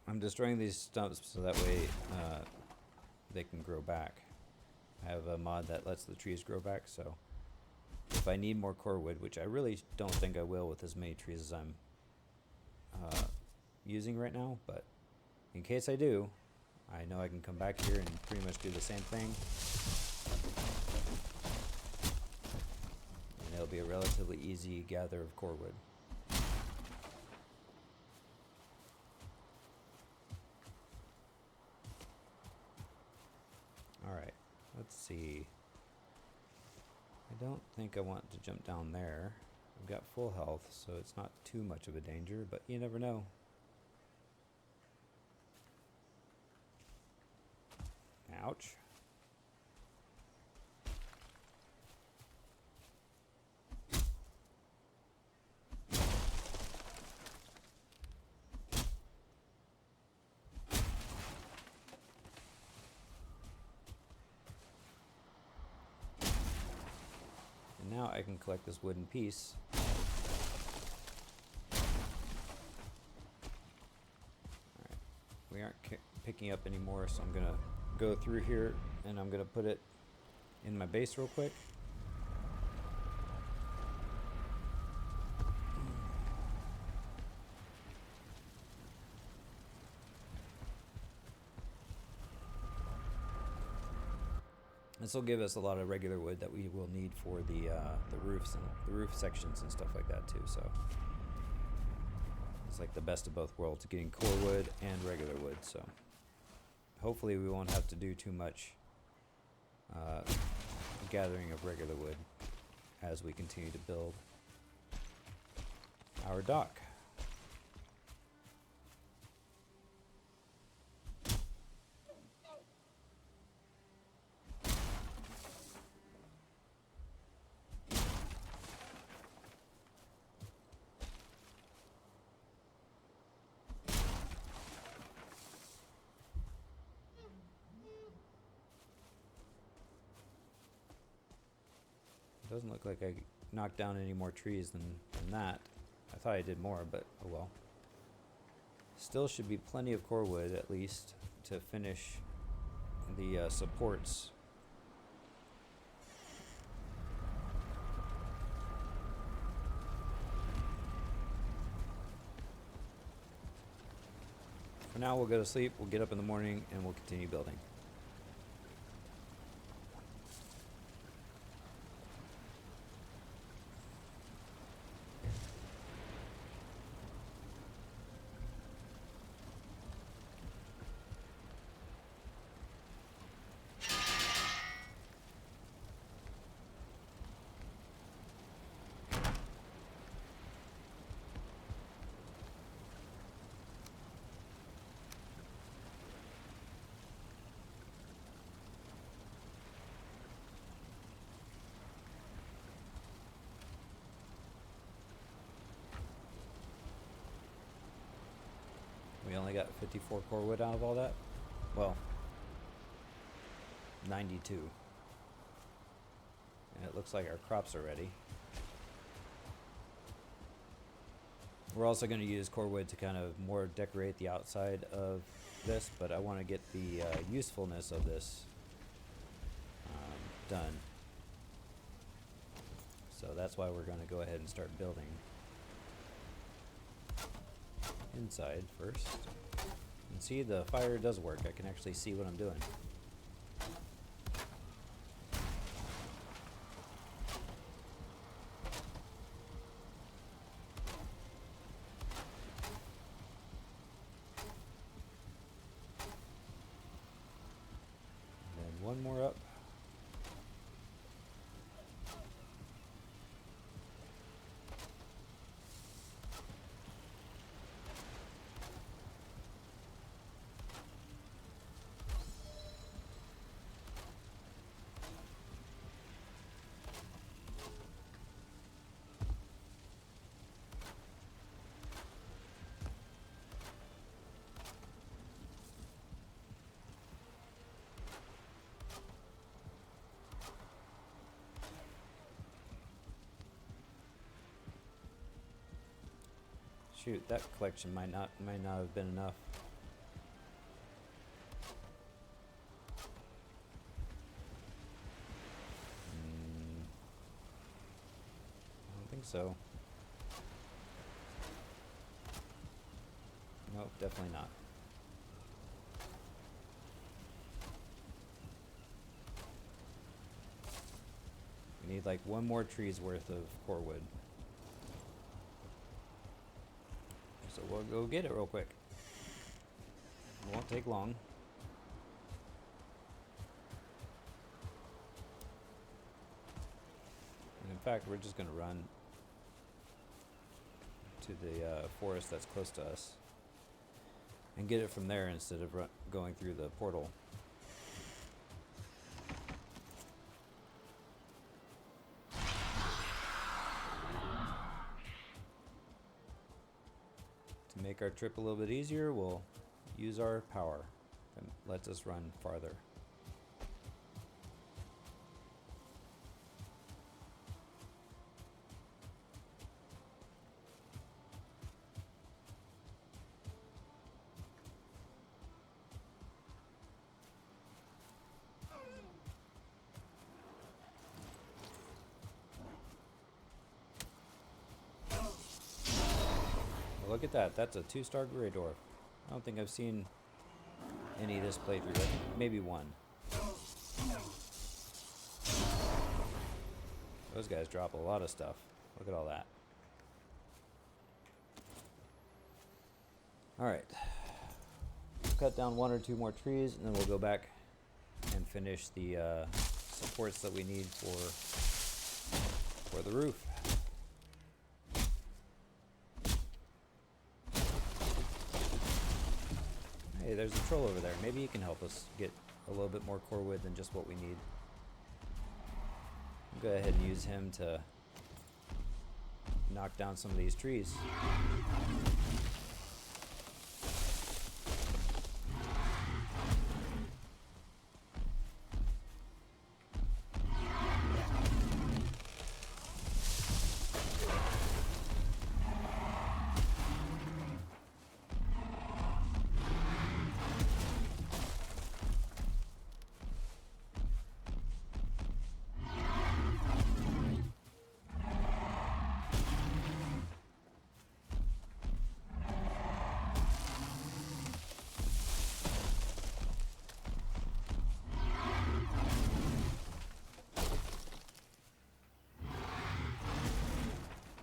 I'm destroying these stumps so that way they can grow back. I have a mod that lets the trees grow back, so if I need more core wood, which I really don't think I will with as many trees as I'm using right now, but in case I do, I know I can come back here and pretty much do the same thing. And it'll be a relatively easy gather of core wood. Let's see. I don't think I want to jump down there. I've got full health, so it's not too much of a danger, but you never know. Ouch. And now I can collect this wooden piece. Alright, we aren't picking up anymore, so I'm gonna go through here and I'm gonna put it in my base real quick. This will give us a lot of regular wood that we will need for the roofs and the roof sections and stuff like that too. So it's like the best of both worlds, getting core wood and regular wood. So hopefully we won't have to do too much gathering of regular wood as we continue to build our dock. Doesn't look like I knocked down any more trees than that. I thought I did more, but oh well. Still should be plenty of core wood at least to finish the supports. For now we'll go to sleep, we'll get up in the morning, and we'll continue building. We only got 54 core wood out of all that. Well, 92. And it looks like our crops are ready. We're also going to use core wood to kind of more decorate the outside of this, but I want to get the usefulness of this done. So that's why we're going to go ahead and start building inside first. And see, the fire does work. I can actually see what I'm doing. And then one more up. Shoot, that collection might not have been enough. I don't think so. Nope, definitely not. We need like one more tree's worth of core wood. So we'll go get it real quick. It won't take long. fact, we're just gonna run to the forest that's close to us and get it from there instead of going through the portal. To make our trip a little bit easier, we'll use our power that lets us run farther. Look at that. That's a 2-star Grey Dwarf. I don't think I've seen any this playthrough. I think maybe one. Those guys drop a lot of stuff. Look at all that. Alright. Cut down 1 or 2 more trees, and then we'll go back and finish the supports that we need for the roof. Hey, there's a troll over there. Maybe he can help us get a little bit more core wood than just what we need. I'll go ahead and use him to knock down some of these trees.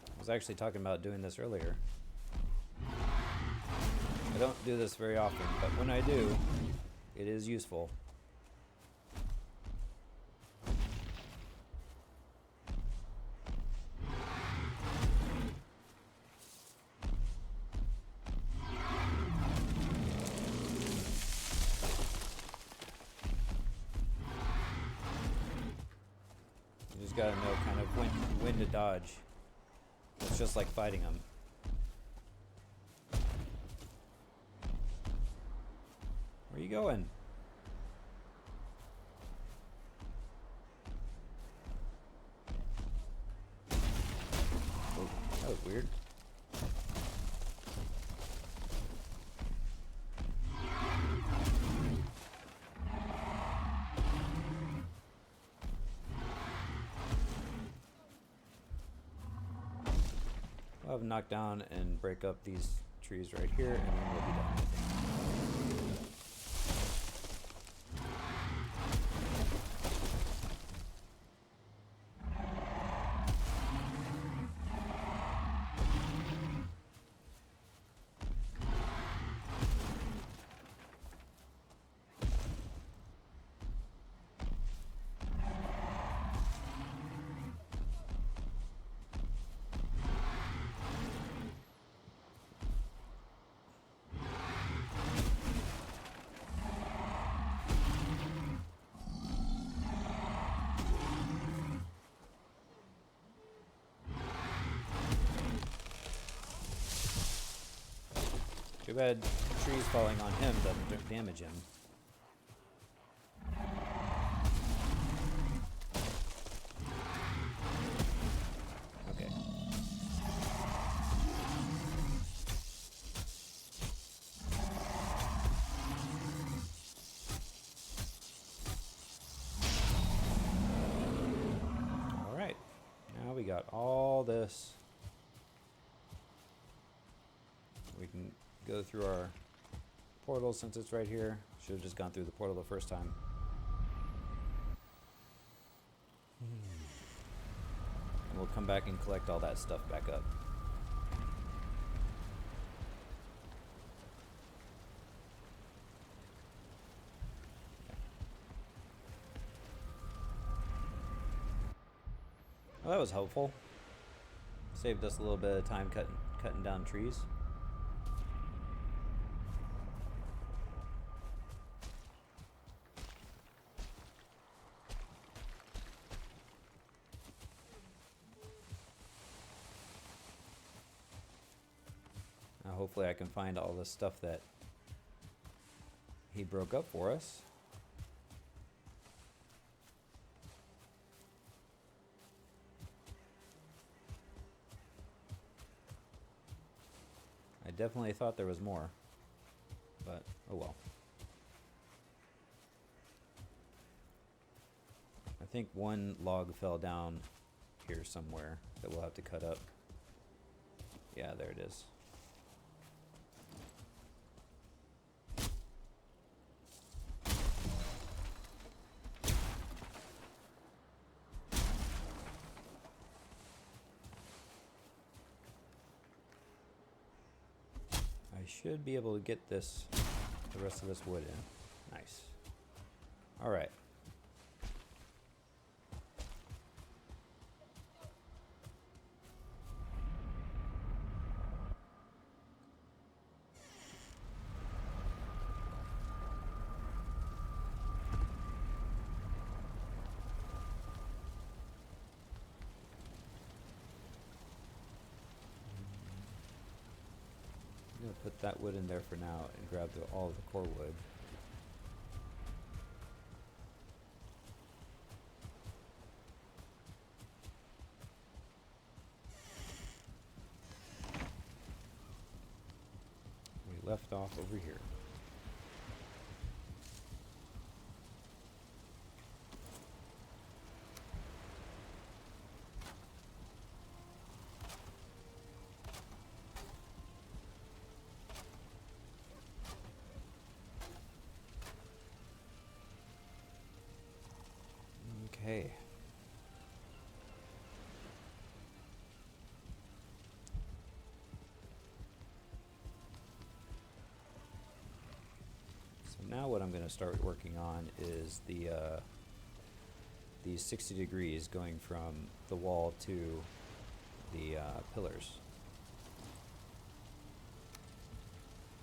I was actually talking about doing this earlier. I don't do this very often, but when I do, it is useful. You just gotta know kind of when to dodge. It's just like fighting them. Where are you going? Oh, that was weird. I'll have them knock down and break up these trees right here, and then we'll be done, I think. Too bad trees falling on him doesn't damage him. Okay. Alright. Now we got all this. We can go through our portal since it's right here. Should have just gone through the portal the first time. And we'll come back and collect all that stuff back up. Well, that was helpful. Saved us a little bit of time cutting down trees. Now hopefully I can find all the stuff that he broke up for us. I definitely thought there was more, but oh well. I think one log fell down here somewhere that we'll have to cut up. Yeah, there it is. I should be able to get the rest of this wood in. Nice. All right. I'm going to put that wood in there for now and grab all of the core wood. We left off over here. Okay. So now what I'm going to start working on is these 60 degrees going from the wall to the pillars.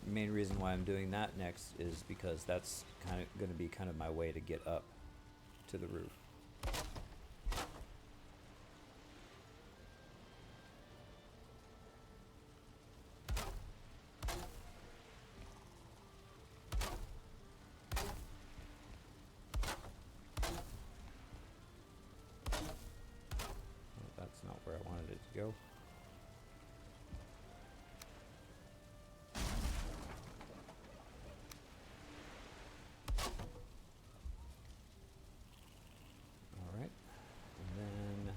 The main reason why I'm doing that next is because that's kind of going to be kind of my way to get up to the roof. That's not where I wanted it to go. All right, and then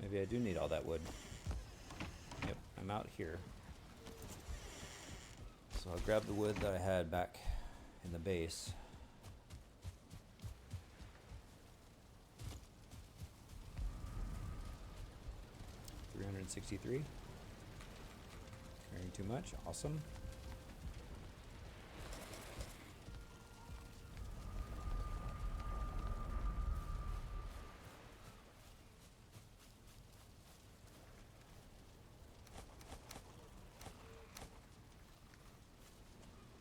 maybe I do need all that wood. Yep, I'm out here. So I'll grab the wood that I had back in the base. $363. Carrying too much. Awesome.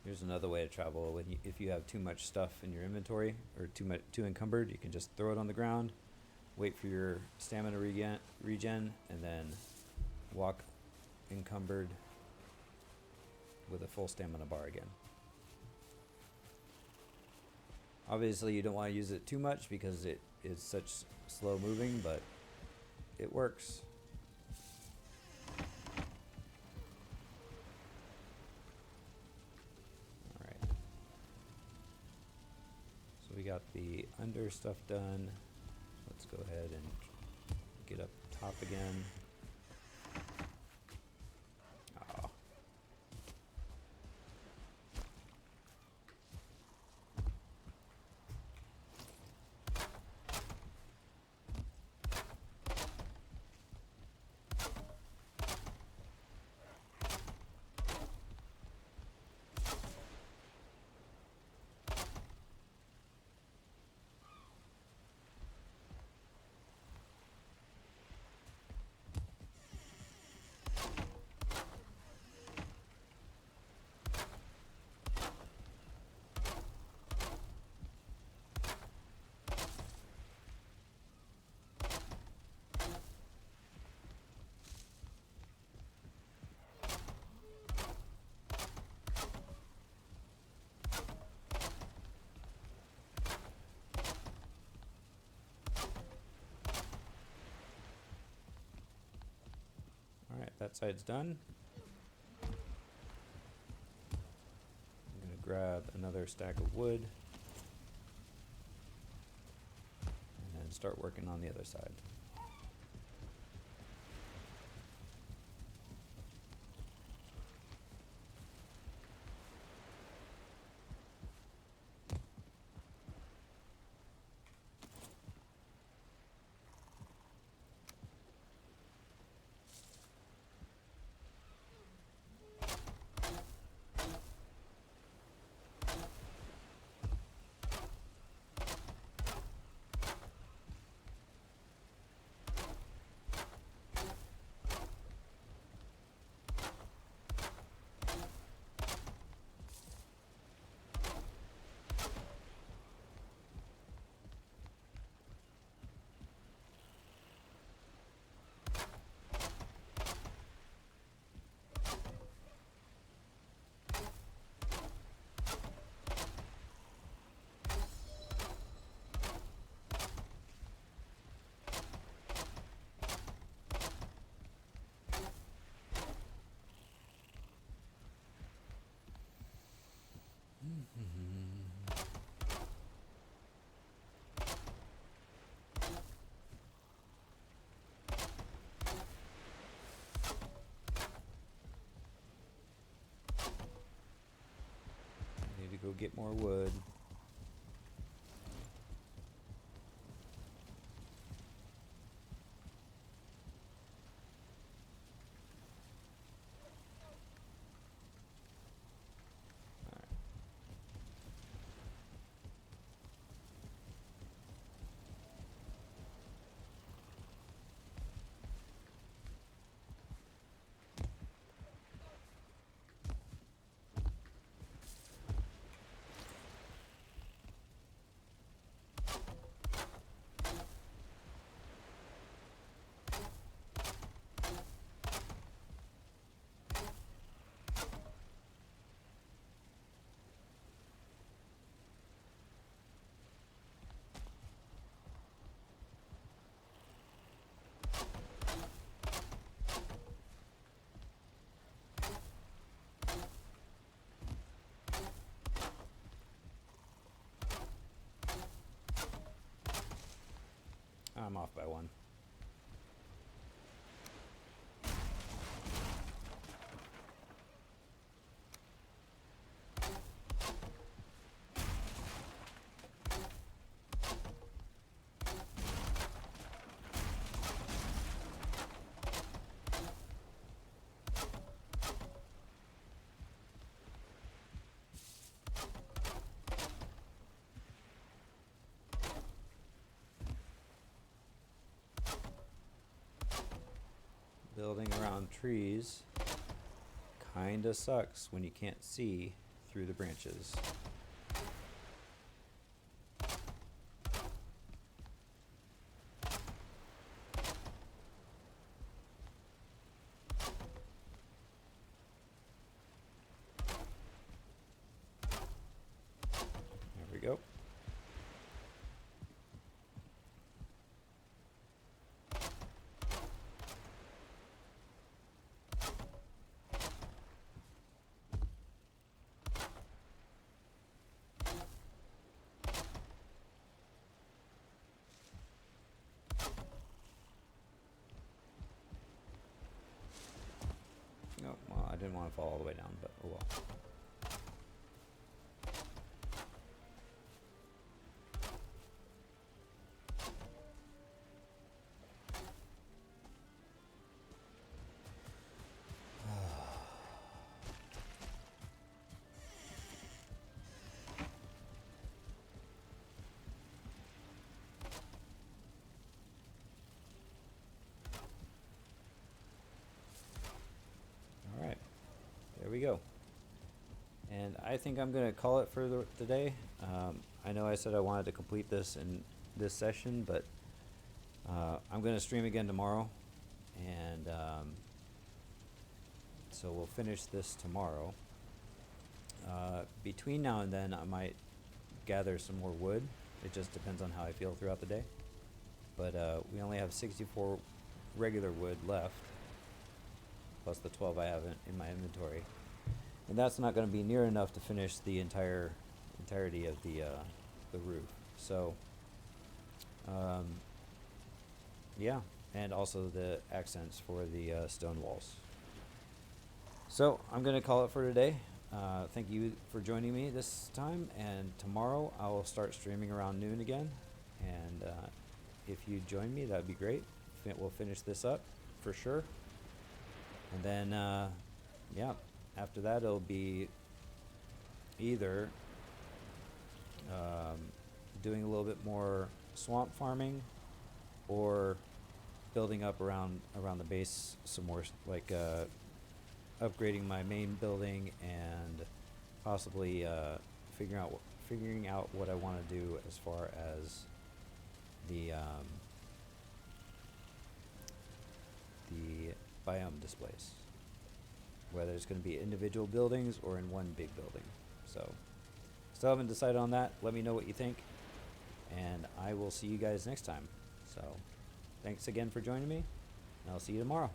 Here's There's another way to travel. If you have too much stuff in your inventory or too encumbered, you can just throw it on the ground, wait for your stamina regen, and then walk encumbered with a full stamina bar again. Obviously, you don't want to use it too much because it is such slow moving, but it works. Alright. So we got the under stuff done. Let's go ahead and get up top again. Oh. Alright, that side's done. I'm going to grab another stack of wood and then start working on the other side. Need to go get more wood. I'm off by one. Building around trees kinda sucks when you can't see through the branches. There we go. Oh, well, I didn't want to fall all the way down, but oh well. All right, there we go. And I think I'm gonna call it for the day. I know I said I wanted to complete this in this session, but I'm gonna stream again tomorrow, and so we'll finish this tomorrow. Between now and then, I might gather some more wood. It just depends on how I feel throughout the day. But we only have 64 regular wood left, plus the 12 I have in my inventory. And that's not going to be near enough to finish the entirety of the roof. So, yeah, and also the accents for the stone walls. So I'm going to call it for today. Thank you for joining me this time, and tomorrow I will start streaming around noon again. And if you join me, that'd be great. We'll finish this up for sure. And then, yeah. After that, it'll be either doing a little bit more swamp farming, or building up around the base some more, like upgrading my main building, and possibly figuring out what I want to do as far as the biome displays. Whether it's going to be individual buildings or in one big building. So, still haven't decided on that. Let me know what you think, and I will see you guys next time. So, thanks again for joining me, and I'll see you tomorrow.